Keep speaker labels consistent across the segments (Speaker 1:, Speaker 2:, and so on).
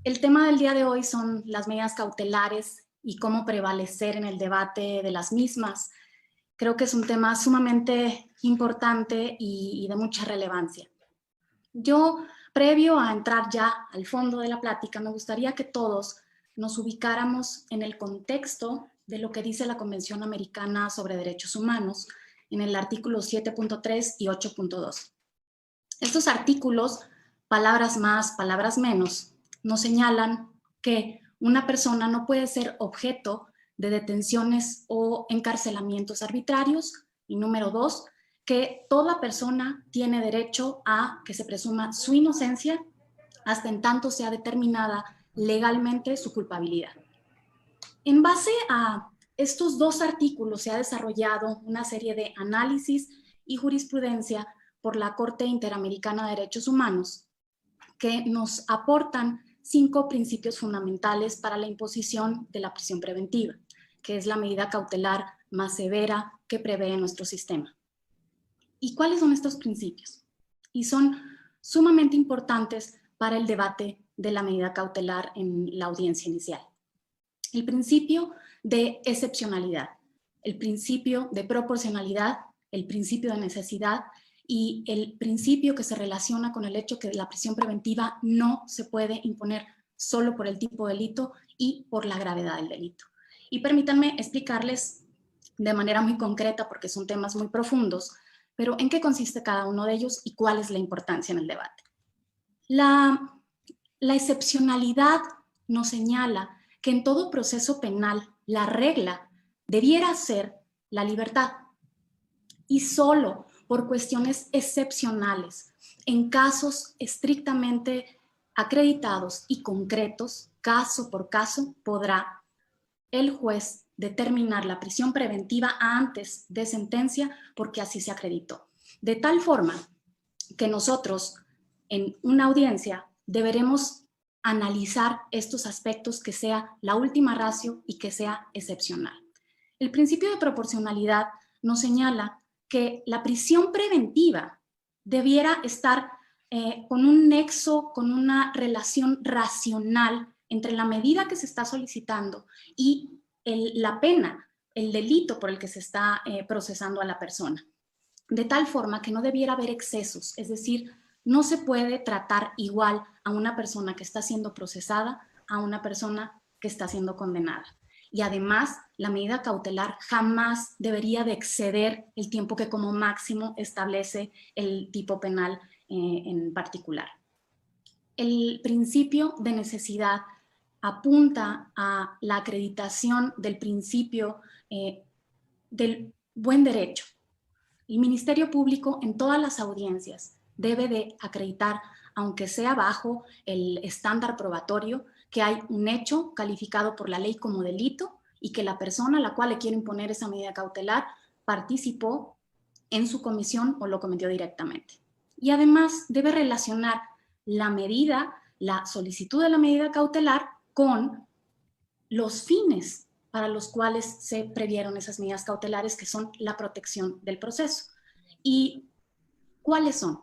Speaker 1: El tema del día de hoy son las medidas cautelares y cómo prevalecer en el debate de las mismas. Creo que es un tema sumamente importante y de mucha relevancia. Yo, previo a entrar ya al fondo de la plática, me gustaría que todos nos ubicáramos en el contexto de lo que dice la Convención Americana sobre Derechos Humanos en el artículo 7.3 y 8.2. Estos artículos, palabras más, palabras menos, nos señalan que una persona no puede ser objeto de detenciones o encarcelamientos arbitrarios. Y número dos, que toda persona tiene derecho a que se presuma su inocencia hasta en tanto sea determinada legalmente su culpabilidad. En base a estos dos artículos se ha desarrollado una serie de análisis y jurisprudencia por la Corte Interamericana de Derechos Humanos que nos aportan 5 principios fundamentales para la imposición de la prisión preventiva, que es la medida cautelar más severa que prevé nuestro sistema. ¿Y cuáles son estos principios? Y son sumamente importantes para el debate de la medida cautelar en la audiencia inicial. El principio de excepcionalidad, el principio de proporcionalidad, el principio de necesidad y el principio que se relaciona con el hecho que la prisión preventiva no se puede imponer solo por el tipo de delito y por la gravedad del delito. Y permítanme explicarles de manera muy concreta, porque son temas muy profundos, pero en qué consiste cada uno de ellos y cuál es la importancia en el debate. La excepcionalidad nos señala que en todo proceso penal la regla debiera ser la libertad y solo por cuestiones excepcionales, en casos estrictamente acreditados y concretos, caso por caso, podrá el juez determinar la prisión preventiva antes de sentencia porque así se acreditó. De tal forma que nosotros en una audiencia deberemos analizar estos aspectos que sea la última ratio y que sea excepcional. El principio de proporcionalidad nos señala que la prisión preventiva debiera estar con un nexo, con una relación racional entre la medida que se está solicitando y la pena, el delito por el que se está procesando a la persona. De tal forma que no debiera haber excesos, es decir, no se puede tratar igual a una persona que está siendo procesada a una persona que está siendo condenada. Y además, la medida cautelar jamás debería de exceder el tiempo que como máximo establece el tipo penal en particular. El principio de necesidad apunta a la acreditación del principio del buen derecho. El Ministerio Público en todas las audiencias debe de acreditar, aunque sea bajo el estándar probatorio, que hay un hecho calificado por la ley como delito y que la persona a la cual le quiere imponer esa medida cautelar participó en su comisión o lo cometió directamente. Y además debe relacionar la medida, la solicitud de la medida cautelar con los fines para los cuales se previeron esas medidas cautelares, que son la protección del proceso. ¿Y cuáles son?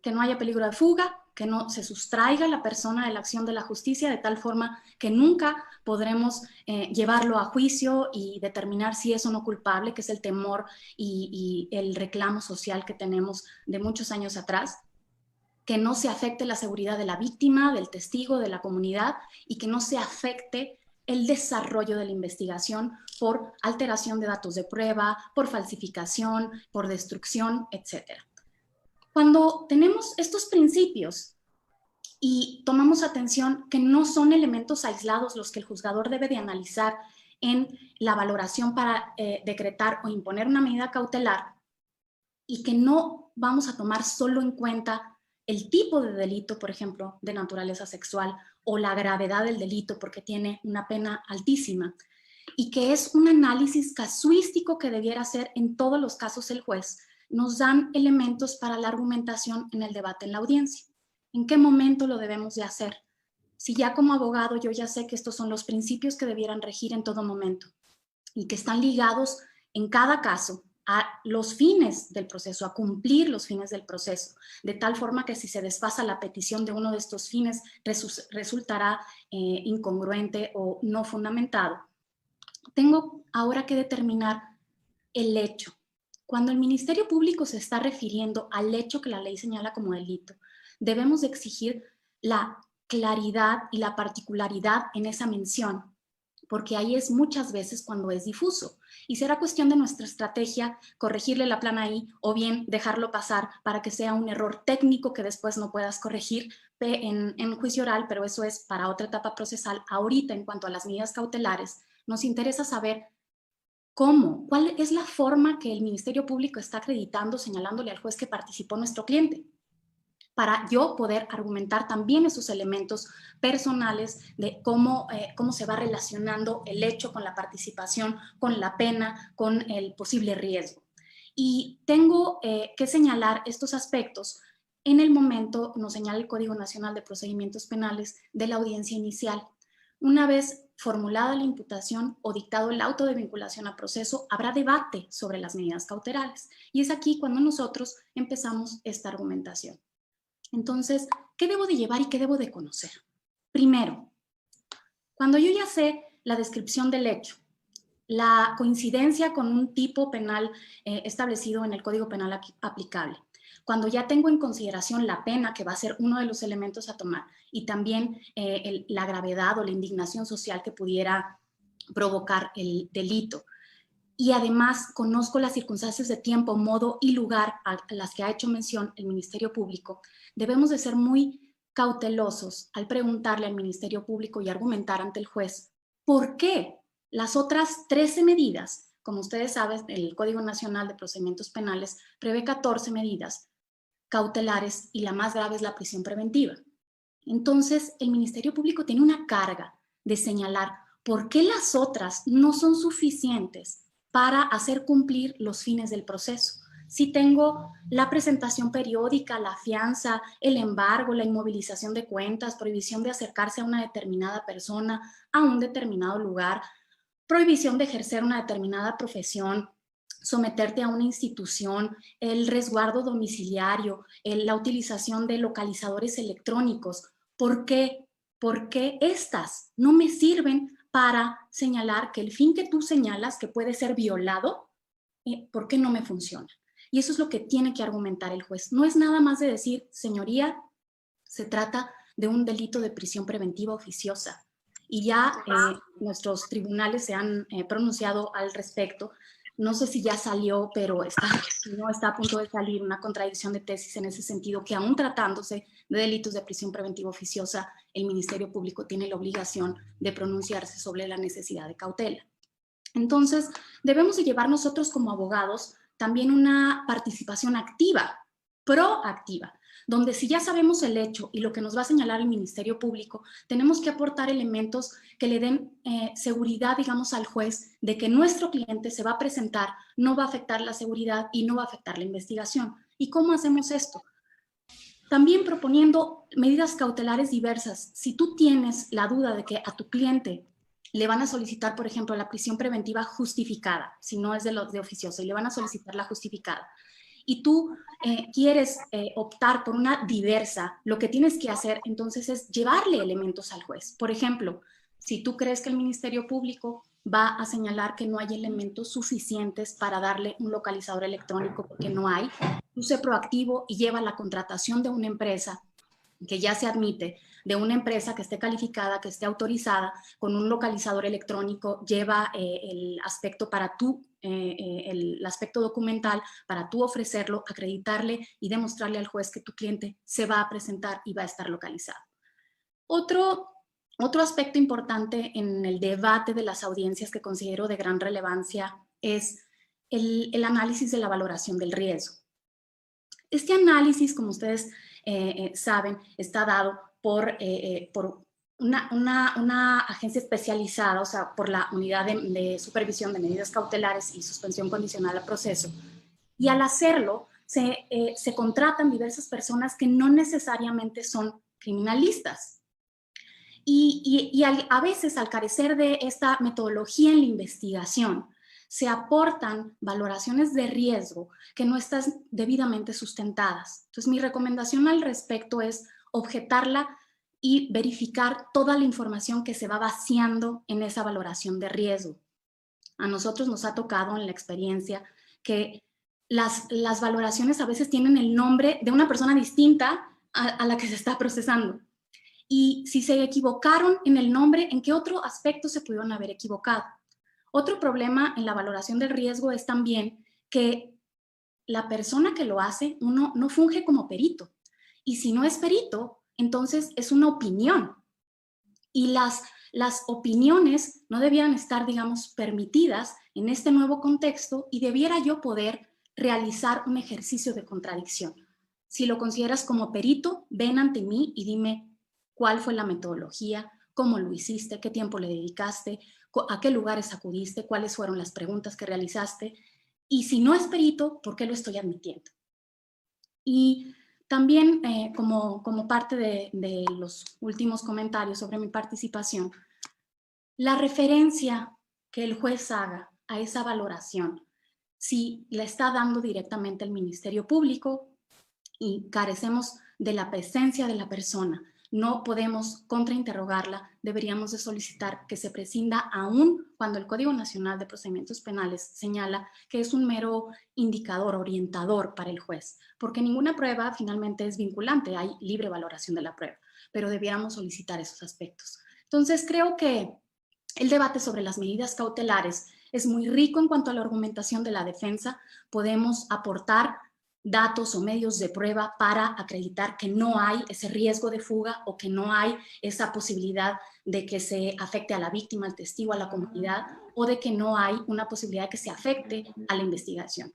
Speaker 1: Que no haya peligro de fuga, que no se sustraiga la persona de la acción de la justicia de tal forma que nunca podremos llevarlo a juicio y determinar si es o no culpable, que es el temor y el reclamo social que tenemos de muchos años atrás. Que no se afecte la seguridad de la víctima, del testigo, de la comunidad y que no se afecte el desarrollo de la investigación por alteración de datos de prueba, por falsificación, por destrucción, etc. Cuando tenemos estos principios y tomamos atención que no son elementos aislados los que el juzgador debe de analizar en la valoración para decretar o imponer una medida cautelar y que no vamos a tomar solo en cuenta el tipo de delito, por ejemplo, de naturaleza sexual o la gravedad del delito porque tiene una pena altísima y que es un análisis casuístico que debiera hacer en todos los casos el juez, nos dan elementos para la argumentación en el debate en la audiencia. ¿En qué momento lo debemos de hacer? Si ya como abogado yo ya sé que estos son los principios que debieran regir en todo momento y que están ligados en cada caso a los fines del proceso, a cumplir los fines del proceso, de tal forma que si se desfasa la petición de uno de estos fines resultará incongruente o no fundamentado. Tengo ahora que determinar el hecho. Cuando el Ministerio Público se está refiriendo al hecho que la ley señala como delito, debemos de exigir la claridad y la particularidad en esa mención, porque ahí es muchas veces cuando es difuso. Y será cuestión de nuestra estrategia corregirle la plana ahí o bien dejarlo pasar para que sea un error técnico que después no puedas corregir en juicio oral, pero eso es para otra etapa procesal. Ahorita, en cuanto a las medidas cautelares, nos interesa saber cómo, cuál es la forma que el Ministerio Público está acreditando, señalándole al juez que participó nuestro cliente, para yo poder argumentar también esos elementos personales de cómo se va relacionando el hecho con la participación, con la pena, con el posible riesgo. Y tengo que señalar estos aspectos en el momento, nos señala el Código Nacional de Procedimientos Penales, de la audiencia inicial. Una vez formulada la imputación o dictado el auto de vinculación a proceso, habrá debate sobre las medidas cautelares. Y es aquí cuando nosotros empezamos esta argumentación. Entonces, ¿qué debo de llevar y qué debo de conocer? Primero, cuando yo ya sé la descripción del hecho, la coincidencia con un tipo penal establecido en el Código Penal aplicable, cuando ya tengo en consideración la pena, que va a ser uno de los elementos a tomar, y también la gravedad o la indignación social que pudiera provocar el delito, y además conozco las circunstancias de tiempo, modo y lugar a las que ha hecho mención el Ministerio Público, debemos de ser muy cautelosos al preguntarle al Ministerio Público y argumentar ante el juez por qué las otras 13 medidas, como ustedes saben, el Código Nacional de Procedimientos Penales prevé 14 medidas cautelares y la más grave es la prisión preventiva. Entonces, el Ministerio Público tiene una carga de señalar por qué las otras no son suficientes para hacer cumplir los fines del proceso. Si tengo la presentación periódica, la fianza, el embargo, la inmovilización de cuentas, prohibición de acercarse a una determinada persona, a un determinado lugar, prohibición de ejercer una determinada profesión, someterte a una institución, el resguardo domiciliario, la utilización de localizadores electrónicos. ¿Por qué? Porque estas no me sirven para señalar que el fin que tú señalas, que puede ser violado, ¿por qué no me funciona? Y eso es lo que tiene que argumentar el juez. No es nada más de decir, señoría, se trata de un delito de prisión preventiva oficiosa. Y ya nuestros tribunales se han pronunciado al respecto. No sé si ya salió, pero no está a punto de salir una contradicción de tesis en ese sentido, que aún tratándose de delitos de prisión preventiva oficiosa, el Ministerio Público tiene la obligación de pronunciarse sobre la necesidad de cautela. Entonces, debemos de llevar nosotros como abogados también una participación activa, proactiva, donde si ya sabemos el hecho y lo que nos va a señalar el Ministerio Público, tenemos que aportar elementos que le den seguridad, digamos, al juez de que nuestro cliente se va a presentar, no va a afectar la seguridad y no va a afectar la investigación. ¿Y cómo hacemos esto? También proponiendo medidas cautelares diversas. Si tú tienes la duda de que a tu cliente le van a solicitar, por ejemplo, la prisión preventiva justificada, si no es de oficioso, y le van a solicitar la justificada, y tú quieres optar por una diversa, lo que tienes que hacer entonces es llevarle elementos al juez. Por ejemplo, si tú crees que el Ministerio Público va a señalar que no hay elementos suficientes para darle un localizador electrónico porque no hay, tú sé proactivo y lleva la contratación de una empresa que ya se admite, de una empresa que esté calificada, que esté autorizada, con un localizador electrónico, lleva el aspecto para tú, el aspecto documental, para tú ofrecerlo, acreditarle y demostrarle al juez que tu cliente se va a presentar y va a estar localizado. Otro aspecto importante en el debate de las audiencias que considero de gran relevancia es el análisis de la valoración del riesgo. Este análisis, como ustedes saben, está dado por una agencia especializada, o sea, por la Unidad de Supervisión de Medidas Cautelares y Suspensión Condicional al Proceso. Y al hacerlo, se contratan diversas personas que no necesariamente son criminalistas. Y a veces, al carecer de esta metodología en la investigación, se aportan valoraciones de riesgo que no están debidamente sustentadas. Entonces, mi recomendación al respecto es objetarla y verificar toda la información que se va vaciando en esa valoración de riesgo. A nosotros nos ha tocado en la experiencia que las valoraciones a veces tienen el nombre de una persona distinta a la que se está procesando. Y si se equivocaron en el nombre, ¿en qué otro aspecto se pudieron haber equivocado? Otro problema en la valoración del riesgo es también que la persona que lo hace, uno no funge como perito. Y si no es perito, entonces es una opinión. Y las opiniones no debieran estar, digamos, permitidas en este nuevo contexto y debiera yo poder realizar un ejercicio de contradicción. Si lo consideras como perito, ven ante mí y dime cuál fue la metodología, cómo lo hiciste, qué tiempo le dedicaste, a qué lugares acudiste, cuáles fueron las preguntas que realizaste. Y si no es perito, ¿por qué lo estoy admitiendo? Y también, como parte de los últimos comentarios sobre mi participación, la referencia que el juez haga a esa valoración, si la está dando directamente el Ministerio Público y carecemos de la presencia de la persona, no podemos contrainterrogarla, deberíamos de solicitar que se prescinda aún cuando el Código Nacional de Procedimientos Penales señala que es un mero indicador, orientador para el juez, porque ninguna prueba finalmente es vinculante, hay libre valoración de la prueba, pero debiéramos solicitar esos aspectos. Entonces creo que el debate sobre las medidas cautelares es muy rico en cuanto a la argumentación de la defensa, podemos aportar datos o medios de prueba para acreditar que no hay ese riesgo de fuga o que no hay esa posibilidad de que se afecte a la víctima, al testigo, a la comunidad, o de que no hay una posibilidad de que se afecte a la investigación.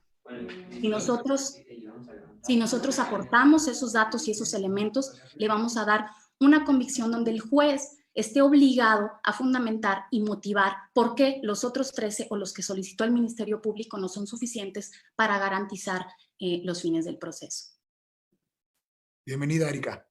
Speaker 1: Si nosotros aportamos esos datos y esos elementos, le vamos a dar una convicción donde el juez esté obligado a fundamentar y motivar por qué los otros 13 o los que solicitó el Ministerio Público no son suficientes para garantizar los fines del proceso.
Speaker 2: Bienvenida, Erika.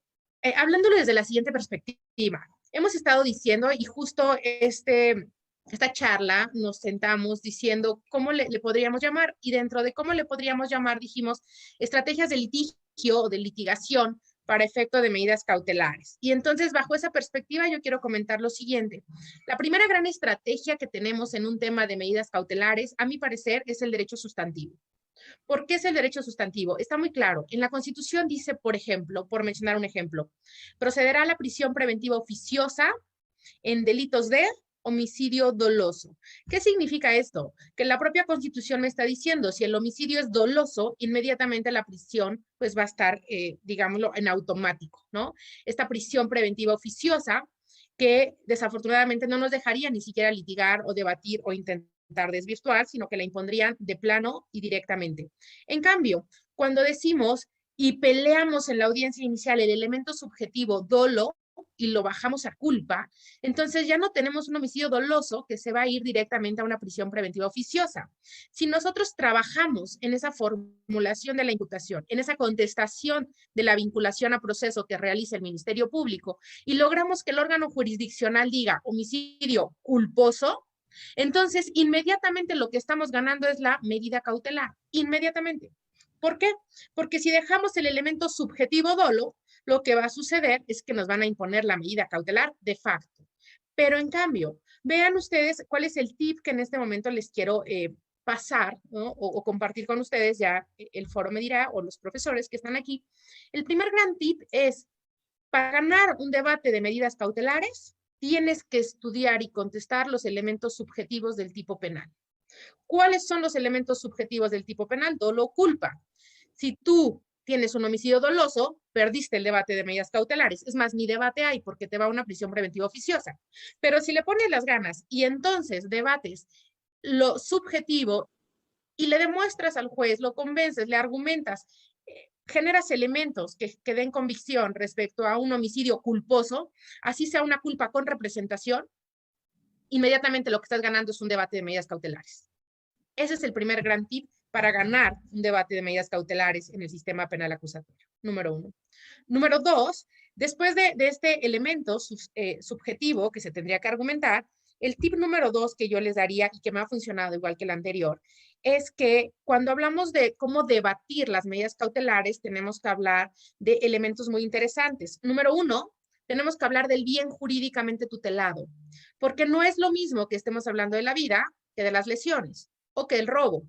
Speaker 3: Hablándolo desde la siguiente perspectiva, hemos estado diciendo, y justo esta charla nos sentamos diciendo cómo le podríamos llamar, y dentro de cómo le podríamos llamar dijimos estrategias de litigio o de litigación para efecto de medidas cautelares. Y entonces, bajo esa perspectiva, yo quiero comentar lo siguiente. La primera gran estrategia que tenemos en un tema de medidas cautelares, a mi parecer, es el derecho sustantivo. ¿Por qué es el derecho sustantivo? Está muy claro. En la Constitución dice, por ejemplo, por mencionar un ejemplo, procederá a la prisión preventiva oficiosa en delitos de homicidio doloso. ¿Qué significa esto? Que la propia Constitución me está diciendo, si el homicidio es doloso, inmediatamente la prisión pues va a estar, digámoslo, en automático, ¿no? Esta prisión preventiva oficiosa que desafortunadamente no nos dejaría ni siquiera litigar o debatir o intentar desvirtuar, sino que la impondrían de plano y directamente. En cambio, cuando decimos y peleamos en la audiencia inicial el elemento subjetivo dolo y lo bajamos a culpa, entonces ya no tenemos un homicidio doloso que se va a ir directamente a una prisión preventiva oficiosa. Si nosotros trabajamos en esa formulación de la imputación, en esa contestación de la vinculación a proceso que realiza el Ministerio Público y logramos que el órgano jurisdiccional diga homicidio culposo, entonces inmediatamente lo que estamos ganando es la medida cautelar, inmediatamente. ¿Por qué? Porque si dejamos el elemento subjetivo dolo, lo que va a suceder es que nos van a imponer la medida cautelar de facto. Pero en cambio, vean ustedes cuál es el tip que en este momento les quiero pasar, ¿no? o compartir con ustedes, ya el foro me dirá, o los profesores que están aquí. El primer gran tip es, para ganar un debate de medidas cautelares, tienes que estudiar y contestar los elementos subjetivos del tipo penal. ¿Cuáles son los elementos subjetivos del tipo penal? Dolo o culpa. Si tú tienes un homicidio doloso, perdiste el debate de medidas cautelares. Es más, ni debate hay porque te va a una prisión preventiva oficiosa. Pero si le pones las ganas y entonces debates lo subjetivo y le demuestras al juez, lo convences, le argumentas, generas elementos que den convicción respecto a un homicidio culposo, así sea una culpa con representación, inmediatamente lo que estás ganando es un debate de medidas cautelares. Ese es el primer gran tip para ganar un debate de medidas cautelares en el sistema penal acusatorio, número 1. Número 2, después de este elemento subjetivo que se tendría que argumentar, El tip número 2 que yo les daría y que me ha funcionado igual que el anterior es que cuando hablamos de cómo debatir las medidas cautelares, tenemos que hablar de elementos muy interesantes. Número 1, tenemos que hablar del bien jurídicamente tutelado, porque no es lo mismo que estemos hablando de la vida que de las lesiones, o que el robo,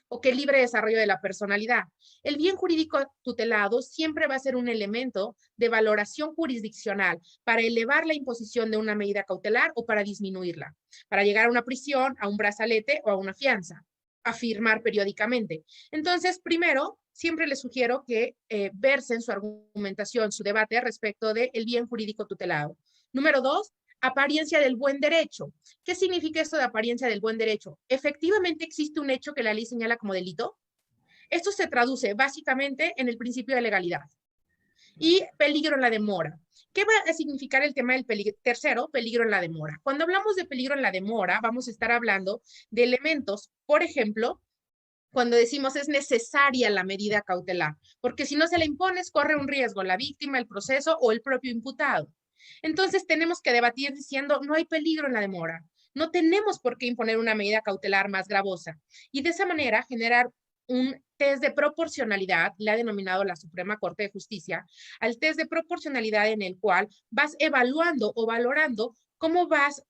Speaker 3: o que el libre desarrollo de la personalidad. El bien jurídico tutelado siempre va a ser un elemento de valoración jurisdiccional para elevar la imposición de una medida cautelar o para disminuirla, para llegar a una prisión, a un brazalete o a una fianza, afirmar periódicamente. Entonces, primero, siempre les sugiero que versen su argumentación, su debate respecto del bien jurídico tutelado. Número 2, apariencia del buen derecho. ¿Qué significa esto de apariencia del buen derecho? ¿Efectivamente existe un hecho que la ley señala como delito? Esto se traduce básicamente en el principio de legalidad. Y peligro en la demora. ¿Qué va a significar el tema del peligro? Tercero, peligro en la demora. Cuando hablamos de peligro en la demora, vamos a estar hablando de elementos, por ejemplo, cuando decimos es necesaria la medida cautelar, porque si no se la impones, corre un riesgo la víctima, el proceso o el propio imputado. Entonces tenemos que debatir diciendo no hay peligro en la demora. No tenemos por qué imponer una medida cautelar más gravosa. Y de esa manera generar un test de proporcionalidad, le ha denominado la Suprema Corte de Justicia, al test de proporcionalidad en el cual vas evaluando o valorando cómo vas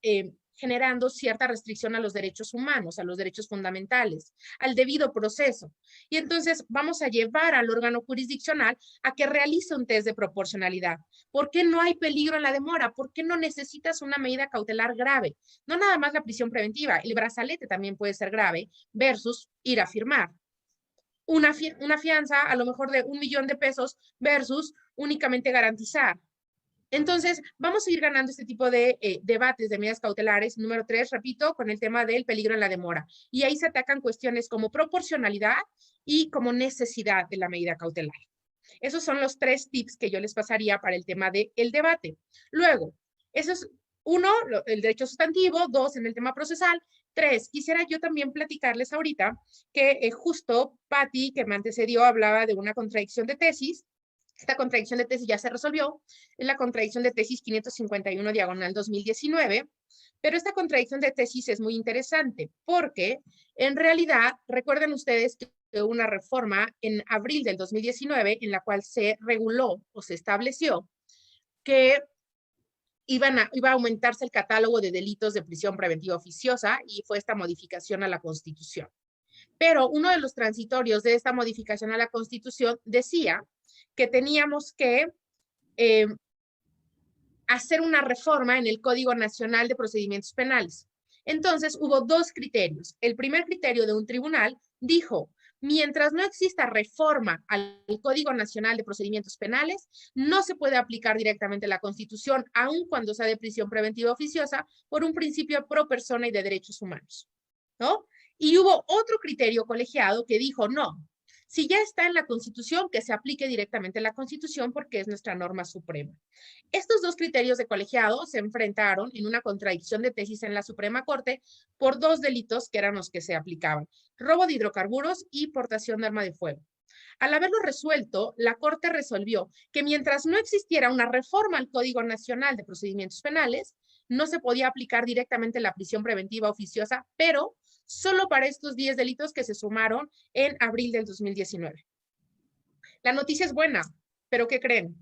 Speaker 3: generando cierta restricción a los derechos humanos, a los derechos fundamentales, al debido proceso. Y entonces vamos a llevar al órgano jurisdiccional a que realice un test de proporcionalidad. ¿Por qué no hay peligro en la demora? ¿Por qué no necesitas una medida cautelar grave? No nada más la prisión preventiva, el brazalete también puede ser grave versus ir a firmar. Una fianza a lo mejor de 1 millón de pesos versus únicamente garantizar. Entonces, vamos a ir ganando este tipo de debates de medidas cautelares. Número 3, repito, con el tema del peligro en la demora. Y ahí se atacan cuestiones como proporcionalidad y como necesidad de la medida cautelar. Esos son los 3 tips que yo les pasaría para el tema del debate. Luego, eso es 1, el derecho sustantivo, 2, en el tema procesal, 3, quisiera yo también platicarles ahorita que justo Patti, que me antecedió, hablaba de una contradicción de tesis. Esta contradicción de tesis ya se resolvió, es la contradicción de tesis 551/2019, pero esta contradicción de tesis es muy interesante porque en realidad, recuerden ustedes que hubo una reforma en abril del 2019 en la cual se reguló o se estableció que iba a aumentarse el catálogo de delitos de prisión preventiva oficiosa y fue esta modificación a la Constitución. Pero uno de los transitorios de esta modificación a la Constitución decía que teníamos que hacer una reforma en el Código Nacional de Procedimientos Penales. Entonces, hubo 2 criterios. El primer criterio de un tribunal dijo, mientras no exista reforma al Código Nacional de Procedimientos Penales, no se puede aplicar directamente la Constitución, aun cuando sea de prisión preventiva oficiosa, por un principio pro persona y de derechos humanos, ¿no? Y hubo otro criterio colegiado que dijo, no, si ya está en la Constitución, que se aplique directamente la Constitución porque es nuestra norma suprema. Estos 2 criterios de colegiado se enfrentaron en una contradicción de tesis en la Suprema Corte por 2 delitos que eran los que se aplicaban: robo de hidrocarburos y portación de arma de fuego. Al haberlo resuelto, la Corte resolvió que mientras no existiera una reforma al Código Nacional de Procedimientos Penales, no se podía aplicar directamente la prisión preventiva oficiosa, pero solo para estos 10 delitos que se sumaron en abril del 2019. La noticia es buena, pero ¿qué creen?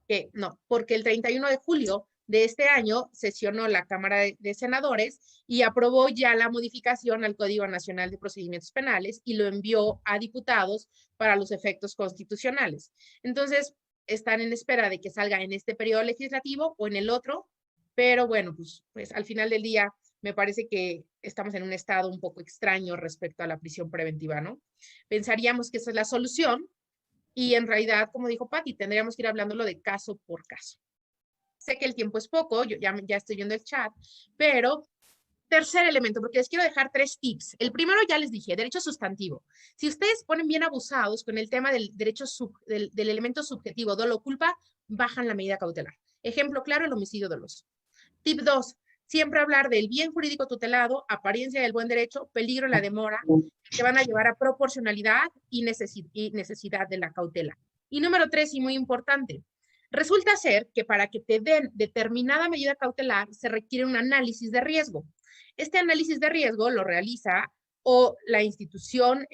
Speaker 3: Que no, porque el 31 de julio de este año sesionó la Cámara de Senadores y aprobó ya la modificación al Código Nacional de Procedimientos Penales y lo envió a diputados para los efectos constitucionales. Entonces, están en espera de que salga en este periodo legislativo o en el otro, pero bueno, pues al final del día me parece que estamos en un estado un poco extraño respecto a la prisión preventiva, ¿no? Pensaríamos que esa es la solución y en realidad, como dijo Patti, tendríamos que ir hablándolo de caso por caso. Sé que el tiempo es poco, yo ya estoy viendo el chat, pero tercer elemento, porque les quiero dejar 3 tips. El primero ya les dije, derecho sustantivo. Si ustedes ponen bien abusados con el tema del derecho del elemento subjetivo, dolo o culpa, bajan la medida cautelar. Ejemplo claro, el homicidio doloso. Tip 2, siempre hablar del bien jurídico tutelado, apariencia del buen derecho, peligro en la demora, que van a llevar a proporcionalidad y necesidad de la cautela. Y número 3, y muy importante, Resulta ser que para que te den determinada medida cautelar se requiere un análisis de riesgo. Este análisis de riesgo lo realiza o la institución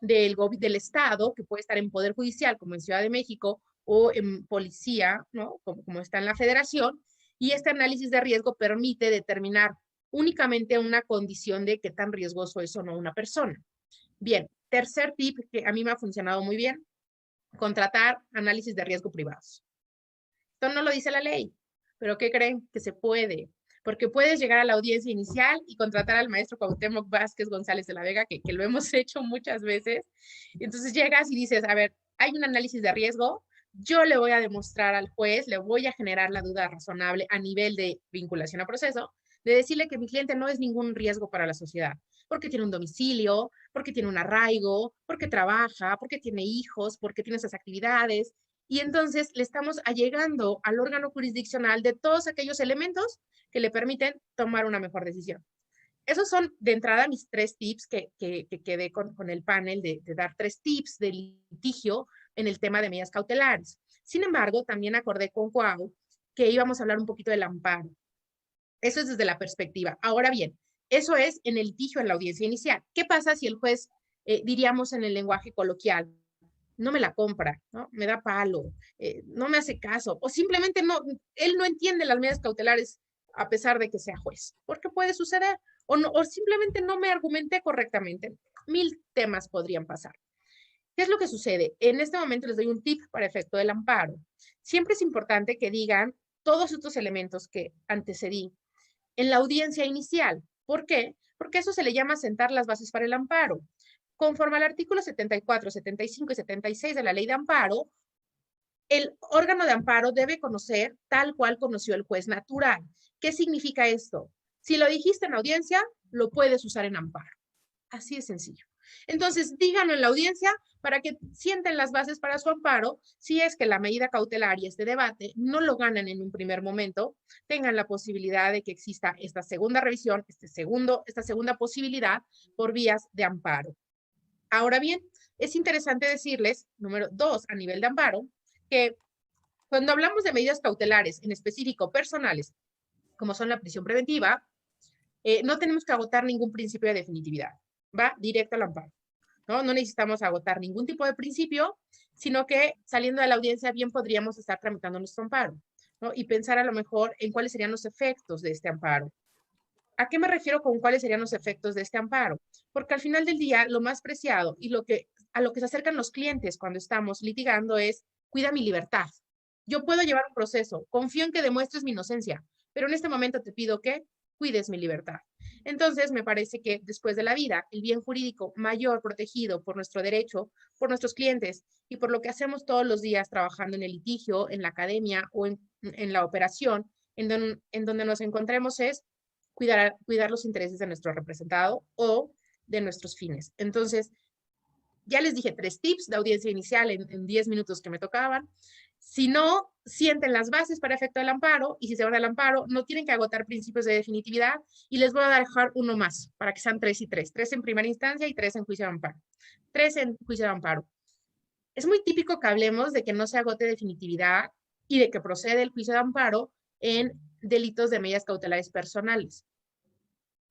Speaker 3: del Estado, que puede estar en Poder Judicial, como en Ciudad de México, o en policía, ¿no? Como está en la Federación, y este análisis de riesgo permite determinar únicamente una condición de qué tan riesgoso es o no una persona. Bien, tercer tip que a mí me ha funcionado muy bien, contratar análisis de riesgo privados. Esto no lo dice la ley, pero ¿qué creen? Que se puede, porque puedes llegar a la audiencia inicial y contratar al maestro Cuauhtémoc Vázquez González de la Vega, que lo hemos hecho muchas veces. Entonces llegas y dices, a ver, hay un análisis de riesgo, yo le voy a demostrar al juez, le voy a generar la duda razonable a nivel de vinculación a proceso, de decirle que mi cliente no es ningún riesgo para la sociedad, porque tiene un domicilio, porque tiene un arraigo, porque trabaja, porque tiene hijos, porque tiene esas actividades. Y entonces le estamos allegando al órgano jurisdiccional de todos aquellos elementos que le permiten tomar una mejor decisión. Esos son de entrada mis 3 tips que quedé con el panel de dar 3 tips de litigio en el tema de medidas cautelares. Sin embargo, también acordé con Cuau que íbamos a hablar un poquito del amparo. Eso es desde la perspectiva. Ahora bien, eso es en el litigio, en la audiencia inicial. ¿Qué pasa si el juez, diríamos en el lenguaje coloquial, no me la compra, ¿no? Me da palo, no me hace caso, o simplemente él no entiende las medidas cautelares a pesar de que sea juez? Porque puede suceder, o simplemente no me argumenté correctamente. 1000 temas podrían pasar. ¿Qué es lo que sucede? En este momento les doy un tip para efecto del amparo. Siempre es importante que digan todos estos elementos que antecedí en la audiencia inicial. ¿Por qué? Porque eso se le llama sentar las bases para el amparo. Conforme al artículo 74, 75 y 76 de la Ley de Amparo, el órgano de amparo debe conocer tal cual conoció el juez natural. ¿Qué significa esto? Si lo dijiste en audiencia, lo puedes usar en amparo. Así de sencillo. Entonces, díganlo en la audiencia para que sienten las bases para su amparo. Si es que la medida cautelar y este debate no lo ganan en un primer momento, tengan la posibilidad de que exista esta segunda revisión, esta segunda posibilidad por vías de amparo. Ahora bien, es interesante decirles, número 2, a nivel de amparo, que cuando hablamos de medidas cautelares, en específico personales, como son la prisión preventiva, no tenemos que agotar ningún principio de definitividad. Va directo al amparo. No necesitamos agotar ningún tipo de principio, sino que saliendo de la audiencia bien podríamos estar tramitando nuestro amparo, ¿no? Y pensar a lo mejor en cuáles serían los efectos de este amparo. ¿A qué me refiero con cuáles serían los efectos de este amparo? Porque al final del día, lo más preciado y a lo que se acercan los clientes cuando estamos litigando es, cuida mi libertad. Yo puedo llevar un proceso, confío en que demuestres mi inocencia, pero en este momento te pido que cuides mi libertad. Entonces, me parece que después de la vida, el bien jurídico mayor protegido por nuestro derecho, por nuestros clientes y por lo que hacemos todos los días trabajando en el litigio, en la academia o en la operación, en donde nos encontremos es cuidar los intereses de nuestro representado o de nuestros fines. Entonces, ya les dije 3 tips de audiencia inicial en 10 minutos que me tocaban. Si no, sienten las bases para efecto del amparo, y si se van al amparo, no tienen que agotar principios de definitividad, y les voy a dejar uno más, para que sean 3 y 3. 3 en primera instancia y 3 en juicio de amparo. 3 en juicio de amparo. Es muy típico que hablemos de que no se agote definitividad y de que procede el juicio de amparo en delitos de medidas cautelares personales.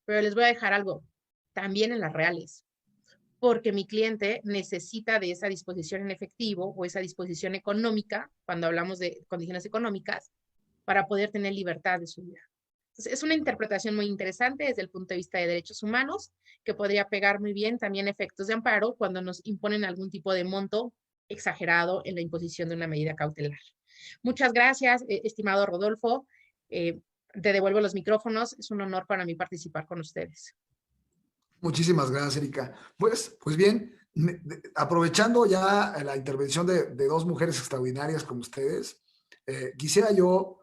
Speaker 3: Pero les voy a dejar algo, también en las reales, porque mi cliente necesita de esa disposición en efectivo o esa disposición económica, cuando hablamos de condiciones económicas, para poder tener libertad de su vida. Entonces, es una interpretación muy interesante desde el punto de vista de derechos humanos, que podría pegar muy bien también efectos de amparo cuando nos imponen algún tipo de monto exagerado en la imposición de una medida cautelar. Muchas gracias, estimado Rodolfo. Te devuelvo los micrófonos. Es un honor para mí participar con ustedes.
Speaker 2: Muchísimas gracias, Erika. Pues bien, aprovechando ya la intervención de 2 mujeres extraordinarias como ustedes, quisiera yo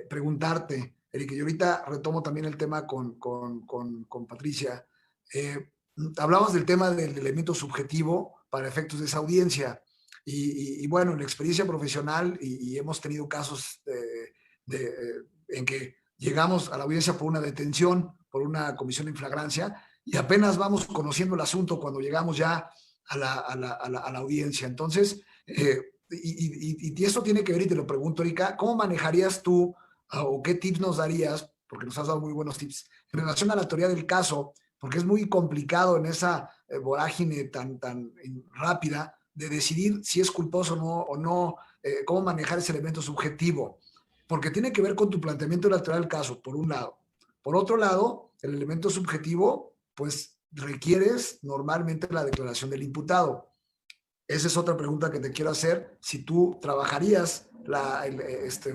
Speaker 2: preguntarte, Erika, y ahorita retomo también el tema con Patricia. Hablamos del tema del elemento subjetivo para efectos de esa audiencia. Y bueno, en la experiencia profesional, y hemos tenido casos en que llegamos a la audiencia por una detención, por una comisión de inflagrancia, y apenas vamos conociendo el asunto cuando llegamos ya a la audiencia. Entonces, y esto tiene que ver, y te lo pregunto, Erika, ¿cómo manejarías tú o qué tips nos darías? Porque nos has dado muy buenos tips en relación a la teoría del caso, porque es muy complicado en esa vorágine tan rápida de decidir si es culposo o no, cómo manejar ese elemento subjetivo, porque tiene que ver con tu planteamiento de la teoría del caso, por un lado. Por otro lado, el elemento subjetivo, pues requieres normalmente la declaración del imputado. Esa es otra pregunta que te quiero hacer. Si tú trabajarías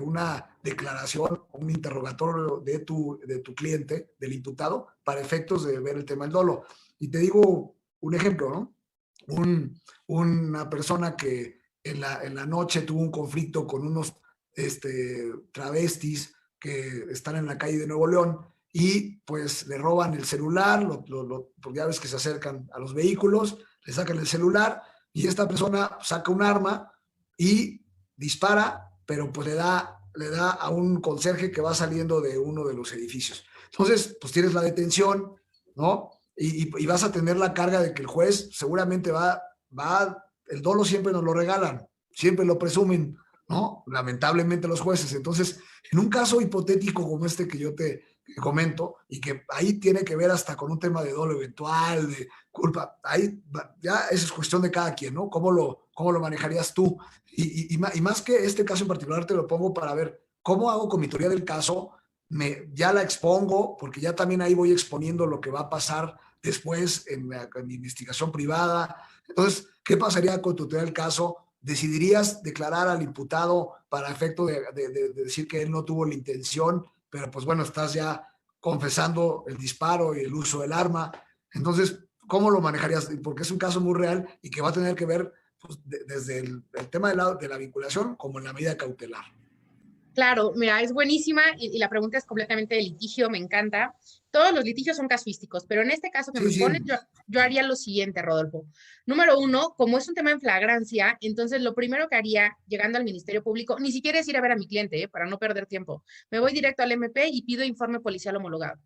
Speaker 2: una declaración, un interrogatorio de tu cliente, del imputado, para efectos de ver el tema del dolo. Y te digo un ejemplo, ¿no? Una persona que en la noche tuvo un conflicto con unos travestis que están en la calle de Nuevo León y pues le roban el celular, porque ya ves que se acercan a los vehículos, le sacan el celular y esta persona saca un arma y dispara, pero pues le da a un conserje que va saliendo de uno de los edificios. Entonces, pues tienes la detención, ¿no? Y vas a tener la carga de que el juez seguramente el dolo siempre nos lo regalan, siempre lo presumen, ¿no? Lamentablemente los jueces. Entonces, en un caso hipotético como este que yo te comento, y que ahí tiene que ver hasta con un tema de dolo eventual, de culpa, ahí ya eso es cuestión de cada quien, ¿no? ¿Cómo lo manejarías tú? Y más que este caso en particular te lo pongo para ver cómo hago con mi teoría del caso, ya la expongo, porque ya también ahí voy exponiendo lo que va a pasar después en mi investigación privada. Entonces, ¿qué pasaría con tu teoría del caso? ¿Decidirías declarar al imputado para efecto de decir que él no tuvo la intención, pero pues bueno, estás ya confesando el disparo y el uso del arma? Entonces, ¿cómo lo manejarías? Porque es un caso muy real y que va a tener que ver pues, desde el tema de la vinculación como en la medida cautelar.
Speaker 3: Claro, mira, es buenísima y la pregunta es completamente de litigio, me encanta. Todos los litigios son casuísticos, pero en este caso que
Speaker 2: Sí,
Speaker 3: me pones,
Speaker 2: sí.
Speaker 3: yo haría lo siguiente, Rodolfo. Número uno, como es un tema en flagrancia, entonces lo primero que haría llegando al Ministerio Público, ni siquiera es ir a ver a mi cliente, para no perder tiempo. Me voy directo al MP y pido informe policial homologado,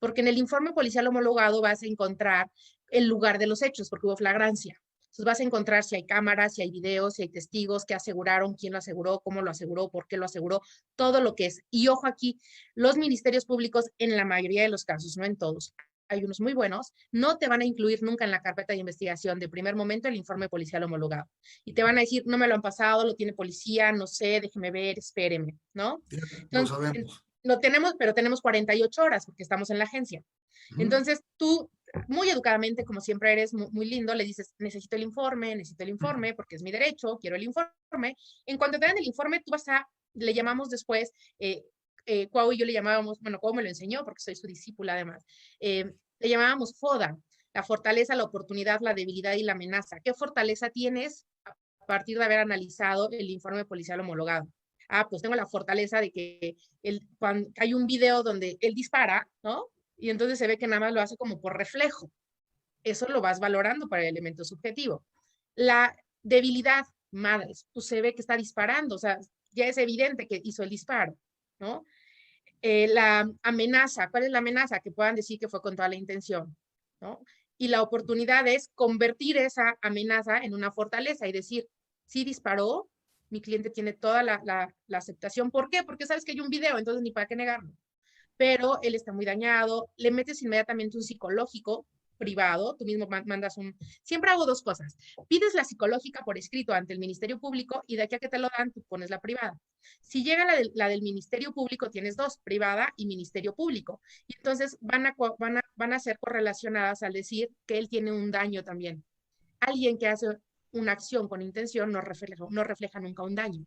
Speaker 3: porque en el informe policial homologado vas a encontrar el lugar de los hechos, porque hubo flagrancia. Entonces vas a encontrar si hay cámaras, si hay videos, si hay testigos, qué aseguraron, quién lo aseguró, cómo lo aseguró, por qué lo aseguró, todo lo que es. Y ojo aquí, los ministerios públicos en la mayoría de los casos, no en todos, hay unos muy buenos, no te van a incluir nunca en la carpeta de investigación de primer momento el informe policial homologado. Y te van a decir, no me lo han pasado, lo tiene policía, no sé, déjeme ver, espéreme, ¿no?
Speaker 2: Lo
Speaker 3: Entonces,
Speaker 2: sabemos.
Speaker 3: lo tenemos, pero tenemos 48 horas porque estamos en la agencia. Entonces, tú muy educadamente, como siempre eres muy lindo, le dices, necesito el informe porque es mi derecho, quiero el informe. En cuanto te dan el informe, le llamamos después, Cuau y yo le llamábamos, bueno, Cuau me lo enseñó porque soy su discípula además, le llamábamos FODA, la fortaleza, la oportunidad, la debilidad y la amenaza. ¿Qué fortaleza tienes a partir de haber analizado el informe policial homologado? Pues tengo la fortaleza de que cuando hay un video donde él dispara, ¿no? Y entonces se ve que nada más lo hace como por reflejo. Eso lo vas valorando para el elemento subjetivo. La debilidad, madres, pues se ve que está disparando, o sea, ya es evidente que hizo el disparo, ¿no? La amenaza, ¿cuál es la amenaza? Que puedan decir que fue con toda la intención, ¿no? Y la oportunidad es convertir esa amenaza en una fortaleza y decir, sí disparó, mi cliente tiene toda la aceptación. ¿Por qué? Porque sabes que hay un video, entonces ni para qué negarlo. Pero él está muy dañado, le metes inmediatamente un psicológico privado, tú mismo mandas siempre hago dos cosas, pides la psicológica por escrito ante el Ministerio Público y de aquí a que te lo dan, tú pones la privada. Si llega la del Ministerio Público, tienes dos, privada y Ministerio Público, y entonces van a ser correlacionadas al decir que él tiene un daño también. Alguien que hace una acción con intención no refleja nunca un daño,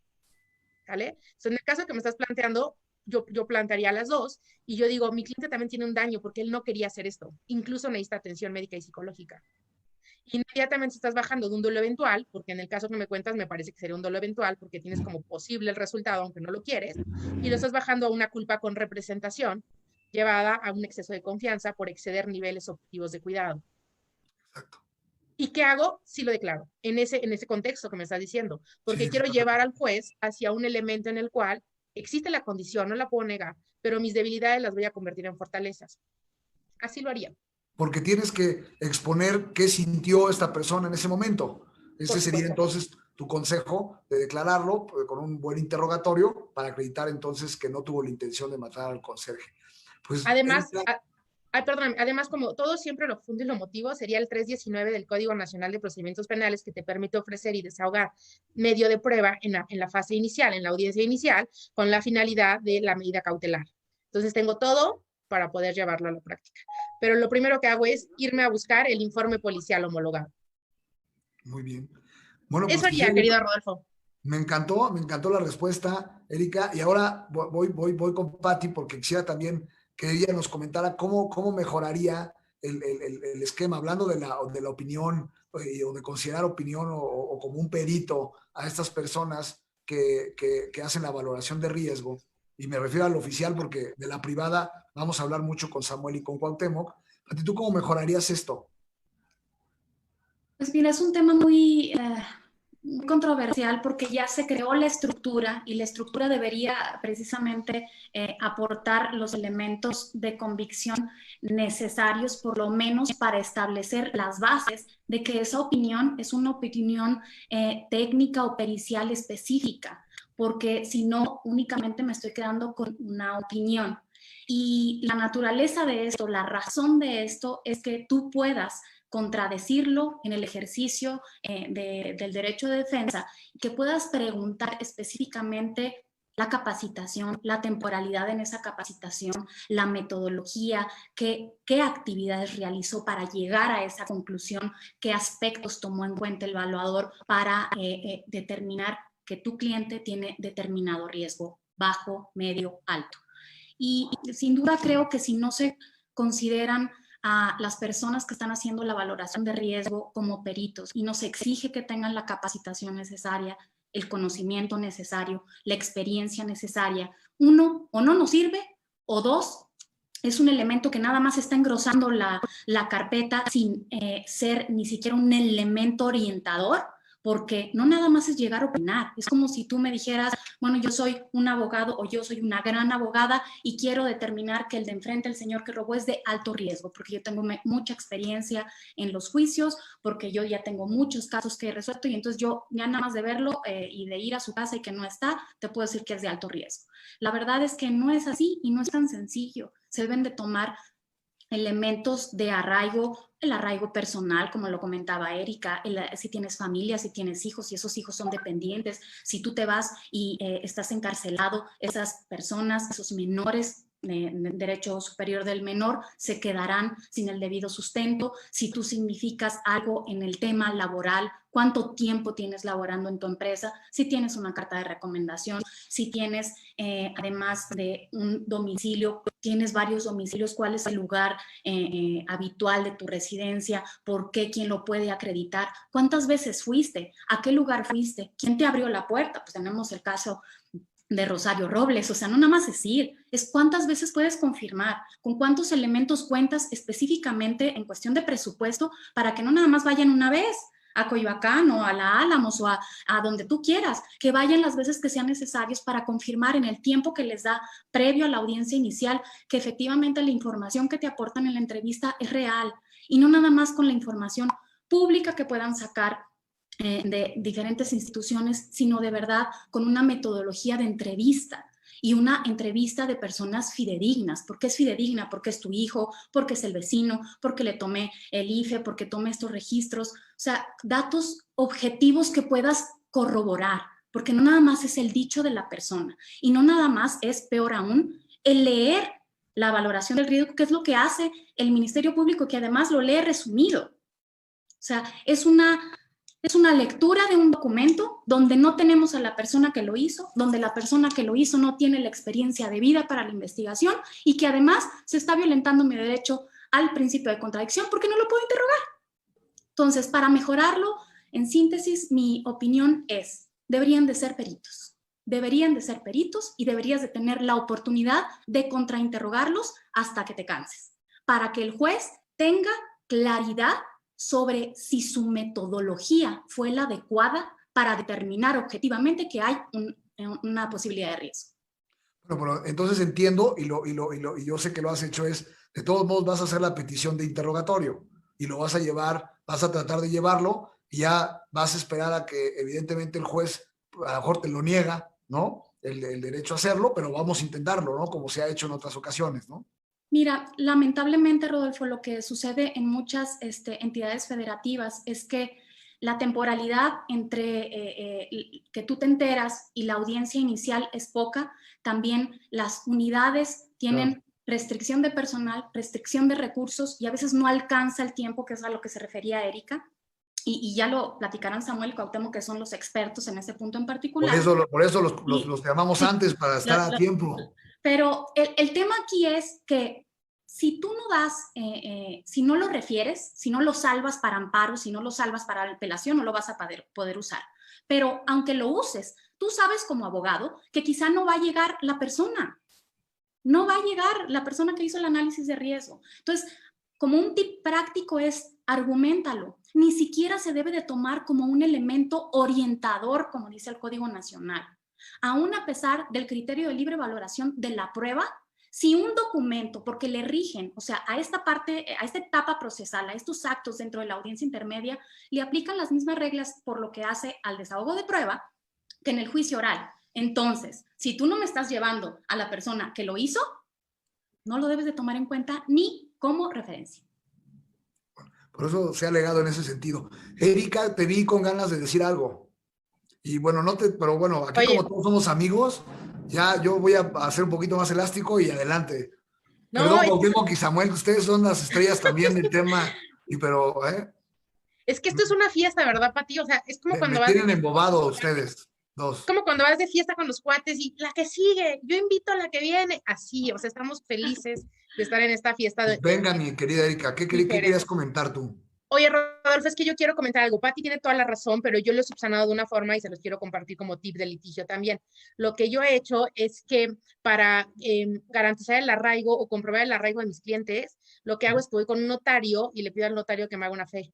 Speaker 3: ¿vale? Entonces, en el caso que me estás planteando, yo plantearía las dos y yo digo, mi cliente también tiene un daño porque él no quería hacer esto, incluso necesita atención médica y psicológica. Inmediatamente estás bajando de un dolo eventual, porque en el caso que me cuentas me parece que sería un dolo eventual porque tienes como posible el resultado aunque no lo quieres, y lo estás bajando a una culpa con representación llevada a un exceso de confianza por exceder niveles objetivos de cuidado.
Speaker 2: Exacto.
Speaker 3: ¿Y qué hago? Sí lo declaro, en ese contexto que me estás diciendo, porque
Speaker 2: Sí,
Speaker 3: quiero
Speaker 2: claro.
Speaker 3: llevar al juez hacia un elemento en el cual existe la condición, no la puedo negar, pero mis debilidades las voy a convertir en fortalezas. Así lo haría.
Speaker 2: Porque tienes que exponer qué sintió esta persona en ese momento.
Speaker 3: Por
Speaker 2: Ese sería
Speaker 3: supuesto.
Speaker 2: entonces tu consejo de declararlo con un buen interrogatorio para acreditar entonces que no tuvo la intención de matar al conserje. Pues,
Speaker 3: Además,
Speaker 2: Erika,
Speaker 3: perdón, además, como todo siempre lo funde y lo motivo, sería el 319 del Código Nacional de Procedimientos Penales que te permite ofrecer y desahogar medio de prueba en la fase inicial, en la audiencia inicial, con la finalidad de la medida cautelar. Entonces tengo todo para poder llevarlo a la práctica. Pero lo primero que hago es irme a buscar el informe policial homologado.
Speaker 2: muy bien. Bueno, pues
Speaker 3: Eso haría, querido Rodolfo.
Speaker 2: me encantó la respuesta, Erika. Y ahora voy con Patti porque quisiera también que ella nos comentara cómo mejoraría el esquema, hablando de la opinión o de considerar opinión o como un perito a estas personas que hacen la valoración de riesgo. Y me refiero al oficial porque de la privada vamos a hablar mucho con Samuel y con Cuauhtémoc. Patti, ¿tú cómo mejorarías esto?
Speaker 1: Pues mira, es un tema muy controversial porque ya se creó la estructura y la estructura debería precisamente aportar los elementos de convicción necesarios, por lo menos para establecer las bases de que esa opinión es una opinión técnica o pericial específica, porque si no, únicamente me estoy quedando con una opinión. Y la naturaleza de esto, la razón de esto es que tú puedas contradecirlo en el ejercicio del derecho de defensa, que puedas preguntar específicamente la capacitación, la temporalidad en esa capacitación, la metodología, qué actividades realizó para llegar a esa conclusión, qué aspectos tomó en cuenta el evaluador para determinar que tu cliente tiene determinado riesgo, bajo, medio, alto. Y sin duda creo que si no se consideran a las personas que están haciendo la valoración de riesgo como peritos y nos exige que tengan la capacitación necesaria, el conocimiento necesario, la experiencia necesaria, uno, o no nos sirve, o dos, es un elemento que nada más está engrosando la carpeta sin ser ni siquiera un elemento orientador, porque no nada más es llegar a opinar. Es como si tú me dijeras, bueno, yo soy un abogado o yo soy una gran abogada y quiero determinar que el de enfrente, el señor que robó, es de alto riesgo, porque yo tengo mucha experiencia en los juicios, porque yo ya tengo muchos casos que he resuelto y entonces yo ya nada más de verlo y de ir a su casa y que no está, te puedo decir que es de alto riesgo. La verdad es que no es así y no es tan sencillo. Se deben de tomar elementos de arraigo, el arraigo personal, como lo comentaba Erika, si tienes familia, si tienes hijos, si esos hijos son dependientes, si tú te vas y estás encarcelado, esas personas, esos menores, derecho superior del menor, se quedarán sin el debido sustento. Si tú significas algo en el tema laboral, cuánto tiempo tienes laborando en tu empresa, si tienes una carta de recomendación, si tienes, además de un domicilio, tienes varios domicilios, cuál es el lugar habitual de tu residencia, por qué, quién lo puede acreditar, cuántas veces fuiste, a qué lugar fuiste, quién te abrió la puerta. Pues tenemos el caso de Rosario Robles, o sea, no nada más decir, es cuántas veces puedes confirmar, con cuántos elementos cuentas específicamente en cuestión de presupuesto para que no nada más vayan una vez a Coyoacán o a la Álamos o a donde tú quieras, que vayan las veces que sean necesarios para confirmar en el tiempo que les da previo a la audiencia inicial que efectivamente la información que te aportan en la entrevista es real y no nada más con la información pública que puedan sacar de diferentes instituciones, sino de verdad con una metodología de entrevista y una entrevista de personas fidedignas. ¿Por qué es fidedigna? Porque es tu hijo, porque es el vecino, porque le tomé el IFE, porque tomé estos registros. O sea, datos objetivos que puedas corroborar, porque no nada más es el dicho de la persona y no nada más es, peor aún, el leer la valoración del riesgo, que es lo que hace el Ministerio Público, que además lo lee resumido. O sea, es una lectura de un documento donde no tenemos a la persona que lo hizo, donde la persona que lo hizo no tiene la experiencia debida para la investigación y que además se está violentando mi derecho al principio de contradicción porque no lo puedo interrogar. Entonces, para mejorarlo, en síntesis, mi opinión es, deberían de ser peritos y deberías de tener la oportunidad de contrainterrogarlos hasta que te canses, para que el juez tenga claridad sobre si su metodología fue la adecuada para determinar objetivamente que hay una posibilidad de riesgo.
Speaker 2: Bueno, pero entonces entiendo y yo sé que lo has hecho es, de todos modos vas a hacer la petición de interrogatorio y lo vas a llevar, vas a tratar de llevarlo y ya vas a esperar a que evidentemente el juez a lo mejor te lo niega, ¿no? El derecho a hacerlo, pero vamos a intentarlo, ¿no? Como se ha hecho en otras ocasiones, ¿no?
Speaker 1: Mira, lamentablemente, Rodolfo, lo que sucede en muchas entidades federativas es que la temporalidad entre que tú te enteras y la audiencia inicial es poca. También las unidades tienen
Speaker 2: Claro.
Speaker 1: restricción de personal, restricción de recursos y a veces no alcanza el tiempo, que es a lo que se refería Erika. Y ya lo platicarán Samuel y Cuauhtémoc, que son los expertos en ese punto en particular.
Speaker 2: Por eso
Speaker 1: Y,
Speaker 2: los llamamos
Speaker 1: sí,
Speaker 2: antes para estar a tiempo.
Speaker 1: pero el tema aquí es que si tú no das, si no lo refieres, si no lo salvas para amparo, si no lo salvas para apelación, no lo vas a poder usar. Pero aunque lo uses, tú sabes como abogado que quizá no va a llegar la persona. No va a llegar la persona que hizo el análisis de riesgo. Entonces, como un tip práctico es, argumentalo. Ni siquiera se debe de tomar como un elemento orientador, como dice el Código Nacional. Aún a pesar del criterio de libre valoración de la prueba, si un documento, porque le rigen, o sea, a esta parte, a esta etapa procesal, a estos actos dentro de la audiencia intermedia, le aplican las mismas reglas por lo que hace al desahogo de prueba que en el juicio oral. Entonces, si tú no me estás llevando a la persona que lo hizo, no lo debes de tomar en cuenta ni como referencia.
Speaker 2: Por eso se ha alegado en ese sentido. Erika, te vi con ganas de decir algo. Y bueno, pero bueno, aquí
Speaker 3: Oye,
Speaker 2: como todos somos amigos, ya yo voy a ser un poquito más elástico y adelante.
Speaker 3: no,
Speaker 2: Perdón, Cuauhtémoc y Samuel, ustedes son las estrellas también del tema, pero
Speaker 3: es que esto es una fiesta, ¿verdad, Pati? O sea, es como
Speaker 2: me
Speaker 3: cuando vas de
Speaker 2: tienen
Speaker 3: fiesta con los
Speaker 2: embobado
Speaker 3: cuates.
Speaker 2: ustedes dos.
Speaker 3: Como cuando vas de fiesta con los cuates y la que sigue, yo invito a la que viene. Así, o sea, estamos felices de estar en esta fiesta
Speaker 2: Pues venga, mi querida Erika, ¿qué querías
Speaker 3: diferente.
Speaker 2: comentar tú?
Speaker 3: Oye, Rodolfo, es que yo quiero comentar algo. Pati tiene toda la razón, pero yo lo he subsanado de una forma y se los quiero compartir como tip de litigio también. Lo que yo he hecho es que para garantizar el arraigo o comprobar el arraigo de mis clientes, lo que hago es que voy con un notario y le pido al notario que me haga una fe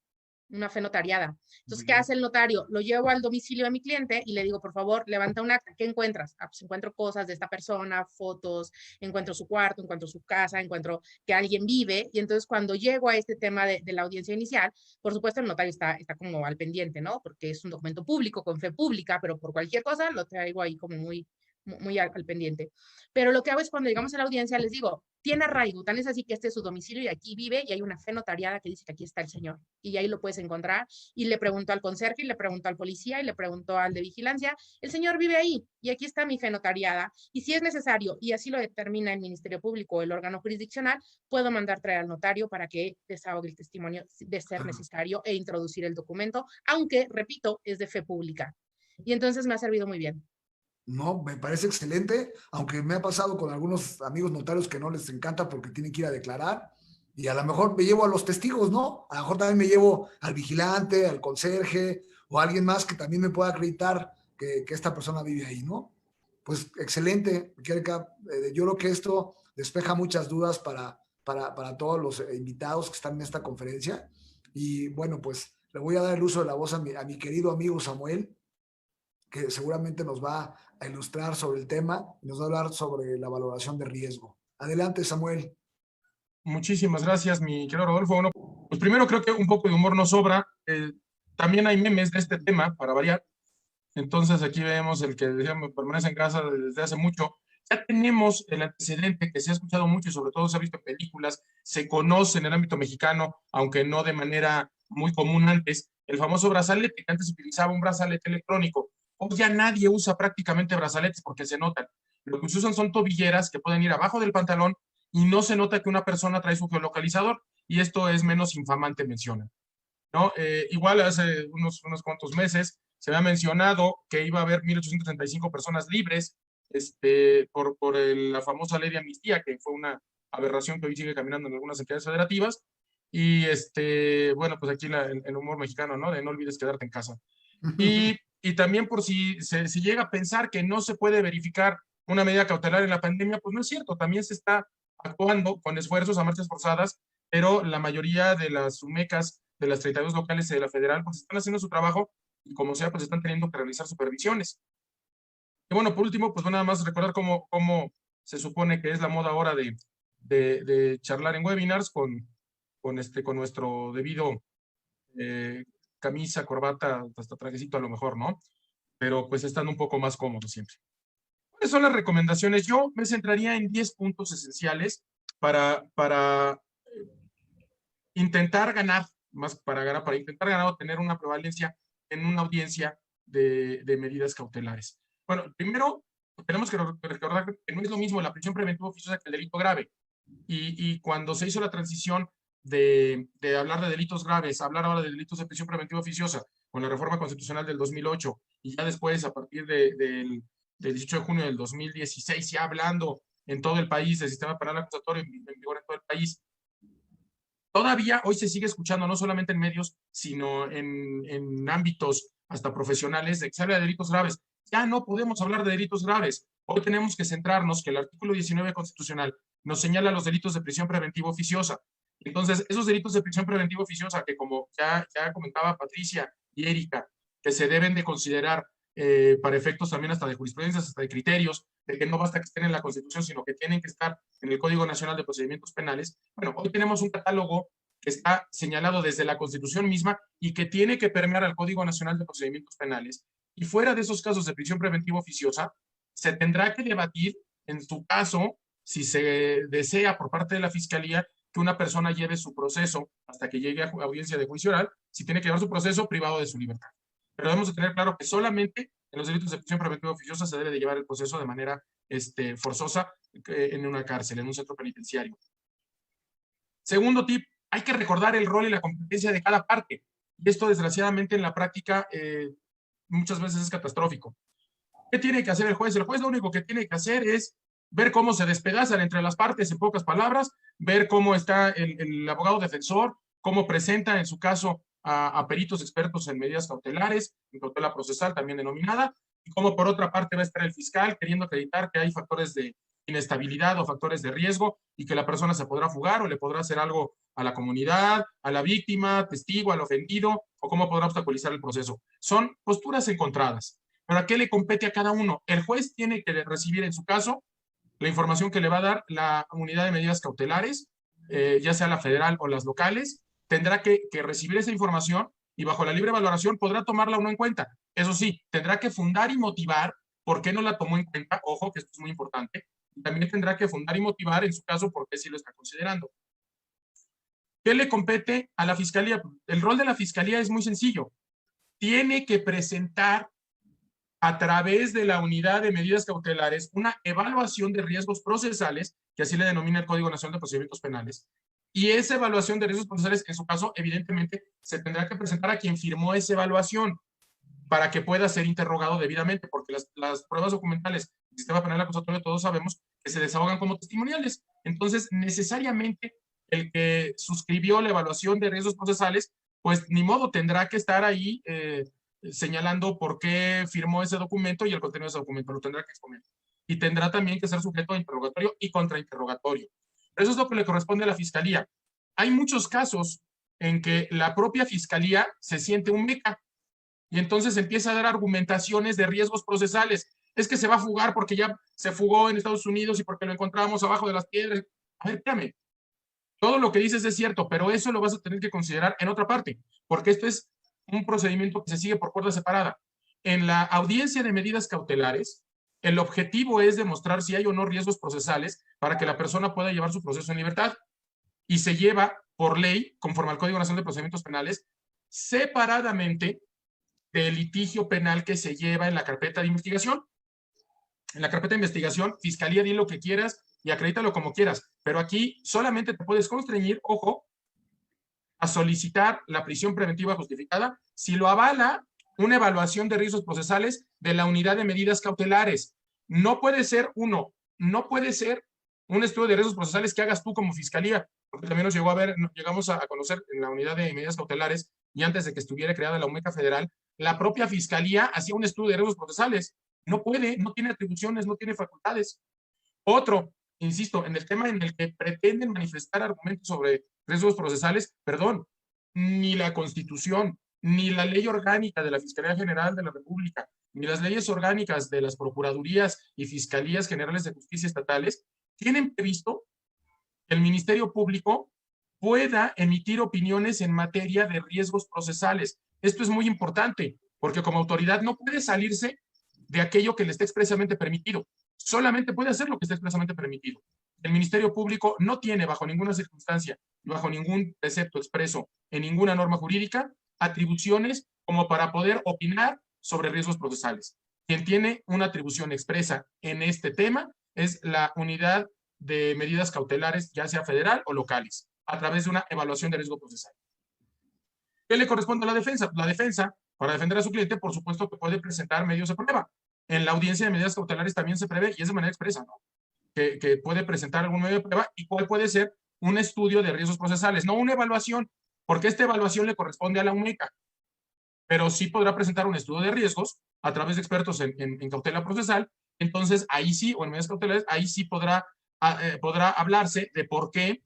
Speaker 3: notariada.
Speaker 2: Muy
Speaker 3: Entonces, ¿qué
Speaker 2: bien.
Speaker 3: hace el notario? Lo llevo al domicilio de mi cliente y le digo, por favor, levanta un acta. ¿Qué encuentras? Ah, pues encuentro cosas de esta persona, fotos, encuentro su cuarto, encuentro su casa, encuentro que alguien vive. Y entonces, cuando llego a este tema de la audiencia inicial, por supuesto, el notario está como al pendiente, ¿no? Porque es un documento público, con fe pública, pero por cualquier cosa lo traigo ahí como muy al pendiente. Pero lo que hago es cuando llegamos a la audiencia, les digo, tiene arraigo, tan es así que este es su domicilio y aquí vive y hay una fe notariada que dice que aquí está el señor y ahí lo puedes encontrar. Y le preguntó al conserje y le preguntó al policía y le preguntó al de vigilancia, el señor vive ahí y aquí está mi fe notariada y si es necesario y así lo determina el Ministerio Público o el órgano jurisdiccional, puedo mandar traer al notario para que desahogue el testimonio de ser necesario e introducir el documento, aunque, repito, es de fe pública. Y entonces me ha servido muy bien.
Speaker 2: No, me parece excelente, aunque me ha pasado con algunos amigos notarios que no les encanta porque tienen que ir a declarar y a lo mejor me llevo a los testigos, ¿no? A lo mejor también me llevo al vigilante, al conserje o a alguien más que también me pueda acreditar que esta persona vive ahí, ¿no? Pues excelente, Erika. Yo creo que esto despeja muchas dudas para todos los invitados que están en esta conferencia y bueno, pues le voy a dar el uso de la voz a mi querido amigo Samuel, que seguramente nos va a ilustrar sobre el tema y nos va a hablar sobre la valoración de riesgo. Adelante, Samuel.
Speaker 4: Muchísimas gracias, mi querido Rodolfo. Bueno, pues primero creo que un poco de humor no sobra. También hay memes de este tema, para variar. Entonces aquí vemos el que decíamos, permanece en casa desde hace mucho. Ya tenemos el antecedente que se ha escuchado mucho y sobre todo se ha visto en películas, se conoce en el ámbito mexicano, aunque no de manera muy común antes, el famoso brazalete, que antes se utilizaba un brazalete electrónico. Hoy ya nadie usa prácticamente brazaletes porque se notan. Lo que se usan son tobilleras que pueden ir abajo del pantalón y no se nota que una persona trae su geolocalizador y esto es menos infamante, mencionan, ¿no? Igual hace unos cuantos meses se había mencionado que iba a haber 1,835 personas libres por la famosa ley de amnistía, que fue una aberración que hoy sigue caminando en algunas entidades federativas. Y bueno, pues aquí el humor mexicano, ¿no? De no olvides quedarte en casa. Y también por si llega a pensar que no se puede verificar una medida cautelar en la pandemia, pues no es cierto, también se está actuando con esfuerzos a marchas forzadas, pero la mayoría de las SUMECAS de las 32 locales y de la federal, pues están haciendo su trabajo y como sea, pues están teniendo que realizar supervisiones. Y bueno, por último, pues nada más recordar cómo se supone que es la moda ahora de charlar en webinars con nuestro debido camisa, corbata, hasta trajecito a lo mejor, ¿no? Pero pues están un poco más cómodos siempre. ¿Cuáles son las recomendaciones? Yo me centraría en 10 puntos esenciales para intentar ganar, para intentar ganar o tener una prevalencia en una audiencia de medidas cautelares. Bueno, primero, tenemos que recordar que no es lo mismo la prisión preventiva oficiosa que el delito grave. Y cuando se hizo la transición de hablar de delitos graves a hablar ahora de delitos de prisión preventiva oficiosa con la reforma constitucional del 2008 y ya después a partir del 18 de junio del 2016 ya hablando en todo el país del sistema penal acusatorio en vigor en todo el país, todavía hoy se sigue escuchando, no solamente en medios, sino en ámbitos hasta profesionales, de que se habla de delitos graves. Ya no podemos hablar de delitos graves. Hoy tenemos que centrarnos que el artículo 19 constitucional nos señala los delitos de prisión preventiva oficiosa. Entonces, esos delitos de prisión preventiva oficiosa que, como ya comentaba Patricia y Erika, que se deben de considerar para efectos también hasta de jurisprudencias, hasta de criterios, de que no basta que estén en la Constitución, sino que tienen que estar en el Código Nacional de Procedimientos Penales. Bueno, hoy tenemos un catálogo que está señalado desde la Constitución misma y que tiene que permear al Código Nacional de Procedimientos Penales. Y fuera de esos casos de prisión preventiva oficiosa, se tendrá que debatir, en su caso, si se desea por parte de la Fiscalía que una persona lleve su proceso hasta que llegue a audiencia de juicio oral, si tiene que llevar su proceso privado de su libertad. Pero debemos de tener claro que solamente en los delitos de prisión preventiva oficiosa se debe de llevar el proceso de manera forzosa en una cárcel, en un centro penitenciario. Segundo tip, hay que recordar el rol y la competencia de cada parte. Y esto, desgraciadamente, en la práctica muchas veces es catastrófico. ¿Qué tiene que hacer el juez? El juez lo único que tiene que hacer es ver cómo se despedazan entre las partes, en pocas palabras, ver cómo está el abogado defensor, cómo presenta en su caso a peritos expertos en medidas cautelares, en cautela procesal también denominada, y cómo por otra parte va a estar el fiscal queriendo acreditar que hay factores de inestabilidad o factores de riesgo y que la persona se podrá fugar o le podrá hacer algo a la comunidad, a la víctima, testigo, al ofendido, o cómo podrá obstaculizar el proceso. Son posturas encontradas. ¿Pero a qué le compete a cada uno? El juez tiene que recibir en su caso la información que le va a dar la unidad de medidas cautelares, ya sea la federal o las locales, tendrá que recibir esa información y bajo la libre valoración podrá tomarla o no en cuenta. Eso sí, tendrá que fundar y motivar por qué no la tomó en cuenta, ojo que esto es muy importante, y también tendrá que fundar y motivar en su caso por qué sí lo está considerando. ¿Qué le compete a la Fiscalía? El rol de la Fiscalía es muy sencillo. Tiene que presentar a través de la unidad de medidas cautelares una evaluación de riesgos procesales, que así le denomina el Código Nacional de Procedimientos Penales, y esa evaluación de riesgos procesales, en su caso, evidentemente, se tendrá que presentar a quien firmó esa evaluación para que pueda ser interrogado debidamente, porque las pruebas documentales del sistema penal acusatorio todos sabemos que se desahogan como testimoniales. Entonces, necesariamente, el que suscribió la evaluación de riesgos procesales, pues ni modo, tendrá que estar ahí señalando por qué firmó ese documento y el contenido de ese documento, lo tendrá que exponer. Y tendrá también que ser sujeto a interrogatorio y contrainterrogatorio. Pero eso es lo que le corresponde a la Fiscalía. Hay muchos casos en que la propia Fiscalía se siente un meca y entonces empieza a dar argumentaciones de riesgos procesales. Es que se va a fugar porque ya se fugó en Estados Unidos y porque lo encontramos abajo de las piedras. A ver, espérame. Todo lo que dices es cierto, pero eso lo vas a tener que considerar en otra parte, porque esto es un procedimiento que se sigue por puerta separada. En la audiencia de medidas cautelares, el objetivo es demostrar si hay o no riesgos procesales para que la persona pueda llevar su proceso en libertad. Y se lleva por ley, conforme al Código Nacional de Procedimientos Penales, separadamente del litigio penal que se lleva en la carpeta de investigación. En la carpeta de investigación, Fiscalía, di lo que quieras y acredítalo como quieras, pero aquí solamente te puedes constreñir, ojo, a solicitar la prisión preventiva justificada si lo avala una evaluación de riesgos procesales de la unidad de medidas cautelares. No puede ser no puede ser un estudio de riesgos procesales que hagas tú como Fiscalía, porque también llegamos a conocer en la unidad de medidas cautelares y antes de que estuviera creada la UMECA federal, la propia Fiscalía hacía un estudio de riesgos procesales. No puede, no tiene atribuciones, no tiene facultades. Otro, insisto, en el tema en el que pretenden manifestar argumentos sobre riesgos procesales, perdón, ni la Constitución, ni la ley orgánica de la Fiscalía General de la República, ni las leyes orgánicas de las Procuradurías y Fiscalías Generales de Justicia estatales tienen previsto que el Ministerio Público pueda emitir opiniones en materia de riesgos procesales. Esto es muy importante, porque como autoridad no puede salirse de aquello que le esté expresamente permitido. Solamente puede hacer lo que esté expresamente permitido. El Ministerio Público no tiene, bajo ninguna circunstancia, bajo ningún precepto expreso, en ninguna norma jurídica, atribuciones como para poder opinar sobre riesgos procesales. Quien tiene una atribución expresa en este tema es la unidad de medidas cautelares, ya sea federal o locales, a través de una evaluación de riesgo procesal. ¿Qué le corresponde a la defensa? La defensa, para defender a su cliente, por supuesto que puede presentar medios de prueba. En la audiencia de medidas cautelares también se prevé, y es de manera expresa, ¿no? Que puede presentar algún medio de prueba y cuál puede ser un estudio de riesgos procesales, no una evaluación, porque esta evaluación le corresponde a la UMECA, pero sí podrá presentar un estudio de riesgos a través de expertos en cautela procesal. Entonces ahí sí, o en medidas cautelares, ahí sí podrá hablarse de por qué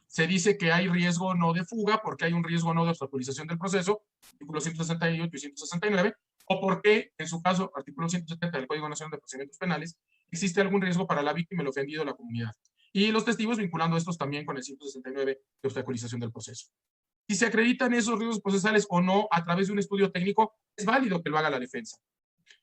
Speaker 4: se dice que hay riesgo no de fuga, porque hay un riesgo no de obstaculización del proceso, artículos 168 y 169, o por qué, en su caso, artículo 170 del Código Nacional de Procedimientos Penales, existe algún riesgo para la víctima, el ofendido, la comunidad. Y los testigos vinculando estos también con el 169 de obstaculización del proceso. Si se acreditan esos riesgos procesales o no a través de un estudio técnico, es válido que lo haga la defensa.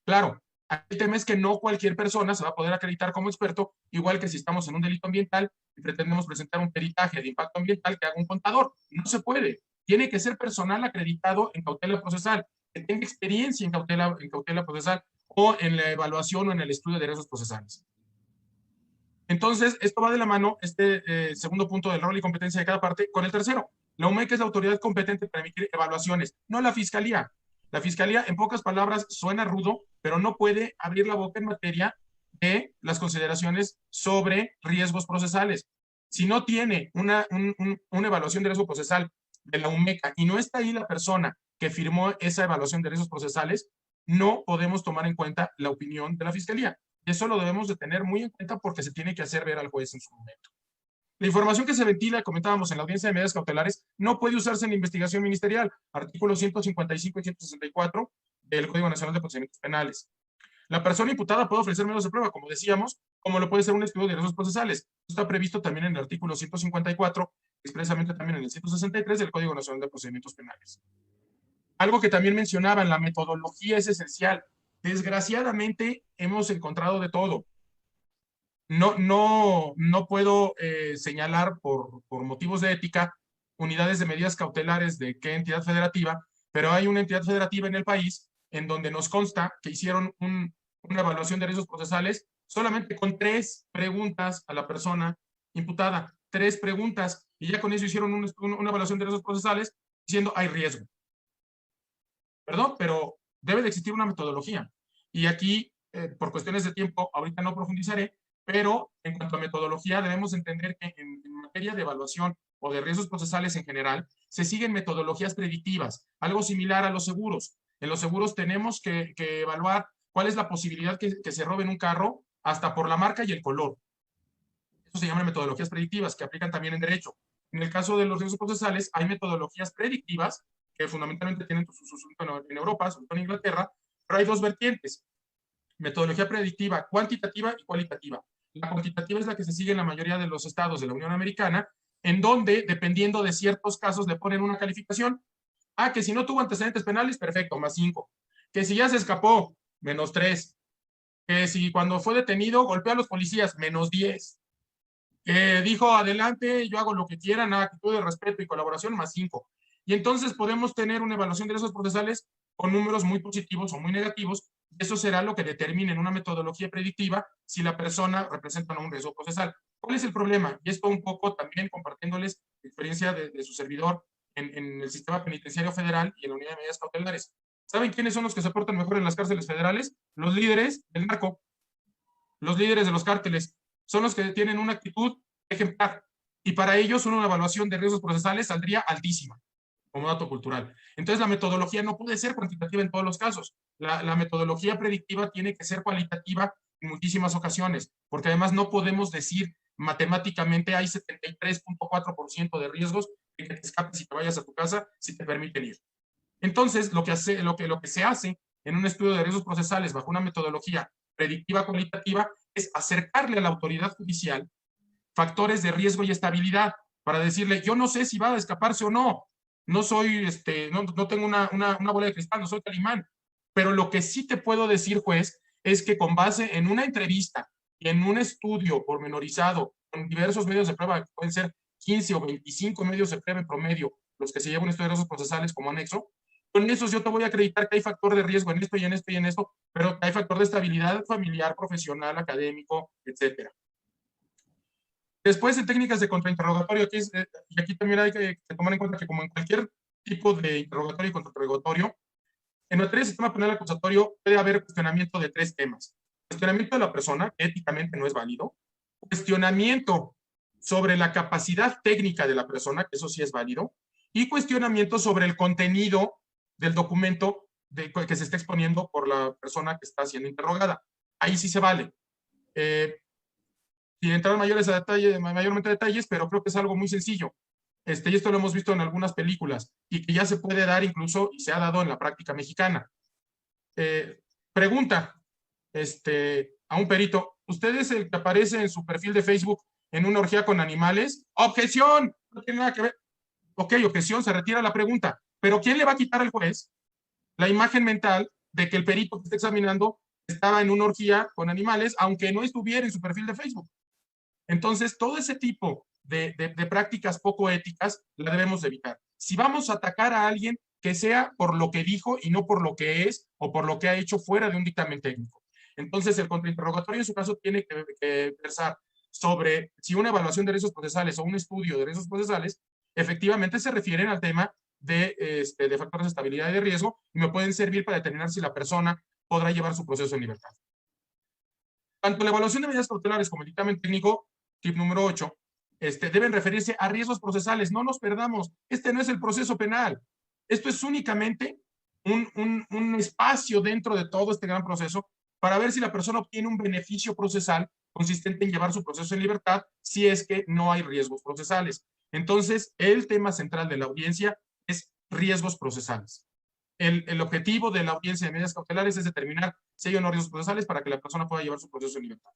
Speaker 4: Claro, el tema es que no cualquier persona se va a poder acreditar como experto, igual que si estamos en un delito ambiental y pretendemos presentar un peritaje de impacto ambiental que haga un contador. No se puede. Tiene que ser personal acreditado en cautela procesal, que tenga experiencia en cautela procesal o en la evaluación o en el estudio de riesgos procesales. Entonces, esto va de la mano, segundo punto del rol y competencia de cada parte, con el tercero. La UMECA es la autoridad competente para emitir evaluaciones, no la Fiscalía. La Fiscalía, en pocas palabras, suena rudo, pero no puede abrir la boca en materia de las consideraciones sobre riesgos procesales. Si no tiene una evaluación de riesgo procesal de la UMECA y no está ahí la persona que firmó esa evaluación de riesgos procesales, no podemos tomar en cuenta la opinión de la Fiscalía. Eso lo debemos de tener muy en cuenta porque se tiene que hacer ver al juez en su momento. La información que se ventila, comentábamos en la audiencia de medidas cautelares, no puede usarse en investigación ministerial, artículos 155 y 164 del Código Nacional de Procedimientos Penales. La persona imputada puede ofrecer medios de prueba, como decíamos, como lo puede ser un estudio de riesgos procesales. Esto está previsto también en el artículo 154, expresamente también en el 163 del Código Nacional de Procedimientos Penales. Algo que también mencionaban, la metodología es esencial. Desgraciadamente hemos encontrado de todo. No puedo señalar por motivos de ética unidades de medidas cautelares de qué entidad federativa, pero hay una entidad federativa en el país en donde nos consta que hicieron una evaluación de riesgos procesales solamente con 3 preguntas a la persona imputada. 3 preguntas, y ya con eso hicieron una evaluación de riesgos procesales diciendo hay riesgo. Perdón, pero debe de existir una metodología. Y aquí, por cuestiones de tiempo, ahorita no profundizaré, pero en cuanto a metodología debemos entender que en materia de evaluación o de riesgos procesales en general, se siguen metodologías predictivas, algo similar a los seguros. En los seguros tenemos que evaluar cuál es la posibilidad que se roben un carro hasta por la marca y el color. Eso se llama metodologías predictivas, que aplican también en derecho. En el caso de los riesgos procesales, hay metodologías predictivas que fundamentalmente tienen su uso en Europa, sobre todo en Inglaterra, pero hay 2 vertientes. Metodología predictiva cuantitativa y cualitativa. La cuantitativa es la que se sigue en la mayoría de los estados de la Unión Americana, en donde, dependiendo de ciertos casos, le ponen una calificación. Ah, que si no tuvo antecedentes penales, perfecto, +5. Que si ya se escapó, -3. Que si cuando fue detenido golpeó a los policías, -10. Que dijo, adelante, yo hago lo que quieran, actitud de respeto y colaboración, +5. Y entonces podemos tener una evaluación de riesgos procesales con números muy positivos o muy negativos. Eso será lo que determine en una metodología predictiva si la persona representa o no un riesgo procesal. ¿Cuál es el problema? Y esto un poco también compartiéndoles la experiencia de su servidor en el sistema penitenciario federal y en la unidad de medidas cautelares. ¿Saben quiénes son los que se portan mejor en las cárceles federales? Los líderes del narco, los líderes de los cárteles, son los que tienen una actitud ejemplar. Y para ellos una evaluación de riesgos procesales saldría altísima, como dato cultural. Entonces la metodología no puede ser cuantitativa en todos los casos. La metodología predictiva tiene que ser cualitativa en muchísimas ocasiones, porque además no podemos decir matemáticamente hay 73.4% de riesgos de que te escapes y te vayas a tu casa si te permiten ir. Entonces, lo que se hace en un estudio de riesgos procesales bajo una metodología predictiva cualitativa es acercarle a la autoridad judicial factores de riesgo y estabilidad para decirle, yo no sé si va a escaparse o no. no soy, no tengo una bola de cristal, no soy Calimán, pero lo que sí te puedo decir, juez, es que con base en una entrevista y en un estudio pormenorizado con diversos medios de prueba, que pueden ser 15 o 25 medios de prueba en promedio, los que se llevan un estudio de riesgos procesales como anexo, con esos yo te voy a acreditar que hay factor de riesgo en esto y en esto y en esto, pero que hay factor de estabilidad familiar, profesional, académico, etcétera. Después, en técnicas de contrainterrogatorio, y aquí también hay que tomar en cuenta que como en cualquier tipo de interrogatorio y contrainterrogatorio, en materia de sistema penal acusatorio puede haber cuestionamiento de 3 temas. Cuestionamiento de la persona, que éticamente no es válido. Cuestionamiento sobre la capacidad técnica de la persona, que eso sí es válido. Y cuestionamiento sobre el contenido del documento que se está exponiendo por la persona que está siendo interrogada. Ahí sí se vale. Sin entrar mayormente a detalles, pero creo que es algo muy sencillo. Y esto lo hemos visto en algunas películas y que ya se puede dar incluso y se ha dado en la práctica mexicana. Pregunta a un perito, ¿usted es el que aparece en su perfil de Facebook en una orgía con animales? ¡Objeción! No tiene nada que ver. Ok, objeción, se retira la pregunta. Pero ¿quién le va a quitar al juez la imagen mental de que el perito que está examinando estaba en una orgía con animales, aunque no estuviera en su perfil de Facebook? Entonces, todo ese tipo de prácticas poco éticas la debemos evitar. Si vamos a atacar a alguien, que sea por lo que dijo y no por lo que es o por lo que ha hecho fuera de un dictamen técnico. Entonces, el contrainterrogatorio en su caso tiene que versar sobre si una evaluación de riesgos procesales o un estudio de riesgos procesales efectivamente se refieren al tema de factores de estabilidad y de riesgo y me pueden servir para determinar si la persona podrá llevar su proceso en libertad. Tanto la evaluación de medidas cautelares como el dictamen técnico, tip número 8, deben referirse a riesgos procesales. No nos perdamos. No es el proceso penal. Esto es únicamente un espacio dentro de todo este gran proceso para ver si la persona obtiene un beneficio procesal consistente en llevar su proceso en libertad si es que no hay riesgos procesales. Entonces, el tema central de la audiencia es riesgos procesales. El objetivo de la audiencia de medidas cautelares es determinar si hay o no riesgos procesales para que la persona pueda llevar su proceso en libertad.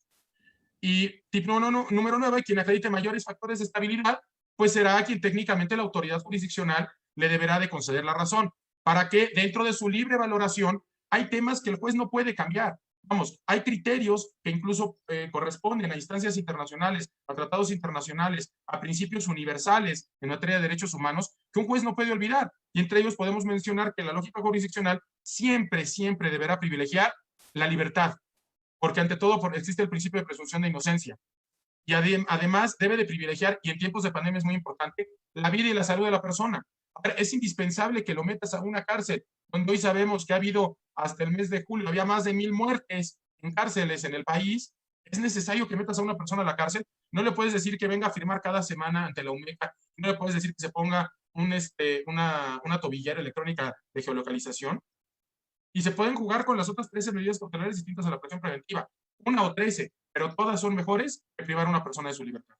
Speaker 4: Y tip número 9, quien acredite mayores factores de estabilidad, pues será quien técnicamente la autoridad jurisdiccional le deberá de conceder la razón, para que dentro de su libre valoración hay temas que el juez no puede cambiar. Vamos, hay criterios que incluso corresponden a instancias internacionales, a tratados internacionales, a principios universales en materia de derechos humanos que un juez no puede olvidar. Y entre ellos podemos mencionar que la lógica jurisdiccional siempre deberá privilegiar la libertad, porque ante todo existe el principio de presunción de inocencia. Y además debe de privilegiar, y en tiempos de pandemia es muy importante, la vida y la salud de la persona. Ahora, es indispensable que lo metas a una cárcel, cuando hoy sabemos que ha habido, hasta el mes de julio, había más de 1000 muertes en cárceles en el país. Es necesario que metas a una persona a la cárcel. No le puedes decir que venga a firmar cada semana ante la UMECA. No le puedes decir que se ponga una tobillera electrónica de geolocalización. Y se pueden jugar con las otras 13 medidas cautelares distintas a la prisión preventiva. 1 o 13, pero todas son mejores que privar a una persona de su libertad.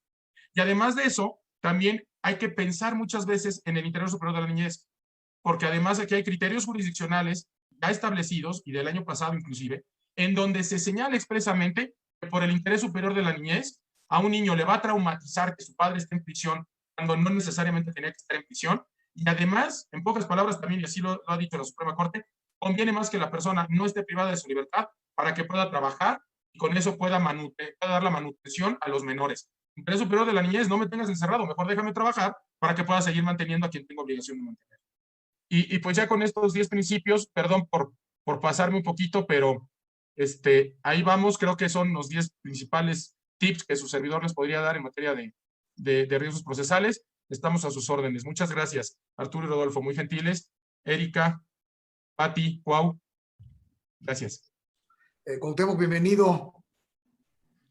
Speaker 4: Y además de eso, también hay que pensar muchas veces en el interés superior de la niñez, porque además aquí hay criterios jurisdiccionales ya establecidos, y del año pasado inclusive, en donde se señala expresamente que por el interés superior de la niñez, a un niño le va a traumatizar que su padre esté en prisión cuando no necesariamente tenía que estar en prisión, y además, en pocas palabras también, y así lo ha dicho la Suprema Corte, conviene más que la persona no esté privada de su libertad para que pueda trabajar y con eso pueda dar la manutención a los menores. Interés superior de la niñez, no me tengas encerrado, mejor déjame trabajar para que pueda seguir manteniendo a quien tengo obligación de mantener. Y pues ya con estos 10 principios, perdón por pasarme un poquito, pero ahí vamos, creo que son los 10 principales tips que su servidor les podría dar en materia de riesgos procesales. Estamos a sus órdenes. Muchas gracias, Arturo y Rodolfo, muy gentiles. Erika, Pati, Cuau, gracias.
Speaker 2: Cuauhtémoc, bienvenido.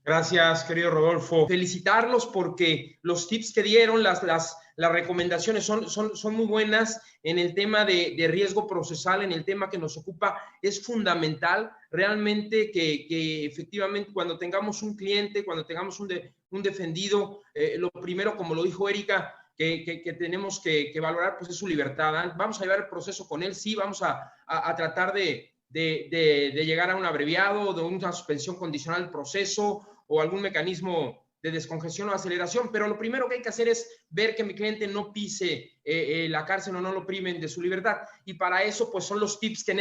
Speaker 5: Gracias, querido Rodolfo. Felicitarlos porque los tips que dieron, las recomendaciones son muy buenas en el tema de riesgo procesal, en el tema que nos ocupa. Es fundamental realmente que efectivamente cuando tengamos un cliente, cuando tengamos un defendido, lo primero, como lo dijo Erika, que tenemos que valorar, pues es su libertad. Vamos a llevar el proceso con él, sí, vamos a tratar de llegar a un abreviado, de una suspensión condicional del proceso o algún mecanismo descongestión o aceleración, pero lo primero que hay que hacer es ver que mi cliente no pise la cárcel o no lo priven de su libertad. Y para eso, pues son los tips que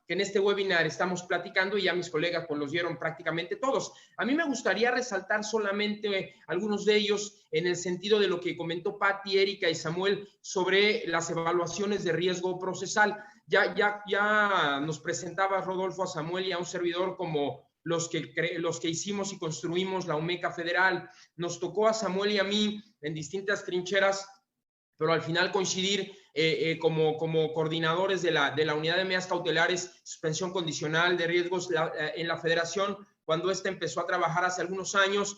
Speaker 5: en este webinar estamos platicando y ya mis colegas pues los dieron prácticamente todos. A mí me gustaría resaltar solamente algunos de ellos en el sentido de lo que comentó Patti, Erika y Samuel sobre las evaluaciones de riesgo procesal. Ya nos presentaba Rodolfo a Samuel y a un servidor como los que hicimos y construimos la UMECA Federal. Nos tocó a Samuel y a mí en distintas trincheras, pero al final coincidir como coordinadores de la unidad de medidas cautelares, suspensión condicional de riesgos en la federación, cuando ésta empezó a trabajar hace algunos años.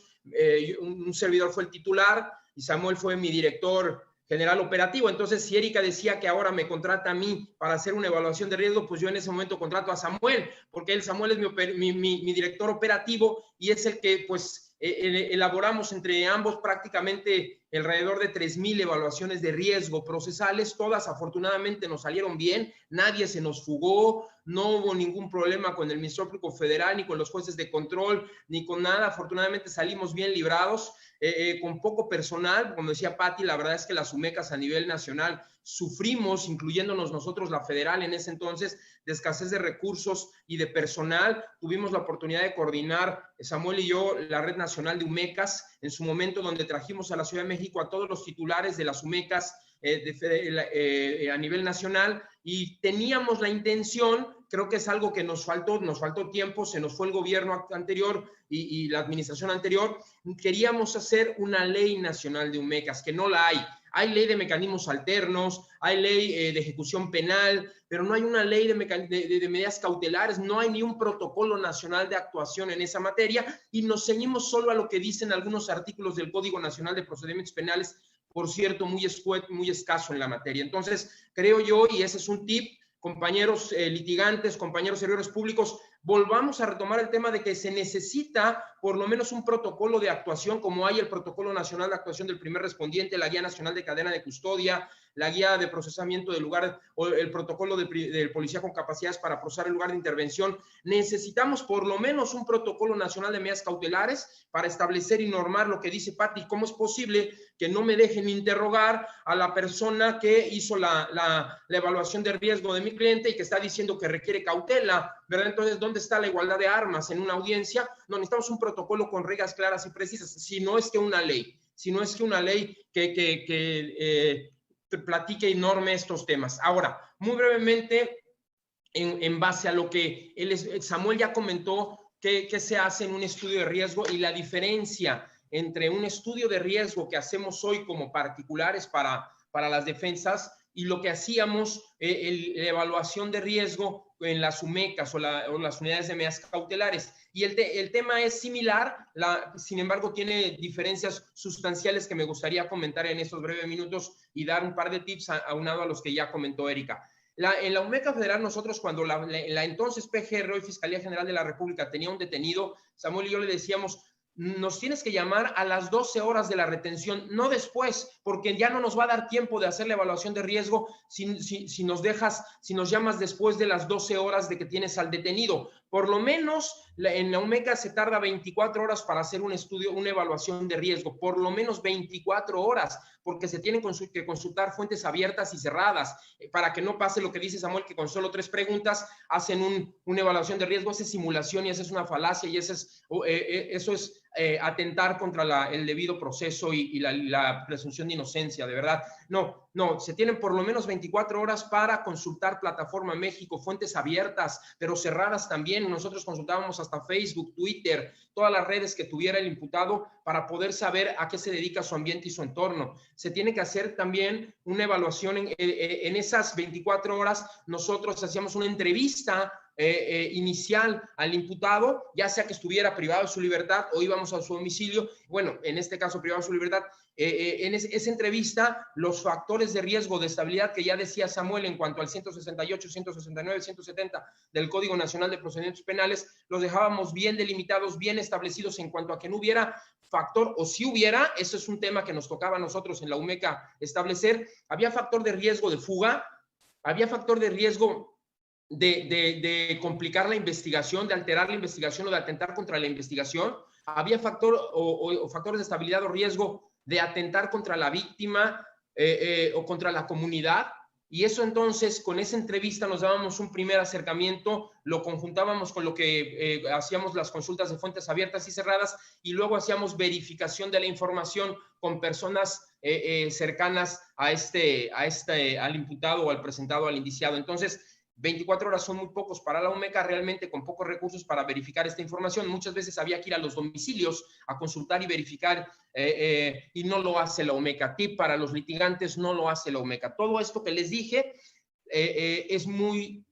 Speaker 5: Un servidor fue el titular y Samuel fue mi director general operativo. Entonces, si Erika decía que ahora me contrata a mí para hacer una evaluación de riesgo, pues yo en ese momento contrato a Samuel, porque Samuel es mi director operativo y es el que pues elaboramos entre ambos prácticamente alrededor de 3,000 evaluaciones de riesgo procesales. Todas afortunadamente nos salieron bien, nadie se nos fugó, no hubo ningún problema con el Ministerio Público Federal, ni con los jueces de control, ni con nada. Afortunadamente salimos bien librados, con poco personal. Como decía Patti, la verdad es que las UMECAS a nivel nacional sufrimos, incluyéndonos nosotros, la federal en ese entonces, de escasez de recursos y de personal. Tuvimos la oportunidad de coordinar, Samuel y yo, la Red Nacional de UMECAS, en su momento donde trajimos a la Ciudad de México a todos los titulares de las UMECAS a nivel nacional, y teníamos la intención, creo que es algo que nos faltó tiempo, se nos fue el gobierno anterior y la administración anterior. Queríamos hacer una ley nacional de UMECAS, que no la hay. Hay ley de mecanismos alternos, hay ley de ejecución penal, pero no hay una ley de medidas cautelares, no hay ni un protocolo nacional de actuación en esa materia, y nos ceñimos solo a lo que dicen algunos artículos del Código Nacional de Procedimientos Penales, por cierto, muy escaso en la materia. Entonces, creo yo, y ese es un tip, compañeros litigantes, compañeros servidores públicos, volvamos a retomar el tema de que se necesita por lo menos un protocolo de actuación, como hay el Protocolo Nacional de Actuación del Primer Respondiente, la Guía Nacional de Cadena de Custodia, la Guía de Procesamiento del Lugar, o el protocolo del Policía con Capacidades para procesar el lugar de intervención. Necesitamos por lo menos un protocolo nacional de medidas cautelares para establecer y normar lo que dice Patti. ¿Cómo es posible que no me dejen interrogar a la persona que hizo la evaluación de riesgo de mi cliente y que está diciendo que requiere cautela, ¿verdad? Entonces, ¿dónde está la igualdad de armas en una audiencia? No, necesitamos un protocolo con reglas claras y precisas, si no es que una ley que platique y norme estos temas. Ahora, muy brevemente, en base a lo que Samuel ya comentó, que se hace en un estudio de riesgo y la diferencia entre un estudio de riesgo que hacemos hoy como particulares para las defensas y lo que hacíamos, la evaluación de riesgo en las UMECAS o las unidades de medidas cautelares. Y el tema es similar, sin embargo tiene diferencias sustanciales que me gustaría comentar en estos breves minutos y dar un par de tips aunado a los que ya comentó Erika. En la UMECA Federal, nosotros cuando la entonces PGR, hoy Fiscalía General de la República, tenía un detenido, Samuel y yo le decíamos: nos tienes que llamar a las 12 horas de la retención, no después, porque ya no nos va a dar tiempo de hacer la evaluación de riesgo si nos llamas después de las 12 horas de que tienes al detenido. Por lo menos en la UMECA se tarda 24 horas para hacer un estudio, una evaluación de riesgo, por lo menos 24 horas, porque se tienen que consultar fuentes abiertas y cerradas, para que no pase lo que dice Samuel, que con solo 3 preguntas hacen una evaluación de riesgo. Esa es simulación y esa es una falacia, y eso es atentar contra el debido proceso y la presunción de inocencia, de verdad. No, se tienen por lo menos 24 horas para consultar Plataforma México, fuentes abiertas, pero cerradas también. Nosotros consultábamos hasta Facebook, Twitter, todas las redes que tuviera el imputado para poder saber a qué se dedica su ambiente y su entorno. Se tiene que hacer también una evaluación en esas 24 horas. Nosotros hacíamos una entrevista inicial al imputado, ya sea que estuviera privado de su libertad o íbamos a su domicilio. Bueno, en este caso privado de su libertad. En esa entrevista, los factores de riesgo de estabilidad que ya decía Samuel en cuanto al 168, 169, 170 del Código Nacional de Procedimientos Penales, los dejábamos bien delimitados, bien establecidos en cuanto a que no hubiera factor, o si hubiera, eso es un tema que nos tocaba a nosotros en la UMECA establecer. Había factor de riesgo de fuga, había factor de riesgo de complicar la investigación, de alterar la investigación o de atentar contra la investigación. había factores de estabilidad o riesgo de atentar contra la víctima o contra la comunidad. Y eso entonces, con esa entrevista nos dábamos un primer acercamiento, lo conjuntábamos con lo que hacíamos las consultas de fuentes abiertas y cerradas, y luego hacíamos verificación de la información con personas cercanas al imputado o al presentado, al indiciado. Entonces, 24 horas son muy pocos para la UMECA, realmente con pocos recursos para verificar esta información. Muchas veces había que ir a los domicilios a consultar y verificar, y no lo hace la UMECA. Tip para los litigantes, no lo hace la UMECA. Todo esto que les dije es muy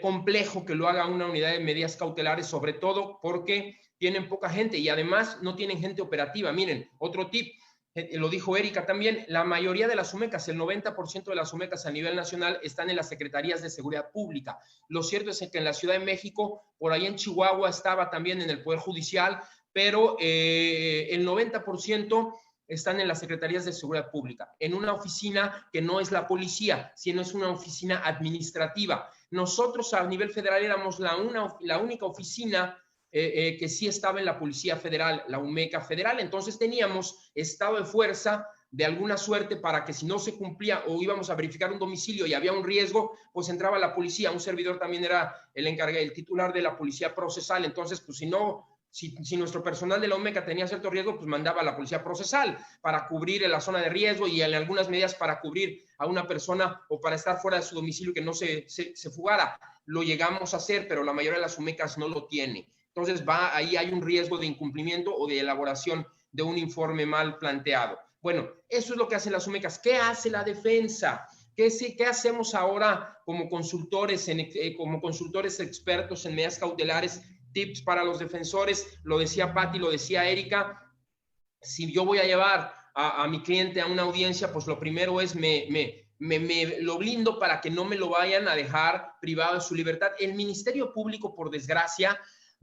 Speaker 5: complejo que lo haga una unidad de medidas cautelares, sobre todo porque tienen poca gente y además no tienen gente operativa. Miren, otro tip. Lo dijo Erika también, la mayoría de las UMECAS, el 90% de las UMECAS a nivel nacional están en las secretarías de seguridad pública. Lo cierto es que en la Ciudad de México, por ahí en Chihuahua estaba también en el Poder Judicial, pero el 90% están en las secretarías de seguridad pública, en una oficina que no es la policía, sino es una oficina administrativa. Nosotros a nivel federal éramos la única oficina que sí estaba en la Policía Federal, la UMECA Federal. Entonces teníamos estado de fuerza de alguna suerte para que si no se cumplía o íbamos a verificar un domicilio y había un riesgo, pues entraba la policía. Un servidor también era el encargado, el titular de la Policía Procesal. Entonces, pues si nuestro personal de la UMECA tenía cierto riesgo, pues mandaba a la Policía Procesal para cubrir en la zona de riesgo y en algunas medidas para cubrir a una persona o para estar fuera de su domicilio que no se fugara. Lo llegamos a hacer, pero la mayoría de las UMECAS no lo tiene. Entonces, ahí hay un riesgo de incumplimiento o de elaboración de un informe mal planteado. Bueno, eso es lo que hacen las UMECAS. ¿Qué hace la defensa? ¿Qué hacemos ahora como consultores expertos en medidas cautelares? Tips para los defensores, lo decía Patti, lo decía Erika. Si yo voy a llevar a mi cliente a una audiencia, pues lo primero es lo blindo para que no me lo vayan a dejar privado de su libertad. El Ministerio Público, por desgracia,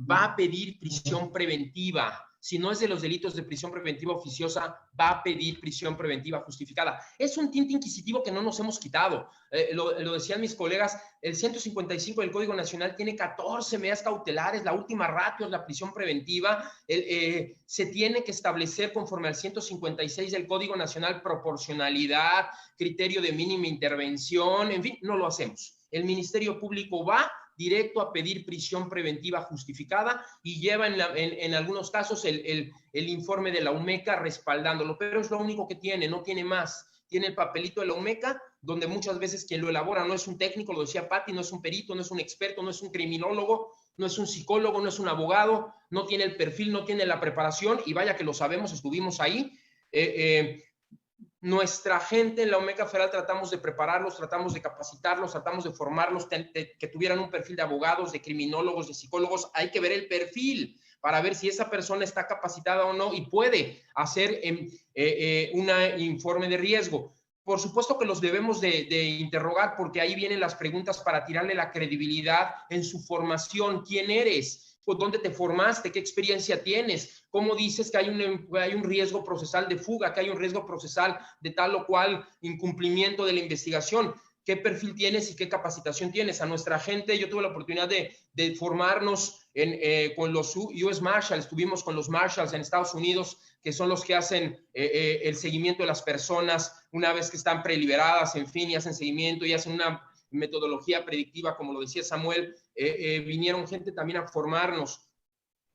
Speaker 5: va a pedir prisión preventiva. Si no es de los delitos de prisión preventiva oficiosa, va a pedir prisión preventiva justificada. Es un tinte inquisitivo que no nos hemos quitado. Lo decían mis colegas, el 155 del Código Nacional tiene 14 medidas cautelares, la última ratio es la prisión preventiva. Se tiene que establecer conforme al 156 del Código Nacional proporcionalidad, criterio de mínima intervención, en fin, no lo hacemos. El Ministerio Público va directo a pedir prisión preventiva justificada y lleva en algunos casos el informe de la UMECA respaldándolo, pero es lo único que tiene, no tiene más. Tiene el papelito de la UMECA, donde muchas veces quien lo elabora no es un técnico, lo decía Patti, no es un perito, no es un experto, no es un criminólogo, no es un psicólogo, no es un abogado, no tiene el perfil, no tiene la preparación, y vaya que lo sabemos, estuvimos ahí. Nuestra gente en la UMECA Federal tratamos de prepararlos, tratamos de capacitarlos, tratamos de formarlos, que tuvieran un perfil de abogados, de criminólogos, de psicólogos. Hay que ver el perfil para ver si esa persona está capacitada o no y puede hacer un informe de riesgo. Por supuesto que los debemos de interrogar, porque ahí vienen las preguntas para tirarle la credibilidad en su formación. ¿Quién eres? ¿Dónde te formaste? ¿Qué experiencia tienes? ¿Cómo dices que hay un riesgo procesal de fuga, que hay un riesgo procesal de tal o cual incumplimiento de la investigación? ¿Qué perfil tienes y qué capacitación tienes? A nuestra gente, yo tuve la oportunidad de formarnos con los US Marshals, estuvimos con los Marshals en Estados Unidos, que son los que hacen el seguimiento de las personas una vez que están preliberadas, en fin, y hacen seguimiento y hacen una metodología predictiva, como lo decía Samuel. Vinieron gente también a formarnos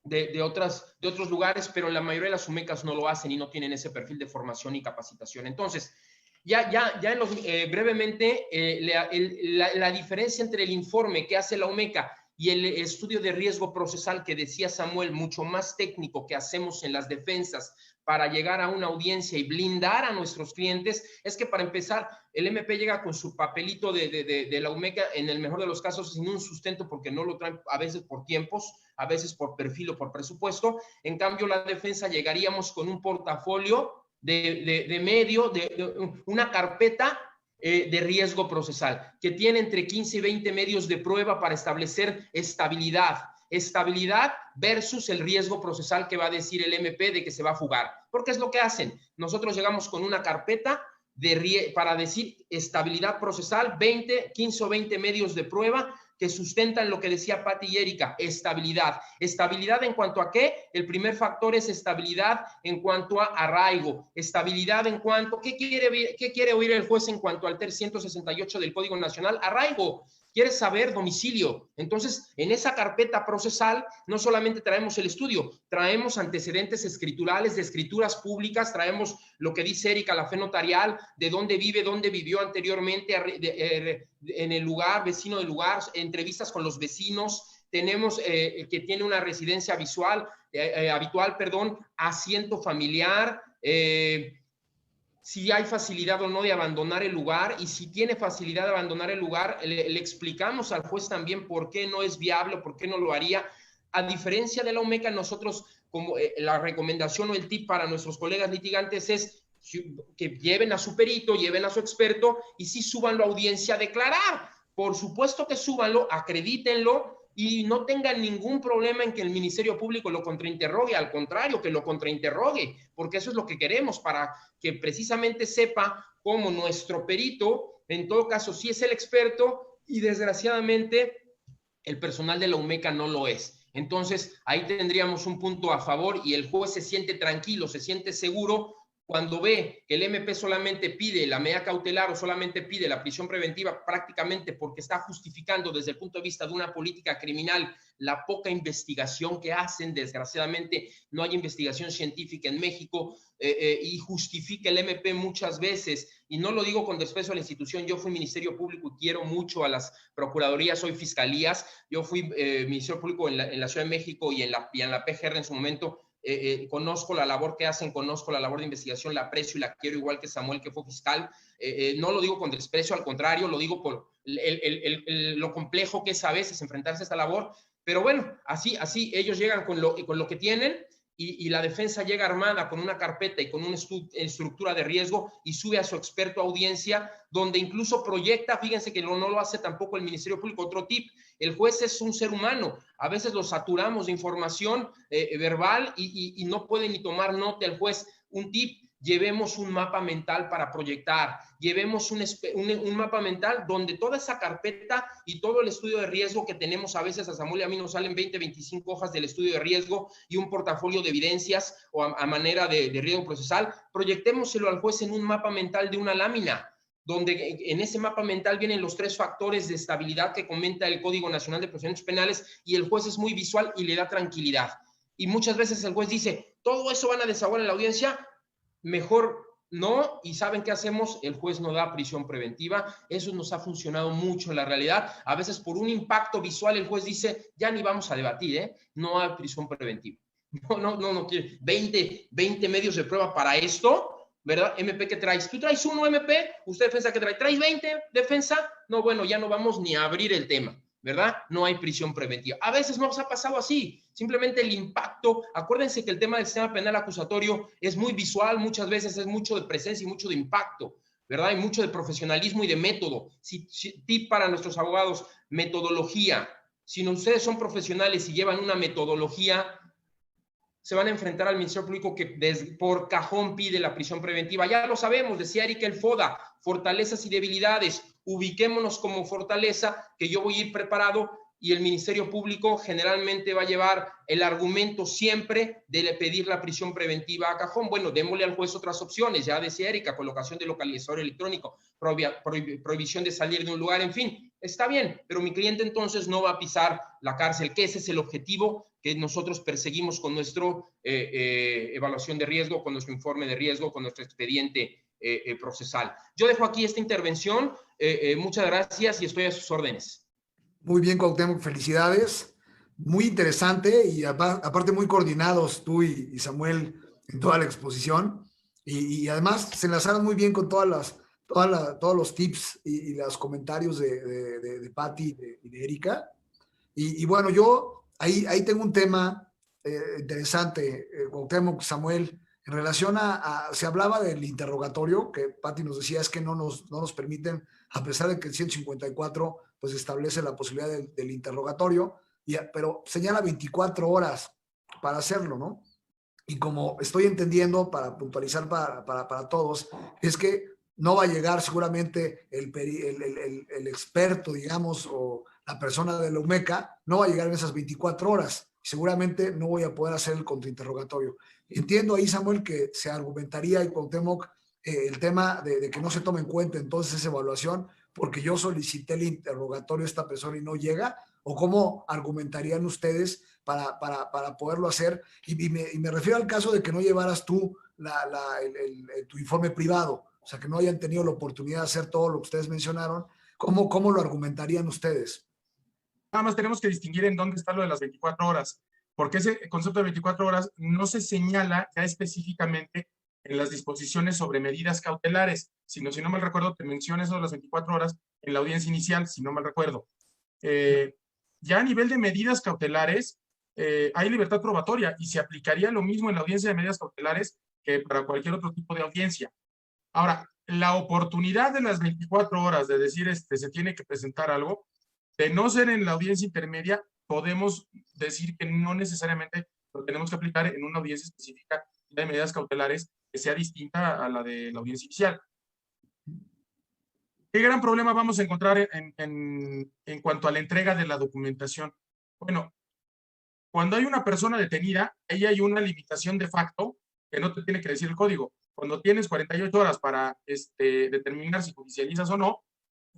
Speaker 5: de otros lugares, pero la mayoría de las UMECAS no lo hacen y no tienen ese perfil de formación y capacitación. Entonces, brevemente, la diferencia entre el informe que hace la UMECA y el estudio de riesgo procesal que decía Samuel, mucho más técnico, que hacemos en las defensas para llegar a una audiencia y blindar a nuestros clientes, es que para empezar, el MP llega con su papelito de la UMECA, en el mejor de los casos sin un sustento, porque no lo traen a veces por tiempos, a veces por perfil o por presupuesto. En cambio, la defensa llegaríamos con un portafolio de una carpeta de riesgo procesal, que tiene entre 15 y 20 medios de prueba para establecer estabilidad versus el riesgo procesal que va a decir el MP de que se va a fugar. Porque es lo que hacen. Nosotros llegamos con una carpeta para decir estabilidad procesal, 15 o 20 medios de prueba que sustentan lo que decía Pati y Erika, estabilidad. ¿Estabilidad en cuanto a qué? El primer factor es estabilidad en cuanto a arraigo, estabilidad en cuanto, ¿qué quiere oír el juez en cuanto al TER 168 del Código Nacional? Arraigo. ¿Quieres saber? Domicilio. Entonces, en esa carpeta procesal no solamente traemos el estudio, traemos antecedentes escriturales de escrituras públicas, traemos lo que dice Erika, la fe notarial, de dónde vive, dónde vivió anteriormente, en el lugar, vecino del lugar, entrevistas con los vecinos, tenemos que tiene una residencia habitual, asiento familiar, si hay facilidad o no de abandonar el lugar, y si tiene facilidad de abandonar el lugar, le explicamos al juez también por qué no es viable, por qué no lo haría. A diferencia de la OMECA, nosotros, como la recomendación o el tip para nuestros colegas litigantes es que lleven a su perito, lleven a su experto, y sí súbanlo a audiencia a declarar. Por supuesto que súbanlo, acredítenlo, y no tengan ningún problema en que el Ministerio Público lo contrainterrogue, al contrario, que lo contrainterrogue, porque eso es lo que queremos, para que precisamente sepa cómo nuestro perito, en todo caso, sí es el experto, y desgraciadamente el personal de la UMECA no lo es. Entonces, ahí tendríamos un punto a favor, y el juez se siente tranquilo, se siente seguro, cuando ve que el MP solamente pide la medida cautelar o solamente pide la prisión preventiva, prácticamente porque está justificando desde el punto de vista de una política criminal la poca investigación que hacen. Desgraciadamente no hay investigación científica en México, y justifica el MP muchas veces, y no lo digo con desprecio a la institución. Yo fui Ministerio Público y quiero mucho a las procuradurías, soy fiscalías, yo fui Ministerio Público en la Ciudad de México y en la PGR en su momento. Conozco la labor que hacen, conozco la labor de investigación, la aprecio y la quiero, igual que Samuel, que fue fiscal. No lo digo con desprecio, al contrario, lo digo por lo complejo que es a veces enfrentarse a esta labor, pero bueno, así ellos llegan con lo que tienen, y la defensa llega armada con una carpeta y con una estructura de riesgo, y sube a su experto a audiencia, donde incluso proyecta. Fíjense que no lo hace tampoco el Ministerio Público. Otro tip: el juez es un ser humano, a veces lo saturamos de información verbal y no puede ni tomar nota el juez. Un tip: llevemos un mapa mental para proyectar, llevemos un mapa mental donde toda esa carpeta y todo el estudio de riesgo que tenemos, a veces a Samuel y a mí nos salen 20, 25 hojas del estudio de riesgo y un portafolio de evidencias o a manera de riesgo procesal, proyectémoselo al juez en un mapa mental de una lámina, donde en ese mapa mental vienen los 3 factores de estabilidad que comenta el Código Nacional de Procedimientos Penales, y el juez es muy visual y le da tranquilidad. Y muchas veces el juez dice, todo eso van a desahogar en la audiencia, mejor no. ¿Y saben qué hacemos? El juez no da prisión preventiva. Eso nos ha funcionado mucho en la realidad. A veces por un impacto visual el juez dice, ya ni vamos a debatir, no hay prisión preventiva. No quiere 20 medios de prueba para esto, ¿verdad? MP, ¿qué traes? ¿Tú traes uno, MP? ¿Usted, defensa, qué trae? ¿Traes 20, defensa? No, bueno, ya no vamos ni a abrir el tema, ¿verdad? No hay prisión preventiva. A veces nos ha pasado así, simplemente el impacto. Acuérdense que el tema del sistema penal acusatorio es muy visual, muchas veces es mucho de presencia y mucho de impacto, ¿verdad? Hay mucho de profesionalismo y de método. Tip para nuestros abogados: metodología. Si ustedes son profesionales y llevan una metodología, se van a enfrentar al Ministerio Público que por cajón pide la prisión preventiva. Ya lo sabemos, decía Erika el FODA, fortalezas y debilidades. Ubiquémonos como fortaleza, que yo voy a ir preparado, y el Ministerio Público generalmente va a llevar el argumento siempre de pedir la prisión preventiva a cajón. Bueno, démosle al juez otras opciones, ya decía Erika, colocación de localizador electrónico, prohibición de salir de un lugar, en fin, está bien, pero mi cliente entonces no va a pisar la cárcel, que ese es el objetivo que nosotros perseguimos con nuestra evaluación de riesgo, con nuestro informe de riesgo, con nuestro expediente procesal. Yo dejo aquí esta intervención. Muchas gracias y estoy a sus órdenes.
Speaker 2: Muy bien, Cuauhtémoc, felicidades. Muy interesante, y aparte muy coordinados tú y Samuel en toda la exposición, y además se enlazaron muy bien con todos los tips y los comentarios de Pati y de Erika. Y bueno, yo ahí tengo un tema interesante, Cuauhtémoc, Samuel, en relación se hablaba del interrogatorio, que Pati nos decía es que no nos permiten, a pesar de que el 154 pues establece la posibilidad del interrogatorio, pero señala 24 horas para hacerlo, ¿no? Y como estoy entendiendo, para puntualizar para todos, es que no va a llegar seguramente el experto, digamos, o la persona de la UMECA no va a llegar en esas 24 horas. Seguramente no voy a poder hacer el contrainterrogatorio. Entiendo ahí, Samuel, que se argumentaría y Cuauhtémoc el tema de que no se tome en cuenta entonces esa evaluación porque yo solicité el interrogatorio a esta persona y no llega, o cómo argumentarían ustedes para poderlo hacer. Y me refiero al caso de que no llevaras tú tu informe privado, o sea, que no hayan tenido la oportunidad de hacer todo lo que ustedes mencionaron. ¿Cómo lo argumentarían ustedes?
Speaker 4: Nada más tenemos que distinguir en dónde está lo de las 24 horas, porque ese concepto de 24 horas no se señala ya específicamente en las disposiciones sobre medidas cautelares, sino, si no mal recuerdo, te mencioné eso de las 24 horas en la audiencia inicial, si no mal recuerdo. Ya a nivel de medidas cautelares, hay libertad probatoria y se aplicaría lo mismo en la audiencia de medidas cautelares que para cualquier otro tipo de audiencia. Ahora, la oportunidad de las 24 horas de decir se tiene que presentar algo, de no ser en la audiencia intermedia, podemos decir que no necesariamente lo tenemos que aplicar en una audiencia específica de medidas cautelares que sea distinta a la de la audiencia inicial. ¿Qué gran problema vamos a encontrar en cuanto a la entrega de la documentación? Bueno, cuando hay una persona detenida, ahí hay una limitación de facto que no te tiene que decir el código. Cuando tienes 48 horas para determinar si judicializas o no,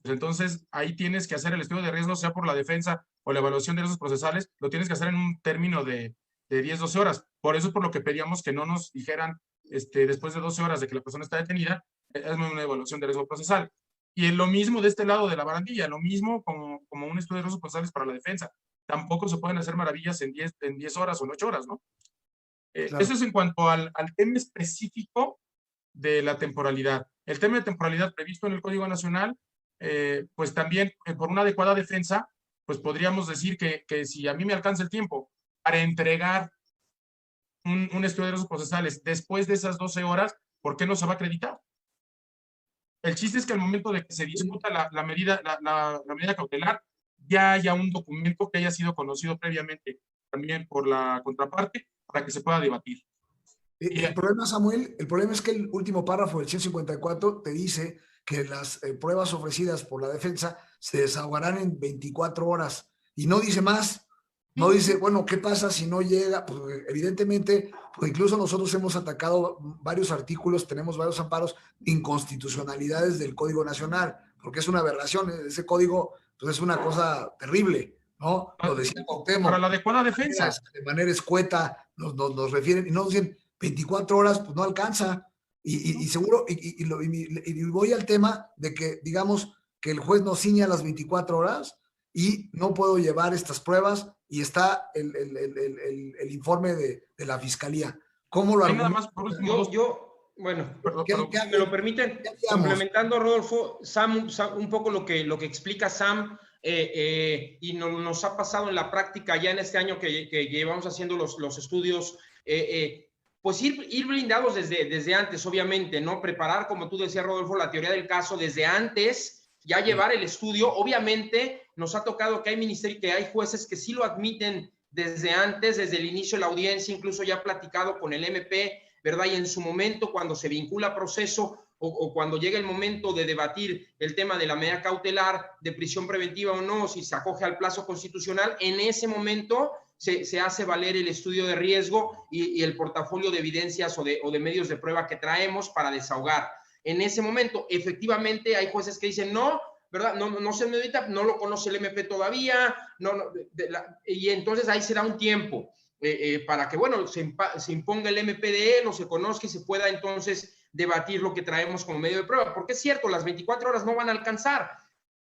Speaker 4: pues entonces ahí tienes que hacer el estudio de riesgo, sea por la defensa o la evaluación de riesgos procesales, lo tienes que hacer en un término de 10-12 horas. Por eso es por lo que pedíamos que no nos dijeran después de 12 horas de que la persona está detenida, es una evaluación de riesgo procesal. Y es lo mismo de este lado de la barandilla, lo mismo como un estudio de riesgos procesales para la defensa. Tampoco se pueden hacer maravillas en 10 horas o en 8 horas, ¿no? Claro. Eso es en cuanto al tema específico de la temporalidad. El tema de temporalidad previsto en el Código Nacional, pues también por una adecuada defensa, pues podríamos decir que si a mí me alcanza el tiempo para entregar un estudio de riesgos procesales después de esas 12 horas, ¿por qué no se va a acreditar? El chiste es que al momento de que se discuta la medida cautelar, ya haya un documento que haya sido conocido previamente también por la contraparte para que se pueda debatir.
Speaker 2: El problema, Samuel, el problema es que el último párrafo del 154 te dice que las pruebas ofrecidas por la defensa se desahogarán en 24 horas y no dice más. No dice, bueno, ¿qué pasa si no llega? Pues evidentemente, pues incluso nosotros hemos atacado varios artículos, tenemos varios amparos de inconstitucionalidades del Código Nacional, porque es una aberración, ese código pues es una cosa terrible, ¿no? Lo decía Cuauhtémoc.
Speaker 4: Para la adecuada defensa.
Speaker 2: De manera escueta nos refieren, y no dicen 24 horas, pues no alcanza. Y seguro, y voy al tema de que, digamos, que el juez nos ciña las 24 horas y no puedo llevar estas pruebas y está el informe de la fiscalía. ¿Cómo lo argumentas?
Speaker 5: Bueno, si me lo permiten, complementando a Rodolfo, Sam, un poco lo que explica Sam, y nos ha pasado en la práctica ya en este año que llevamos haciendo los estudios, pues ir blindados desde antes, obviamente, ¿no? Preparar, como tú decías, Rodolfo, la teoría del caso desde antes, ya llevar el estudio. Obviamente nos ha tocado que hay ministerios, que hay jueces que sí lo admiten desde antes, desde el inicio de la audiencia, incluso ya platicado con el MP, ¿verdad? Y en su momento, cuando se vincula proceso o cuando llega el momento de debatir el tema de la medida cautelar, de prisión preventiva o no, si se acoge al plazo constitucional, en ese momento se hace valer el estudio de riesgo y el portafolio de evidencias o de medios de prueba que traemos para desahogar. En ese momento, efectivamente, hay jueces que dicen, no, ¿verdad? No se medita, no lo conoce el MP todavía, y entonces ahí será un tiempo para que, bueno, se imponga el MP de él o se conozca y se pueda entonces debatir lo que traemos como medio de prueba, porque es cierto, las 24 horas no van a alcanzar.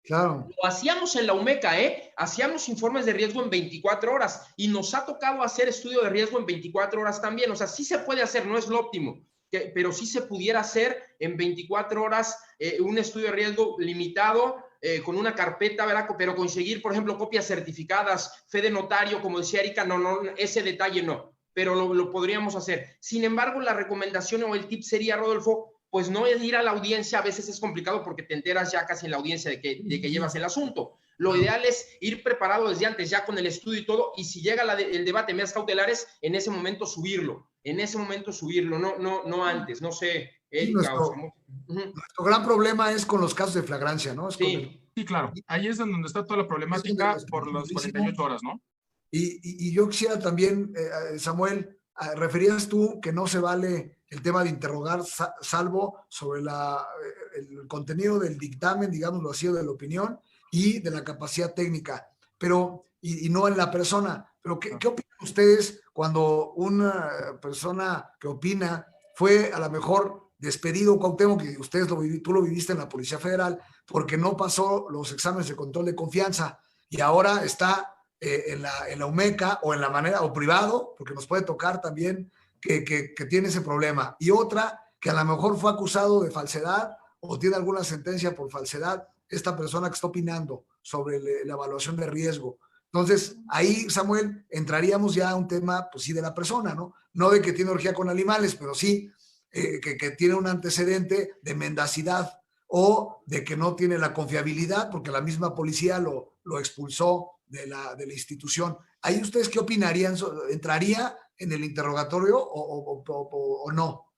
Speaker 2: Claro.
Speaker 5: Lo hacíamos en la UMECA, hacíamos informes de riesgo en 24 horas y nos ha tocado hacer estudio de riesgo en 24 horas también, o sea, sí se puede hacer, no es lo óptimo, pero sí se pudiera hacer en 24 horas un estudio de riesgo limitado con una carpeta, ¿verdad? Pero conseguir, por ejemplo, copias certificadas, fe de notario, como decía Erika, no, ese detalle no, pero lo podríamos hacer. Sin embargo, la recomendación o el tip sería, Rodolfo, pues no es ir a la audiencia, a veces es complicado porque te enteras ya casi en la audiencia de que llevas el asunto. Lo ideal es ir preparado desde antes, ya con el estudio y todo, y si llega el debate de medidas cautelares, en ese momento subirlo. en ese momento subirlo, no antes, no sé,
Speaker 2: Sí,
Speaker 5: Erika o Samuel.
Speaker 2: nuestro gran problema es con los casos de flagrancia, ¿no? Es con
Speaker 5: Sí.
Speaker 4: Sí, claro. Ahí es donde está toda la problemática por las 48 horas, ¿no?
Speaker 2: Y yo quisiera también, Samuel, referías tú que no se vale el tema de interrogar salvo sobre el contenido del dictamen, digámoslo así, o de la opinión y de la capacidad técnica, pero, y no en la persona. Pero, ¿qué opinan ustedes cuando una persona que opina fue a lo mejor despedido, Cuauhtémoc, que tú lo viviste en la Policía Federal, porque no pasó los exámenes de control de confianza y ahora está en la UMECA o en la manera, o privado, porque nos puede tocar también que tiene ese problema. Y otra, que a lo mejor fue acusado de falsedad o tiene alguna sentencia por falsedad, esta persona que está opinando sobre la evaluación de riesgo. Entonces, ahí, Samuel, entraríamos ya a un tema, pues sí, de la persona, ¿no? No de que tiene orgía con animales, pero sí que tiene un antecedente de mendacidad o de que no tiene la confiabilidad porque la misma policía lo expulsó de la institución. ¿Ahí ustedes qué opinarían? ¿Entraría en el interrogatorio o no?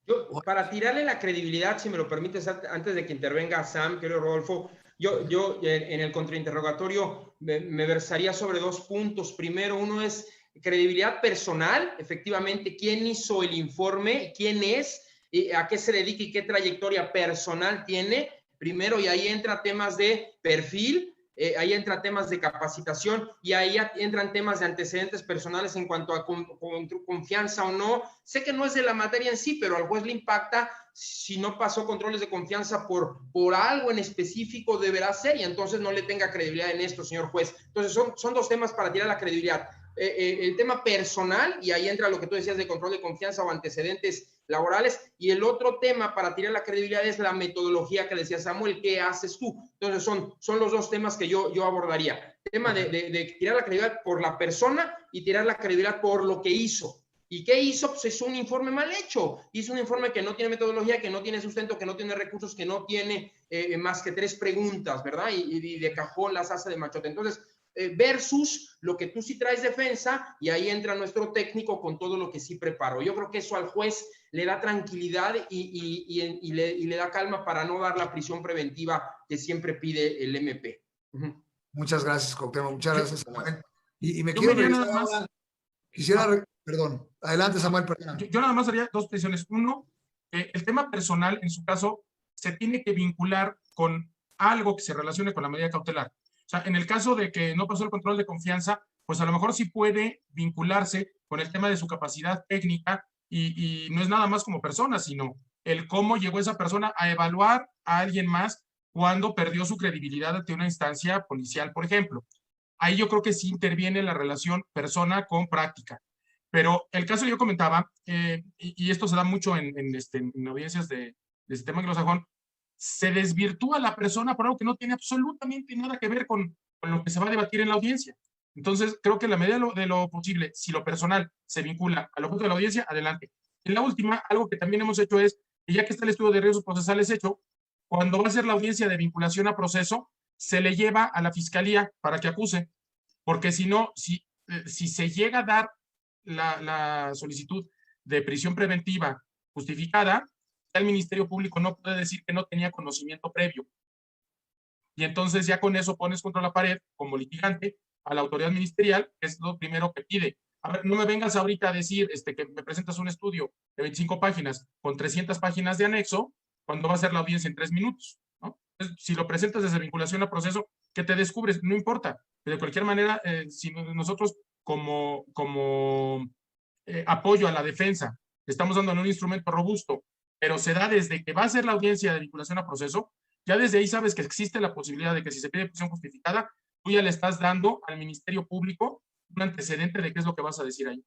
Speaker 5: Yo, para tirarle la credibilidad, si me lo permites, antes de que intervenga Sam, querido Rodolfo, yo en el contrainterrogatorio me versaría sobre dos puntos. Primero, uno es credibilidad personal, efectivamente, quién hizo el informe, quién es, a qué se dedica y qué trayectoria personal tiene, primero, y ahí entra temas de perfil, ahí entran temas de capacitación y ahí entran temas de antecedentes personales en cuanto a confianza o no. Sé que no es de la materia en sí, pero al juez le impacta si no pasó controles de confianza por algo en específico, deberá ser, y entonces no le tenga credibilidad en esto, señor juez. Entonces son dos temas para tirar la credibilidad. El tema personal, y ahí entra lo que tú decías de control de confianza o antecedentes laborales, y el otro tema para tirar la credibilidad es la metodología que decía Samuel, ¿qué haces tú? Entonces son los dos temas que yo abordaría. Tema de tirar la credibilidad por la persona y tirar la credibilidad por lo que hizo. ¿Y qué hizo? Pues hizo un informe mal hecho. Hizo un informe que no tiene metodología, que no tiene sustento, que no tiene recursos, que no tiene más que 3 preguntas, ¿verdad? Y de cajón las hace de machote. Entonces, versus lo que tú sí traes defensa, y ahí entra nuestro técnico con todo lo que sí preparó. Yo creo que eso al juez le da tranquilidad y le da calma para no dar la prisión preventiva que siempre pide el MP.
Speaker 2: Muchas gracias, Cuauhtémoc. Muchas gracias, Samuel. Y me
Speaker 4: Yo
Speaker 2: quiero
Speaker 4: me iría
Speaker 2: regresar
Speaker 4: nada más.
Speaker 2: ahora. Quisiera, perdón. Adelante, Samuel, perdón.
Speaker 4: Yo nada más haría dos precisiones. Uno, el tema personal, en su caso, se tiene que vincular con algo que se relacione con la medida cautelar. O sea, en el caso de que no pasó el control de confianza, pues a lo mejor sí puede vincularse con el tema de su capacidad técnica y no es nada más como persona, sino el cómo llegó esa persona a evaluar a alguien más cuando perdió su credibilidad ante una instancia policial, por ejemplo. Ahí yo creo que sí interviene la relación persona con práctica. Pero el caso que yo comentaba, y esto se da mucho en audiencias de sistema anglosajón, se desvirtúa la persona por algo que no tiene absolutamente nada que ver con lo que se va a debatir en la audiencia. Entonces, creo que en la medida de lo posible, si lo personal se vincula al objeto de la audiencia, adelante. En la última, algo que también hemos hecho es, ya que está el estudio de riesgos procesales hecho, cuando va a ser la audiencia de vinculación a proceso, se le lleva a la fiscalía para que acuse, porque si no, si se llega a dar la solicitud de prisión preventiva justificada, el Ministerio Público no puede decir que no tenía conocimiento previo. Y entonces ya con eso pones contra la pared, como litigante, a la autoridad ministerial, que es lo primero que pide. A ver, no me vengas ahorita a decir que me presentas un estudio de 25 páginas con 300 páginas de anexo, cuando va a ser la audiencia en 3 minutos, ¿no? Entonces, si lo presentas desde vinculación a proceso, ¿qué te descubres? No importa. De cualquier manera, si nosotros como apoyo a la defensa estamos dando un instrumento robusto, pero se da desde que va a ser la audiencia de vinculación a proceso, ya desde ahí sabes que existe la posibilidad de que si se pide prisión justificada, tú ya le estás dando al Ministerio Público un antecedente de qué es lo que vas a decir ahí.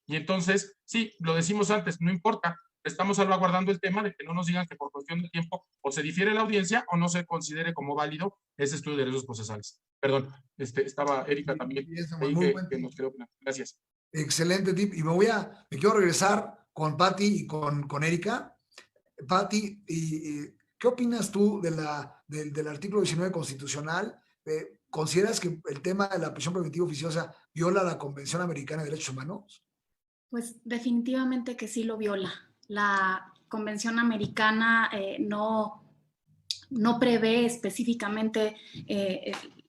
Speaker 4: Y entonces, sí, lo decimos antes, no importa, estamos salvaguardando el tema de que no nos digan que por cuestión de tiempo o se difiere la audiencia o no se considere como válido ese estudio de riesgos procesales. Perdón, estaba Erika también ahí que nos quedó. Gracias.
Speaker 2: Excelente tip. Y me quiero regresar con Pati y con Erika. Pati, ¿qué opinas tú del artículo 19 constitucional? ¿Consideras que el tema de la prisión preventiva oficiosa viola la Convención Americana de Derechos Humanos?
Speaker 1: Pues definitivamente que sí lo viola. La Convención Americana no prevé específicamente,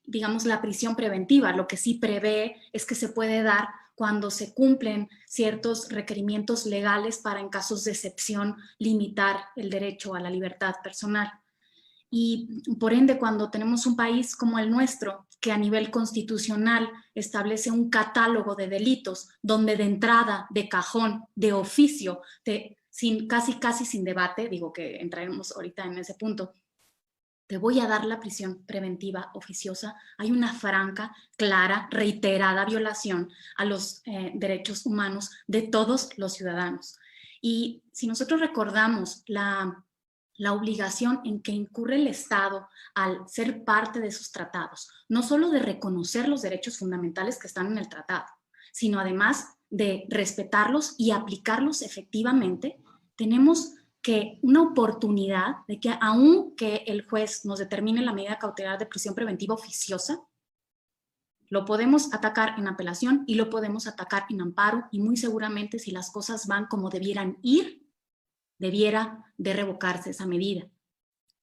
Speaker 1: digamos, la prisión preventiva. Lo que sí prevé es que se puede dar cuando se cumplen ciertos requerimientos legales para, en casos de excepción, limitar el derecho a la libertad personal. Y por ende, cuando tenemos un país como el nuestro, que a nivel constitucional establece un catálogo de delitos, donde de entrada, de cajón, de oficio, casi sin debate, digo que entraremos ahorita en ese punto, te voy a dar la prisión preventiva oficiosa, hay una franca, clara, reiterada violación a los derechos humanos de todos los ciudadanos. Y si nosotros recordamos la obligación en que incurre el Estado al ser parte de sus tratados, no solo de reconocer los derechos fundamentales que están en el tratado, sino además de respetarlos y aplicarlos efectivamente, tenemos que una oportunidad de que aunque el juez nos determine la medida cautelar de prisión preventiva oficiosa, lo podemos atacar en apelación y lo podemos atacar en amparo, y muy seguramente, si las cosas van como debieran ir, debiera de revocarse esa medida.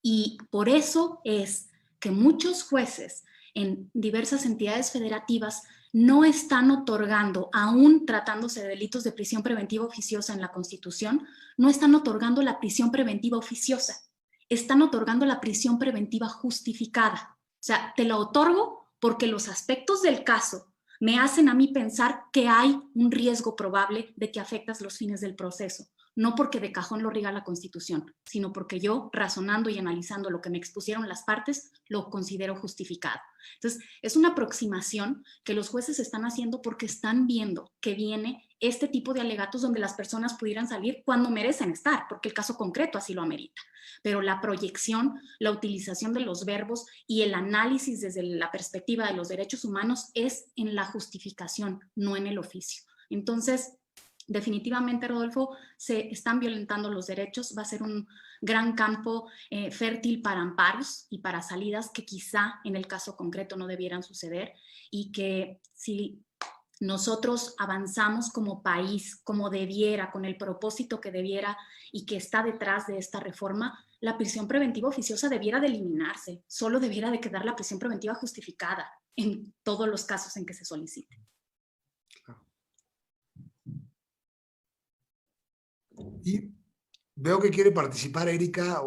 Speaker 1: Y por eso es que muchos jueces en diversas entidades federativas no están otorgando, aún tratándose de delitos de prisión preventiva oficiosa en la Constitución, no están otorgando la prisión preventiva oficiosa, están otorgando la prisión preventiva justificada. O sea, te la otorgo porque los aspectos del caso me hacen a mí pensar que hay un riesgo probable de que afectas los fines del proceso. No porque de cajón lo riga la Constitución, sino porque yo, razonando y analizando lo que me expusieron las partes, lo considero justificado. Entonces, es una aproximación que los jueces están haciendo porque están viendo que viene este tipo de alegatos donde las personas pudieran salir cuando merecen estar, porque el caso concreto así lo amerita. Pero la proyección, la utilización de los verbos y el análisis desde la perspectiva de los derechos humanos es en la justificación, no en el oficio. Entonces, definitivamente, Rodolfo, se están violentando los derechos, va a ser un gran campo fértil para amparos y para salidas que quizá en el caso concreto no debieran suceder, y que si nosotros avanzamos como país, como debiera, con el propósito que debiera y que está detrás de esta reforma, la prisión preventiva oficiosa debiera de eliminarse, solo debiera de quedar la prisión preventiva justificada en todos los casos en que se solicite.
Speaker 2: Y veo que quiere participar Erika,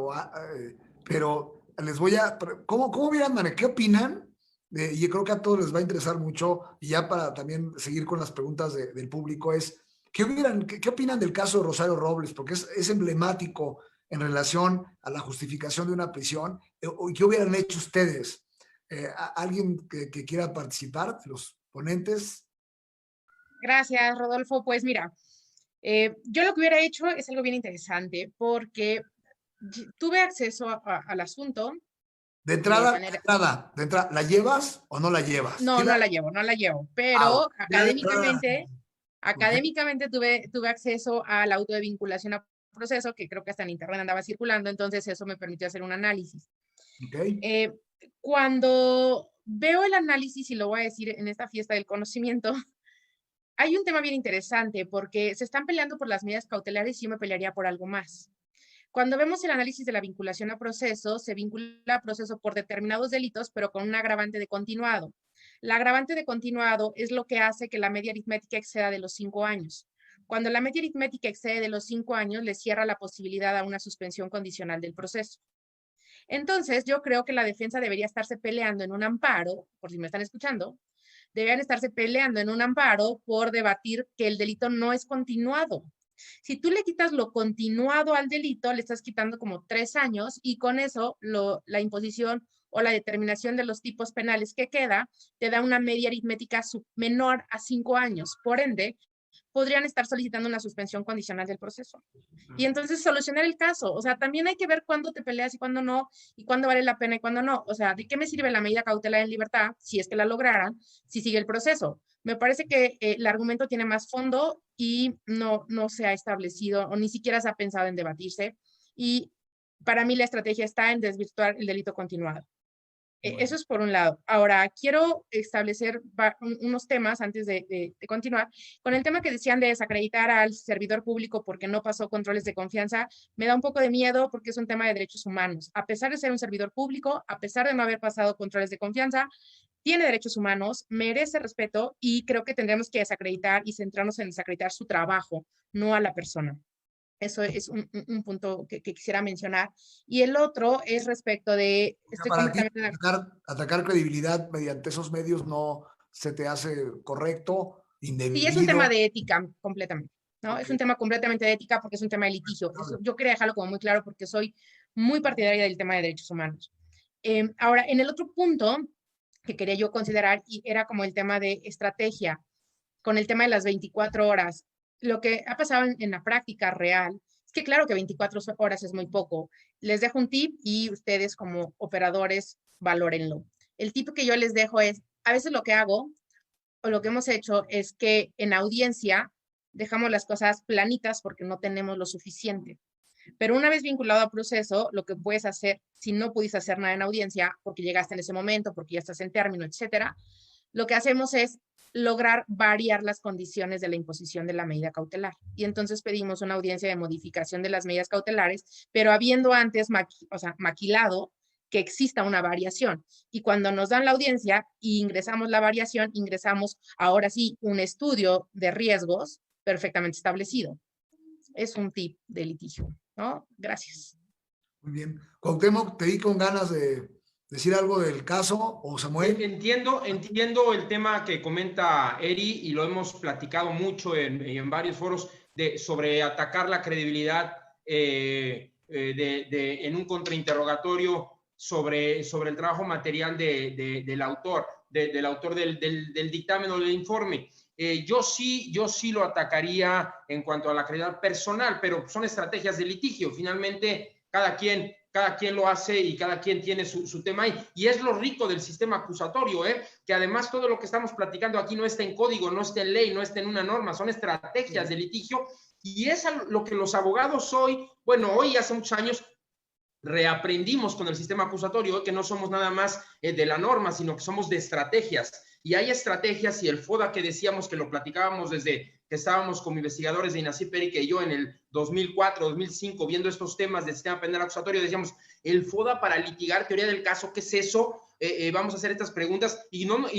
Speaker 2: pero les voy a... ¿Cómo vieran, Mane? ¿Qué opinan? Y creo que a todos les va a interesar mucho, y ya para también seguir con las preguntas del público, es ¿qué opinan del caso de Rosario Robles? Porque es emblemático en relación a la justificación de una prisión. ¿Qué hubieran hecho ustedes? ¿Alguien que quiera participar de los ponentes?
Speaker 3: Gracias, Rodolfo. Pues mira, yo lo que hubiera hecho es algo bien interesante, porque tuve acceso al asunto.
Speaker 2: De entrada, ¿la llevas o no la llevas?
Speaker 3: No, no la llevo, pero académicamente tuve acceso al auto de vinculación a proceso, que creo que hasta en internet andaba circulando, entonces eso me permitió hacer un análisis.
Speaker 2: Okay.
Speaker 3: Cuando veo el análisis, y lo voy a decir en esta fiesta del conocimiento, hay un tema bien interesante, porque se están peleando por las medidas cautelares y yo me pelearía por algo más. Cuando vemos el análisis de la vinculación a proceso, se vincula a proceso por determinados delitos, pero con un agravante de continuado. La agravante de continuado es lo que hace que la media aritmética exceda de los 5 años. Cuando la media aritmética excede de los 5 años, le cierra la posibilidad a una suspensión condicional del proceso. Entonces, yo creo que la defensa debería estarse peleando en un amparo, por si me están escuchando, deberían estarse peleando en un amparo por debatir que el delito no es continuado. Si tú le quitas lo continuado al delito, le estás quitando como 3 años, y con eso la imposición o la determinación de los tipos penales que queda te da una media aritmética menor a 5 años. Por ende, podrían estar solicitando una suspensión condicional del proceso. Y entonces solucionar el caso. O sea, también hay que ver cuándo te peleas y cuándo no, y cuándo vale la pena y cuándo no. O sea, ¿de qué me sirve la medida cautelar en libertad, si es que la lograran, si sigue el proceso? Me parece que el argumento tiene más fondo y no se ha establecido, o ni siquiera se ha pensado en debatirse. Y para mí la estrategia está en desvirtuar el delito continuado. Eso es por un lado. Ahora, quiero establecer unos temas antes de continuar. Con el tema que decían de desacreditar al servidor público porque no pasó controles de confianza, me da un poco de miedo porque es un tema de derechos humanos. A pesar de ser un servidor público, a pesar de no haber pasado controles de confianza, tiene derechos humanos, merece respeto y creo que tendremos que desacreditar y centrarnos en desacreditar su trabajo, no a la persona. Eso es un punto que quisiera mencionar. Y el otro es respecto de...
Speaker 2: Para ti, atacar credibilidad mediante esos medios no se te hace correcto, indebido.
Speaker 3: Sí, es un tema de ética completamente, ¿no?
Speaker 2: Okay.
Speaker 3: Es un tema completamente de ética porque es un tema de litigio. Yo quería dejarlo como muy claro porque soy muy partidaria del tema de derechos humanos. Ahora, en el otro punto que quería yo considerar y era como el tema de estrategia, con el tema de las 24 horas. Lo que ha pasado en la práctica real es que claro que 24 horas es muy poco. Les dejo un tip y ustedes como operadores valórenlo. El tip que yo les dejo es, a veces lo que hago o lo que hemos hecho es que en audiencia dejamos las cosas planitas porque no tenemos lo suficiente. Pero una vez vinculado al proceso, lo que puedes hacer, si no pudiste hacer nada en audiencia, porque llegaste en ese momento, porque ya estás en término, etcétera, lo que hacemos es lograr variar las condiciones de la imposición de la medida cautelar. Y entonces pedimos una audiencia de modificación de las medidas cautelares, pero habiendo antes maquilado que exista una variación. Y cuando nos dan la audiencia y ingresamos la variación, ingresamos ahora sí un estudio de riesgos perfectamente establecido. Es un tip de litigio, ¿no? Gracias.
Speaker 2: Muy bien. Cuauhtémoc, te di con ganas de decir algo del caso, o Samuel.
Speaker 5: Entiendo el tema que comenta Eri y lo hemos platicado mucho en varios foros sobre atacar la credibilidad en un contrainterrogatorio sobre el trabajo material del autor del dictamen o del informe. Yo sí lo atacaría en cuanto a la credibilidad personal, pero son estrategias de litigio. Finalmente, cada quien lo hace y cada quien tiene su tema ahí. Y es lo rico del sistema acusatorio, que además todo lo que estamos platicando aquí no está en código, no está en ley, no está en una norma, son estrategias de litigio. Y es lo que los abogados hoy hace muchos años, reaprendimos con el sistema acusatorio, que no somos nada más de la norma, sino que somos de estrategias. Y hay estrategias, y el FODA que decíamos que lo platicábamos desde que estábamos como investigadores de INACIP, Erika y yo, en el 2004, 2005, viendo estos temas del sistema penal acusatorio, decíamos, el FODA para litigar teoría del caso, ¿qué es eso? Vamos a hacer estas preguntas, y no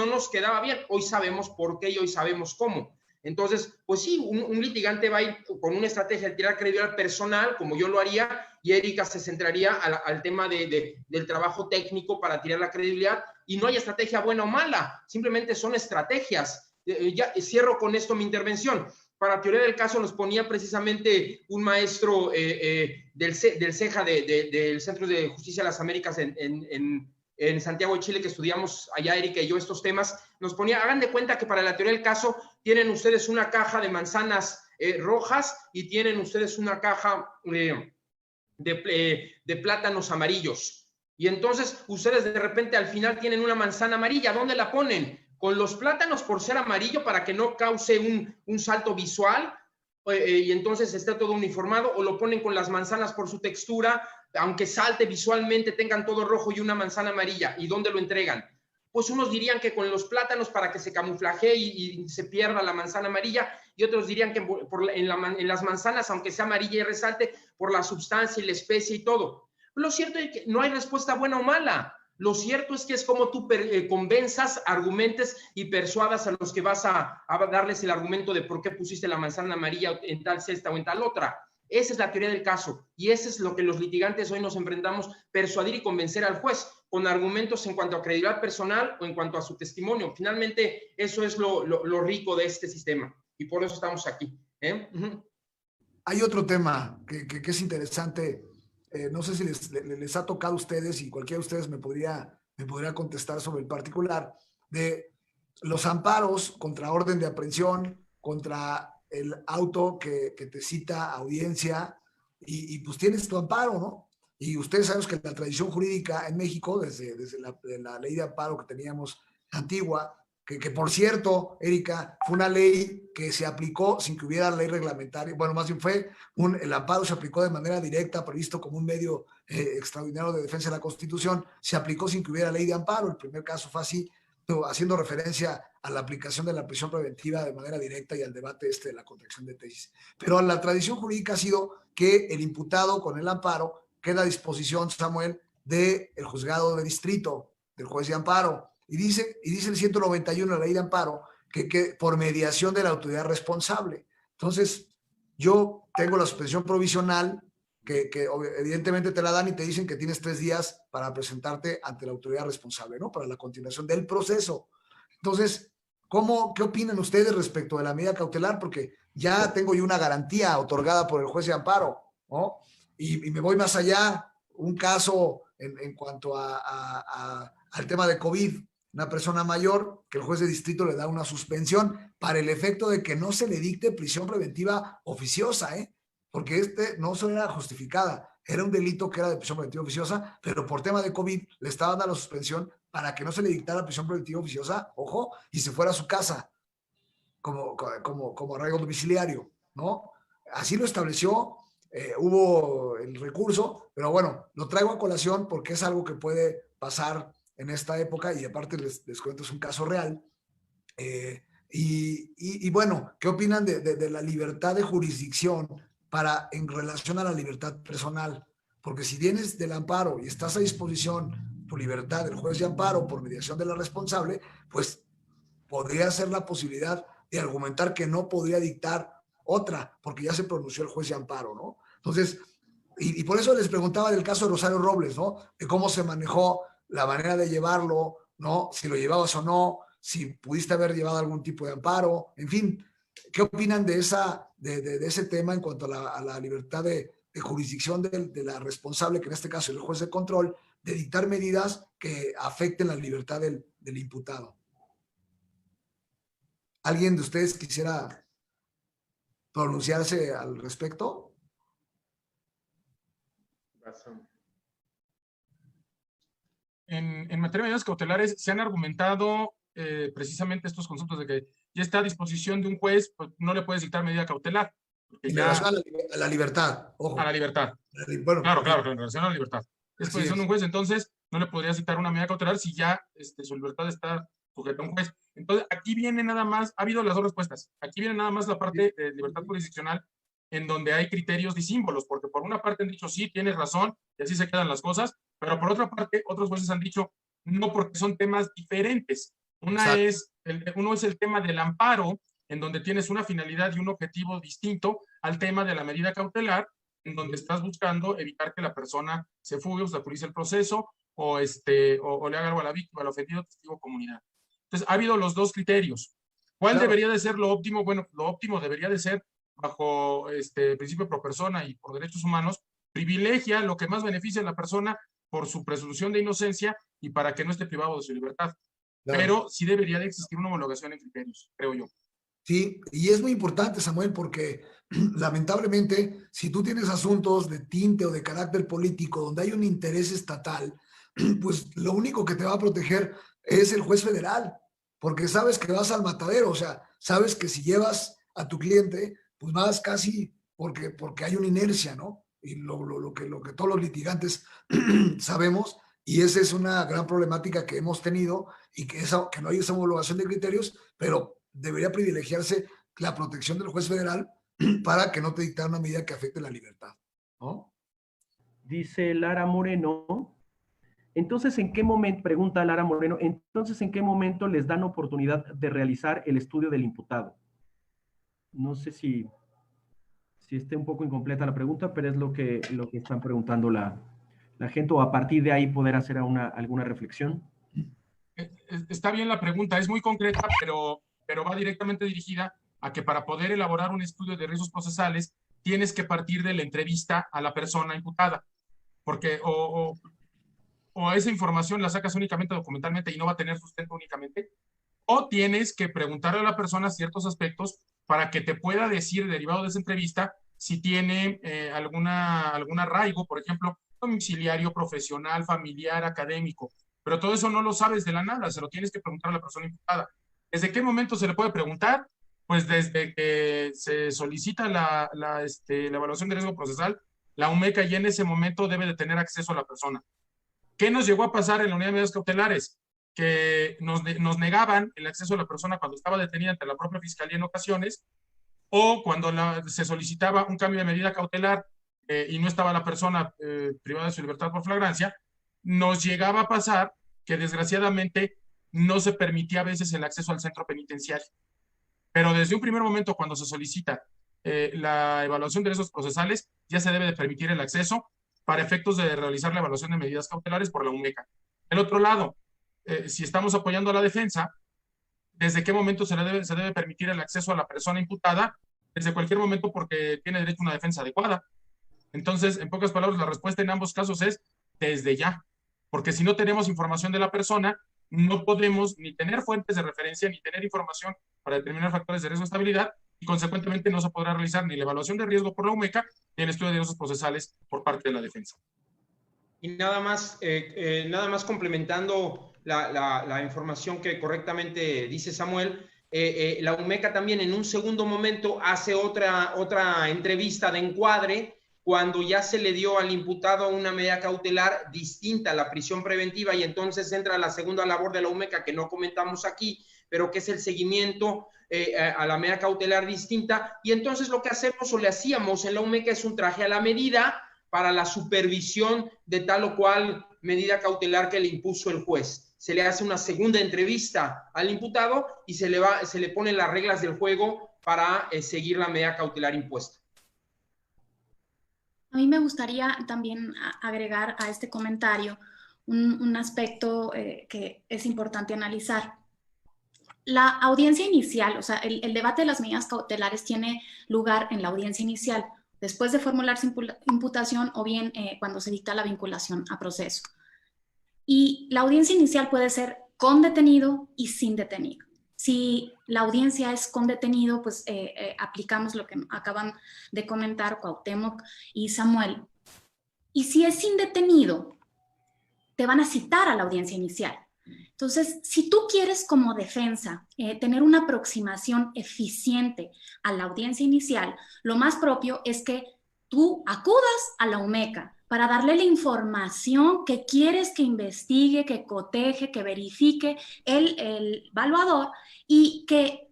Speaker 5: nos quedaba bien. Hoy sabemos por qué y hoy sabemos cómo. Entonces, pues sí, un litigante va a ir con una estrategia de tirar credibilidad personal, como yo lo haría, y Erika se centraría al tema del trabajo técnico para tirar la credibilidad, y no hay estrategia buena o mala, simplemente son estrategias. Ya cierro con esto mi intervención. Para teoría del caso nos ponía precisamente un maestro del CEJA, del Centro de Justicia de las Américas en Santiago de Chile, que estudiamos allá, Erika y yo, estos temas, nos ponía, hagan de cuenta que para la teoría del caso tienen ustedes una caja de manzanas rojas y tienen ustedes una caja de plátanos amarillos. Y entonces ustedes de repente al final tienen una manzana amarilla. ¿Dónde la ponen? ¿Con los plátanos por ser amarillo para que no cause un salto visual? Y entonces esté todo uniformado, o lo ponen con las manzanas por su textura, aunque salte visualmente, tengan todo rojo y una manzana amarilla. ¿Y dónde lo entregan? Pues unos dirían que con los plátanos para que se camuflajee y se pierda la manzana amarilla, y otros dirían que en las manzanas, aunque sea amarilla y resalte, por la sustancia y la especie y todo. Lo cierto es que no hay respuesta buena o mala. Lo cierto es que es como tú convenzas, argumentes y persuadas a los que vas a darles el argumento de por qué pusiste la manzana amarilla en tal cesta o en tal otra. Esa es la teoría del caso, y eso es lo que los litigantes hoy nos enfrentamos, persuadir y convencer al juez con argumentos en cuanto a credibilidad personal o en cuanto a su testimonio. Finalmente, eso es lo rico de este sistema, y por eso estamos aquí.
Speaker 2: Hay otro tema que es interesante. No sé si les ha tocado a ustedes, y cualquiera de ustedes me podría contestar sobre el particular, de los amparos contra orden de aprehensión, contra el auto que te cita audiencia, y pues tienes tu amparo, ¿no? Y ustedes saben que la tradición jurídica en México, desde la ley de amparo que teníamos antigua, que por cierto, Erika, fue una ley que se aplicó sin que hubiera ley reglamentaria. Bueno, más bien el amparo se aplicó de manera directa, previsto como un medio extraordinario de defensa de la Constitución, se aplicó sin que hubiera ley de amparo. El primer caso fue así, haciendo referencia a la aplicación de la prisión preventiva de manera directa y al debate de la contracción de tesis. Pero la tradición jurídica ha sido que el imputado con el amparo queda a disposición, Samuel, del juzgado de distrito, del juez de amparo. Y dice el 191 de la ley de amparo que por mediación de la autoridad responsable. Entonces, yo tengo la suspensión provisional que evidentemente te la dan y te dicen que tienes 3 días para presentarte ante la autoridad responsable, ¿no? Para la continuación del proceso. Entonces, ¿qué opinan ustedes respecto de la medida cautelar? Porque ya tengo yo una garantía otorgada por el juez de amparo, ¿no? Y me voy más allá, un caso en cuanto al tema de COVID, una persona mayor que el juez de distrito le da una suspensión para el efecto de que no se le dicte prisión preventiva oficiosa, porque no solo era justificada, era un delito que era de prisión preventiva oficiosa, pero por tema de COVID le estaban dando la suspensión para que no se le dictara prisión preventiva oficiosa, ojo, y se fuera a su casa como arraigo domiciliario, ¿no? Así lo estableció, hubo el recurso, pero bueno, lo traigo a colación porque es algo que puede pasar en esta época y aparte les cuento, es un caso real. Y bueno, ¿qué opinan de la libertad de jurisdicción en relación a la libertad personal? Porque si vienes del amparo y estás a disposición por libertad del juez de amparo, por mediación de la responsable, pues podría ser la posibilidad de argumentar que no podría dictar otra, porque ya se pronunció el juez de amparo, ¿no? Entonces, y por eso les preguntaba del caso de Rosario Robles, ¿no? De cómo se manejó la manera de llevarlo, ¿no? Si lo llevabas o no, si pudiste haber llevado algún tipo de amparo, en fin, ¿qué opinan de ese tema en cuanto a la libertad de jurisdicción de la responsable, que en este caso es el juez de control, de dictar medidas que afecten la libertad del imputado? ¿Alguien de ustedes quisiera pronunciarse al respecto?
Speaker 4: En materia de medidas cautelares se han argumentado precisamente estos conceptos de que ya está a disposición de un juez, pues no le puedes dictar medida cautelar.
Speaker 2: En relación a la libertad, ojo.
Speaker 4: A la libertad.
Speaker 2: Bueno,
Speaker 4: claro, en relación a la libertad. Es posición de un juez, entonces no le podrías dictar una medida cautelar si ya su libertad está sujeta a un juez. Entonces, aquí viene nada más, ha habido las dos respuestas. Aquí viene nada más la parte de libertad jurisdiccional, en donde hay criterios y símbolos, porque por una parte han dicho, sí, tienes razón, y así se quedan las cosas, pero por otra parte, otros jueces han dicho, no, porque son temas diferentes. Uno es el tema del amparo, en donde tienes una finalidad y un objetivo distinto al tema de la medida cautelar, en donde estás buscando evitar que la persona se fugue, obstaculice el proceso, o le haga algo a la víctima, al ofendido, testigo o comunidad. Entonces, ha habido los dos criterios. ¿Cuál debería de ser lo óptimo? Bueno, lo óptimo debería de ser, bajo principio pro persona y por derechos humanos, privilegia lo que más beneficia a la persona por su presunción de inocencia y para que no esté privado de su libertad. Claro. Pero sí debería de existir una homologación en criterios, creo yo.
Speaker 2: Sí, y es muy importante, Samuel, porque lamentablemente, si tú tienes asuntos de tinte o de carácter político donde hay un interés estatal, pues lo único que te va a proteger es el juez federal, porque sabes que vas al matadero, o sea, sabes que si llevas a tu cliente, pues vas casi porque hay una inercia, ¿no? Y lo que todos los litigantes sabemos, y esa es una gran problemática que hemos tenido, y que no hay esa homologación de criterios, pero debería privilegiarse la protección del juez federal para que no te dictara una medida que afecte la libertad, ¿no?
Speaker 6: Dice Lara Moreno, entonces, ¿en qué momento, pregunta Lara Moreno, entonces, ¿en qué momento les dan oportunidad de realizar el estudio del imputado? No sé si esté un poco incompleta la pregunta, pero es lo que están preguntando la gente, o a partir de ahí poder hacer alguna reflexión.
Speaker 4: Está bien la pregunta, es muy concreta, pero va directamente dirigida a que para poder elaborar un estudio de riesgos procesales tienes que partir de la entrevista a la persona imputada, porque o esa información la sacas únicamente documentalmente y no va a tener sustento únicamente, o tienes que preguntarle a la persona ciertos aspectos para que te pueda decir, derivado de esa entrevista, si tiene algún arraigo, por ejemplo, domiciliario, profesional, familiar, académico. Pero todo eso no lo sabes de la nada, se lo tienes que preguntar a la persona imputada. ¿Desde qué momento se le puede preguntar? Pues desde que se solicita la evaluación de riesgo procesal, la UMECA, y en ese momento debe de tener acceso a la persona. ¿Qué nos llegó a pasar en la unidad de medidas cautelares? Que nos negaban el acceso a la persona cuando estaba detenida ante la propia fiscalía en ocasiones, o cuando se solicitaba un cambio de medida cautelar y no estaba la persona privada de su libertad por flagrancia. Nos llegaba a pasar que desgraciadamente no se permitía a veces el acceso al centro penitenciario. Pero desde un primer momento, cuando se solicita la evaluación de riesgos procesales, ya se debe de permitir el acceso para efectos de realizar la evaluación de medidas cautelares por la UMECA. Del otro lado, si estamos apoyando a la defensa, ¿desde qué momento se debe permitir el acceso a la persona imputada? Desde cualquier momento, porque tiene derecho a una defensa adecuada. Entonces, en pocas palabras, la respuesta en ambos casos es desde ya, porque si no tenemos información de la persona, no podemos ni tener fuentes de referencia, ni tener información para determinar factores de riesgo de estabilidad, y consecuentemente no se podrá realizar ni la evaluación de riesgo por la UMECA, ni el estudio de riesgos procesales por parte de la defensa.
Speaker 5: Y nada más complementando la información que correctamente dice Samuel, la UMECA también en un segundo momento hace otra entrevista de encuadre cuando ya se le dio al imputado una medida cautelar distinta a la prisión preventiva, y entonces entra la segunda labor de la UMECA que no comentamos aquí, pero que es el seguimiento a la medida cautelar distinta. Y entonces lo que hacemos o le hacíamos en la UMECA es un traje a la medida para la supervisión de tal o cual medida cautelar que le impuso el juez. Se le hace una segunda entrevista al imputado y se le ponen las reglas del juego para seguir la medida cautelar impuesta.
Speaker 1: A mí me gustaría también agregar a este comentario un aspecto que es importante analizar. La audiencia inicial, o sea, el debate de las medidas cautelares tiene lugar en la audiencia inicial, después de formularse imputación o bien cuando se dicta la vinculación a proceso. Y la audiencia inicial puede ser con detenido y sin detenido. Si la audiencia es con detenido, pues aplicamos lo que acaban de comentar Cuauhtémoc y Samuel. Y si es sin detenido, te van a citar a la audiencia inicial. Entonces, si tú quieres como defensa tener una aproximación eficiente a la audiencia inicial, lo más propio es que tú acudas a la UMECA para darle la información que quieres que investigue, que coteje, que verifique el evaluador y que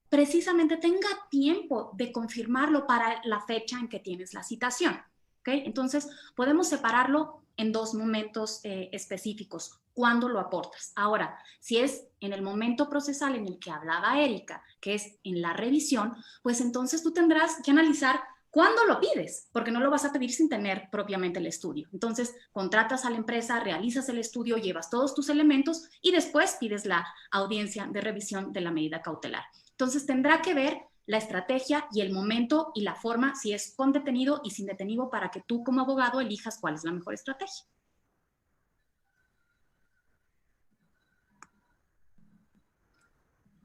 Speaker 1: precisamente tenga tiempo de confirmarlo para la fecha en que tienes la citación. ¿Okay? Entonces, podemos separarlo en dos momentos específicos. ¿Cuándo lo aportas? Ahora, si es en el momento procesal en el que hablaba Erika, que es en la revisión, pues entonces tú tendrás que analizar ¿cuándo lo pides? Porque no lo vas a pedir sin tener propiamente el estudio. Entonces, contratas a la empresa, realizas el estudio, llevas todos tus elementos y después pides la audiencia de revisión de la medida cautelar. Entonces, tendrá que ver la estrategia y el momento y la forma, si es con detenido y sin detenido, para que tú como abogado elijas cuál es la mejor estrategia.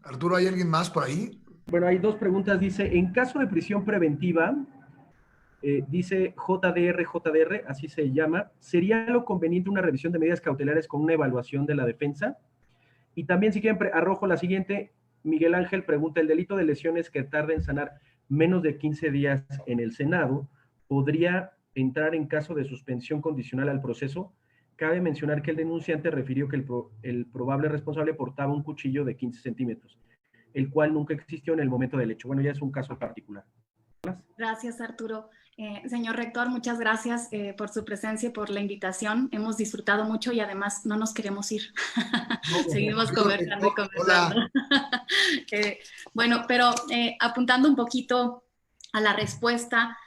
Speaker 2: Arturo, ¿hay alguien más por ahí?
Speaker 6: Bueno, hay dos preguntas. Dice, en caso de prisión preventiva, dice JDR, así se llama, ¿sería lo conveniente una revisión de medidas cautelares con una evaluación de la defensa? Y también, si quieren, arrojo la siguiente. Miguel Ángel pregunta, ¿el delito de lesiones que tarda en sanar menos de 15 días en el Senado podría entrar en caso de suspensión condicional al proceso? Cabe mencionar que el denunciante refirió que el probable responsable portaba un cuchillo de 15 centímetros, el cual nunca existió en el momento del hecho. Bueno, ya es un caso particular.
Speaker 1: Gracias, Arturo. Señor rector, muchas gracias por su presencia y por la invitación. Hemos disfrutado mucho y además no nos queremos ir. Seguimos conversando y conversando. Bueno, pero apuntando un poquito a la respuesta,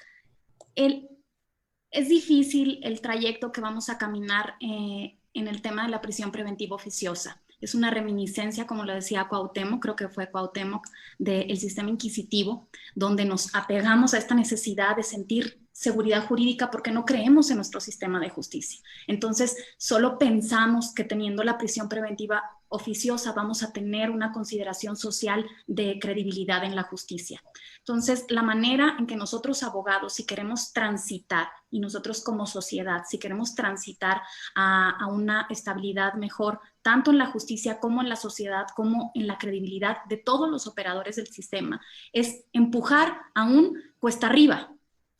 Speaker 1: es difícil el trayecto que vamos a caminar en el tema de la prisión preventiva oficiosa. Es una reminiscencia, como lo decía Cuauhtémoc, creo que fue Cuauhtémoc, del sistema inquisitivo, donde nos apegamos a esta necesidad de sentir seguridad jurídica porque no creemos en nuestro sistema de justicia. Entonces, solo pensamos que teniendo la prisión preventiva oficiosa vamos a tener una consideración social de credibilidad en la justicia. Entonces, la manera en que nosotros abogados, si queremos transitar, y nosotros como sociedad, si queremos transitar a una estabilidad mejor, tanto en la justicia como en la sociedad, como en la credibilidad de todos los operadores del sistema, es empujar aún cuesta arriba.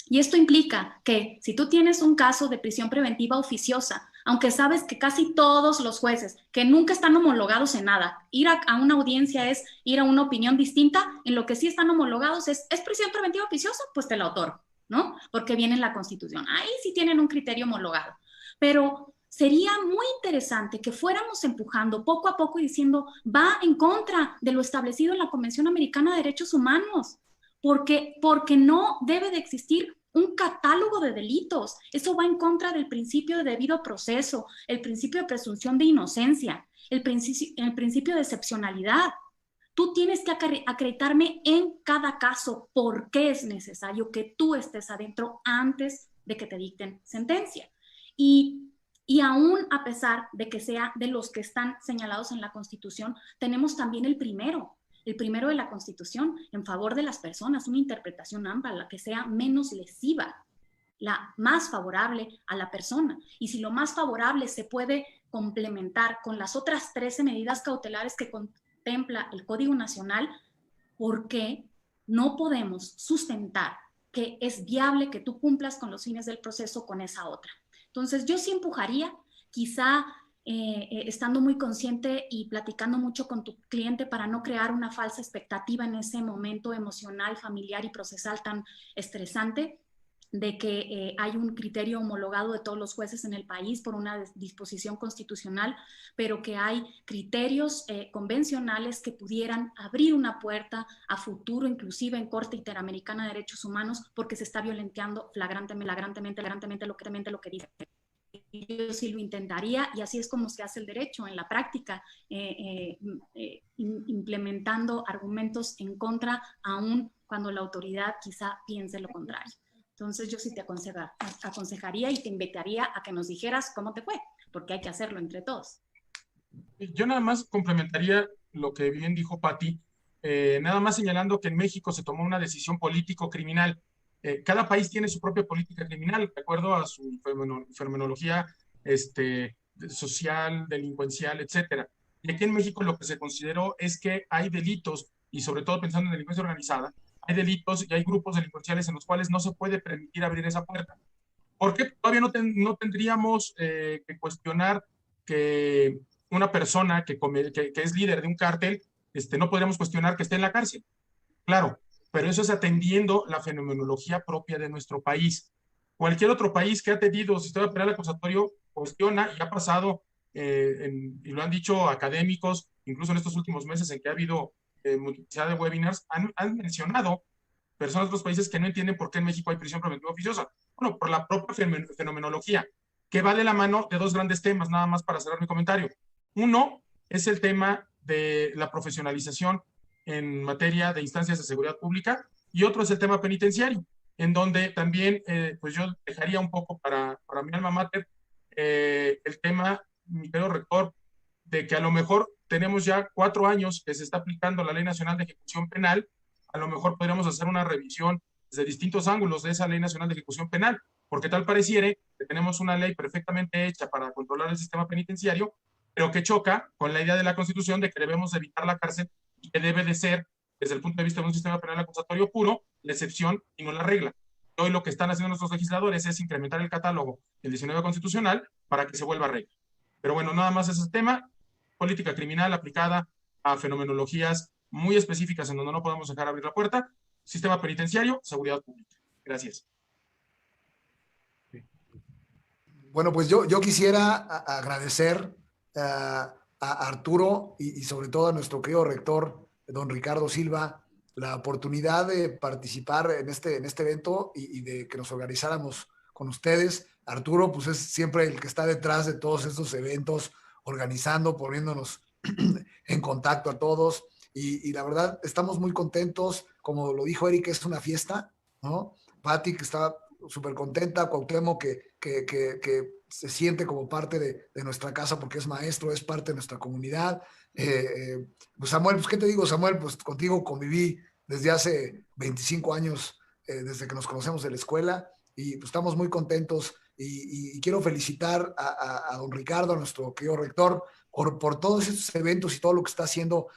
Speaker 1: Y esto implica que si tú tienes un caso de prisión preventiva oficiosa, aunque sabes que casi todos los jueces, que nunca están homologados en nada, ir a una audiencia es ir a una opinión distinta, en lo que sí están homologados es prisión preventiva oficiosa, pues te la otorgo, ¿no? Porque viene en la Constitución. Ahí sí tienen un criterio homologado. Pero sería muy interesante que fuéramos empujando poco a poco y diciendo, va en contra de lo establecido en la Convención Americana de Derechos Humanos, porque no debe de existir un catálogo de delitos. Eso va en contra del principio de debido proceso, el principio de presunción de inocencia, el principio de excepcionalidad. Tú tienes que acreditarme en cada caso por qué es necesario que tú estés adentro antes de que te dicten sentencia. Y aún a pesar de que sea de los que están señalados en la Constitución, tenemos también el primero de la Constitución en favor de las personas, una interpretación amplia, la que sea menos lesiva, la más favorable a la persona. Y si lo más favorable se puede complementar con las otras 13 medidas cautelares que contempla el Código Nacional, ¿por qué no podemos sustentar que es viable que tú cumplas con los fines del proceso con esa otra? Entonces yo sí empujaría, quizá estando muy consciente y platicando mucho con tu cliente para no crear una falsa expectativa en ese momento emocional, familiar y procesal tan estresante, de que hay un criterio homologado de todos los jueces en el país por una disposición constitucional, pero que hay criterios convencionales que pudieran abrir una puerta a futuro, inclusive en Corte Interamericana de Derechos Humanos, porque se está violentando flagrantemente lo que dice. Yo sí lo intentaría, y así es como se hace el derecho en la práctica, implementando argumentos en contra, aun cuando la autoridad quizá piense lo contrario. Entonces yo sí te aconsejaría y te invitaría a que nos dijeras cómo te fue, porque hay que hacerlo entre todos.
Speaker 4: Yo nada más complementaría lo que bien dijo Pati, nada más señalando que en México se tomó una decisión político-criminal. Cada país tiene su propia política criminal, de acuerdo a su fenomenología social, delincuencial, etcétera. Y aquí en México lo que se consideró es que hay delitos, y sobre todo pensando en delincuencia organizada, hay delitos y hay grupos delincuenciales en los cuales no se puede permitir abrir esa puerta. Porque todavía no tendríamos que cuestionar que una persona que es líder de un cártel, no podríamos cuestionar que esté en la cárcel. Claro, pero eso es atendiendo la fenomenología propia de nuestro país. Cualquier otro país que ha tenido sistema penal acusatorio cuestiona, y ha pasado, y lo han dicho académicos, incluso en estos últimos meses en que ha habido multiplicidad de webinars, han mencionado personas de otros países que no entienden por qué en México hay prisión preventiva oficiosa. Bueno, por la propia fenomenología, que va de la mano de dos grandes temas, nada más para cerrar mi comentario. Uno es el tema de la profesionalización en materia de instancias de seguridad pública, y otro es el tema penitenciario, en donde también pues yo dejaría un poco para mi alma mater el tema, mi querido rector, de que a lo mejor tenemos ya 4 años que se está aplicando la Ley Nacional de Ejecución Penal. A lo mejor podríamos hacer una revisión desde distintos ángulos de esa Ley Nacional de Ejecución Penal, porque tal pareciere que tenemos una ley perfectamente hecha para controlar el sistema penitenciario, pero que choca con la idea de la Constitución de que debemos evitar la cárcel y que debe de ser, desde el punto de vista de un sistema penal acusatorio puro, la excepción y no la regla. Hoy lo que están haciendo nuestros legisladores es incrementar el catálogo del 19 constitucional para que se vuelva regla. Pero bueno, nada más ese tema, política criminal aplicada a fenomenologías muy específicas en donde no podemos dejar abrir la puerta, sistema penitenciario, seguridad pública. Gracias.
Speaker 2: Bueno, pues yo quisiera agradecer a Arturo y sobre todo a nuestro querido rector, don Ricardo Silva, la oportunidad de participar en este evento y de que nos organizáramos con ustedes. Arturo, pues es siempre el que está detrás de todos estos eventos, organizando, poniéndonos en contacto a todos. Y la verdad, estamos muy contentos. Como lo dijo Eric, es una fiesta, ¿no? Pati, que está súper contenta, Cuauhtémoc, que se siente como parte de nuestra casa porque es maestro, es parte de nuestra comunidad. Pues Samuel, pues, ¿qué te digo, Samuel? Pues contigo conviví desde hace 25 años, desde que nos conocemos de la escuela, y pues estamos muy contentos. Y quiero felicitar a don Ricardo, a nuestro querido rector, por todos estos eventos y todo lo que está haciendo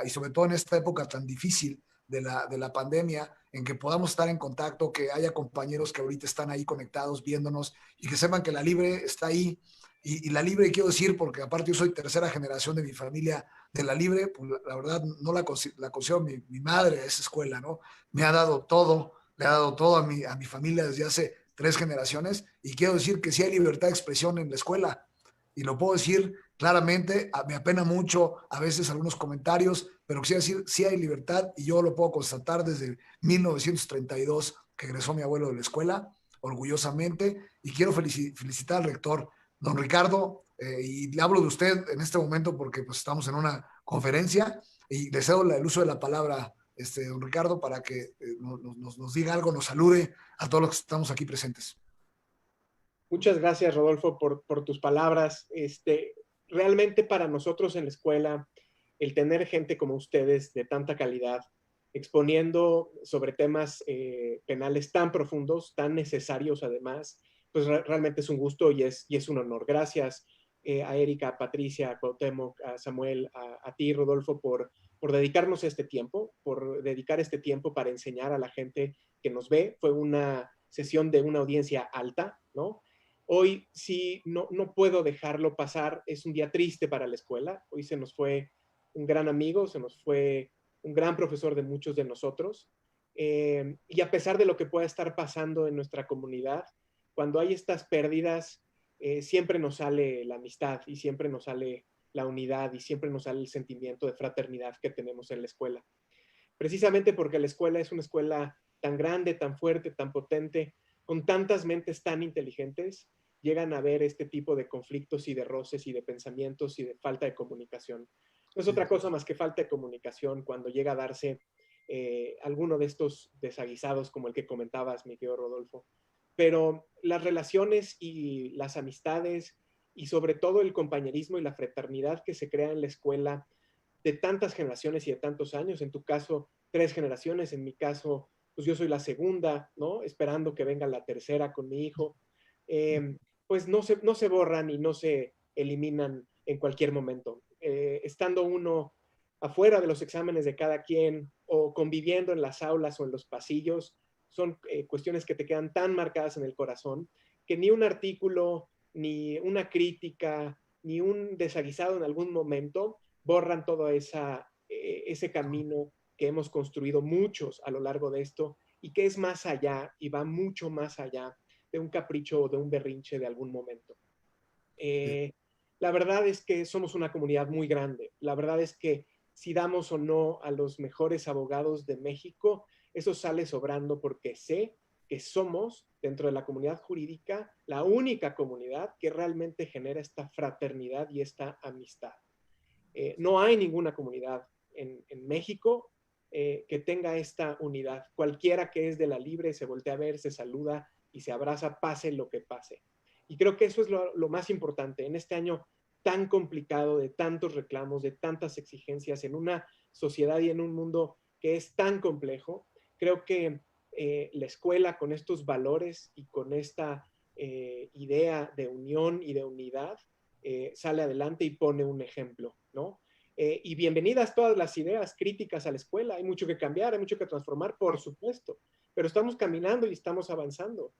Speaker 2: y sobre todo en esta época tan difícil de la pandemia, en que podamos estar en contacto, que haya compañeros que ahorita están ahí conectados, viéndonos, y que sepan que la Libre está ahí. Y la Libre, quiero decir, porque aparte yo soy tercera generación de mi familia de la Libre, pues la verdad no la considero mi madre a esa escuela, ¿no? Me ha dado todo, le ha dado todo a mi familia desde hace 3 generaciones, y quiero decir que sí hay libertad de expresión en la escuela, y lo puedo decir claramente. Me apena mucho a veces algunos comentarios, pero quisiera decir, sí hay libertad, y yo lo puedo constatar desde 1932, que egresó mi abuelo de la escuela, orgullosamente, y quiero felicitar al rector, don Ricardo, y le hablo de usted en este momento porque pues, estamos en una conferencia, y le cedo el uso de la palabra, don Ricardo, para que nos diga algo, nos salude a todos los que estamos aquí presentes.
Speaker 7: Muchas gracias, Rodolfo, por tus palabras. Realmente para nosotros en la escuela, el tener gente como ustedes de tanta calidad, exponiendo sobre temas penales tan profundos, tan necesarios además, pues realmente es un gusto y es un honor. Gracias a Erika, a Patricia, a Cuauhtémoc, a Samuel, a ti, Rodolfo, por dedicarnos este tiempo, por dedicar este tiempo para enseñar a la gente que nos ve. Fue una sesión de una audiencia alta, ¿no? Hoy sí, no puedo dejarlo pasar. Es un día triste para la escuela. Hoy se nos fue un gran amigo, se nos fue un gran profesor de muchos de nosotros. Y a pesar de lo que pueda estar pasando en nuestra comunidad, cuando hay estas pérdidas, siempre nos sale la amistad y siempre nos sale la unidad y siempre nos sale el sentimiento de fraternidad que tenemos en la escuela. Precisamente porque la escuela es una escuela tan grande, tan fuerte, tan potente, con tantas mentes tan inteligentes, llegan a ver este tipo de conflictos y de roces y de pensamientos y de falta de comunicación. No es otra cosa más que falta de comunicación cuando llega a darse alguno de estos desaguisados como el que comentabas, mi querido Rodolfo. Pero las relaciones y las amistades y sobre todo el compañerismo y la fraternidad que se crea en la escuela de tantas generaciones y de tantos años, en tu caso 3 generaciones, en mi caso pues yo soy la segunda, ¿no? Esperando que venga la tercera con mi hijo, pues no se borran y no se eliminan en cualquier momento. Estando uno afuera de los exámenes de cada quien o conviviendo en las aulas o en los pasillos, son cuestiones que te quedan tan marcadas en el corazón que ni un artículo, ni una crítica, ni un desaguisado en algún momento borran todo ese camino que hemos construido muchos a lo largo de esto y que es más allá y va mucho más allá de un capricho o de un berrinche de algún momento. La verdad es que somos una comunidad muy grande. La verdad es que si damos o no a los mejores abogados de México, eso sale sobrando porque sé que somos, dentro de la comunidad jurídica, la única comunidad que realmente genera esta fraternidad y esta amistad. No hay ninguna comunidad en México que tenga esta unidad. Cualquiera que es de la Libre se voltea a ver, se saluda y se abraza, pase lo que pase. Y creo que eso es lo más importante en este año tan complicado, de tantos reclamos, de tantas exigencias, en una sociedad y en un mundo que es tan complejo. Creo que la escuela con estos valores y con esta idea de unión y de unidad sale adelante y pone un ejemplo, ¿no? Y bienvenidas todas las ideas críticas a la escuela. Hay mucho que cambiar, hay mucho que transformar, por supuesto, pero estamos caminando y estamos avanzando.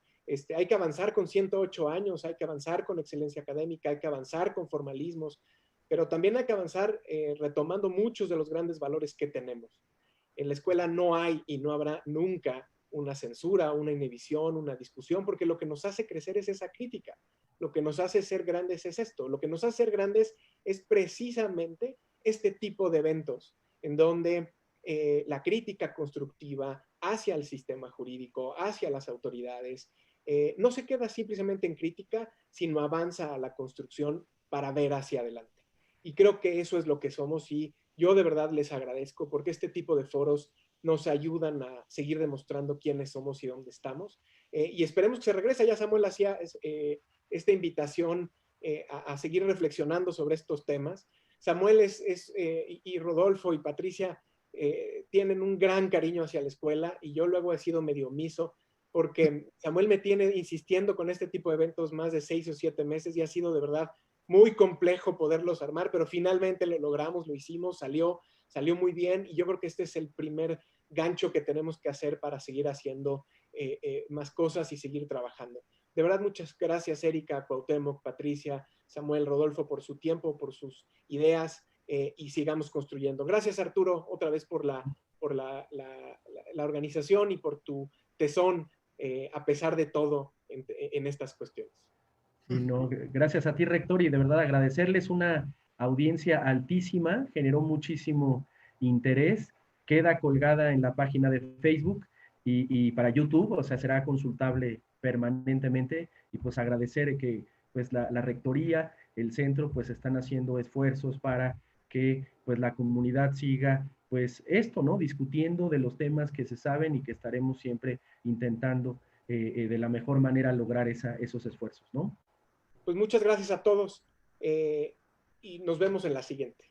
Speaker 7: Hay que avanzar con 108 años, hay que avanzar con excelencia académica, hay que avanzar con formalismos, pero también hay que avanzar retomando muchos de los grandes valores que tenemos. En la escuela no hay y no habrá nunca una censura, una inhibición, una discusión, porque lo que nos hace crecer es esa crítica. Lo que nos hace ser grandes es esto. Lo que nos hace ser grandes es precisamente este tipo de eventos en donde la crítica constructiva hacia el sistema jurídico, hacia las autoridades, no se queda simplemente en crítica, sino avanza a la construcción para ver hacia adelante. Y creo que eso es lo que somos y yo de verdad les agradezco porque este tipo de foros nos ayudan a seguir demostrando quiénes somos y dónde estamos. y esperemos que se regrese. Ya Samuel hacía esta invitación a seguir reflexionando sobre estos temas. Samuel y Rodolfo y Patricia tienen un gran cariño hacia la escuela, y yo luego he sido medio omiso, porque Samuel me tiene insistiendo con este tipo de eventos más de 6 o 7 meses, y ha sido de verdad muy complejo poderlos armar, pero finalmente lo logramos, lo hicimos, salió muy bien, y yo creo que este es el primer gancho que tenemos que hacer para seguir haciendo más cosas y seguir trabajando. De verdad, muchas gracias, Erika, Cuauhtémoc, Patricia, Samuel, Rodolfo, por su tiempo, por sus ideas, y sigamos construyendo. Gracias, Arturo, otra vez por la organización y por tu tesón, a pesar de todo, en estas cuestiones.
Speaker 6: Sí, no, gracias a ti, rector, y de verdad agradecerles, una audiencia altísima, generó muchísimo interés, queda colgada en la página de Facebook y para YouTube, o sea, será consultable permanentemente, y pues agradecer que pues la rectoría, el centro, pues están haciendo esfuerzos para que pues la comunidad siga pues esto, ¿no? Discutiendo de los temas que se saben, y que estaremos siempre intentando de la mejor manera lograr esos esfuerzos, ¿no?
Speaker 7: Pues muchas gracias a todos, y nos vemos en la siguiente.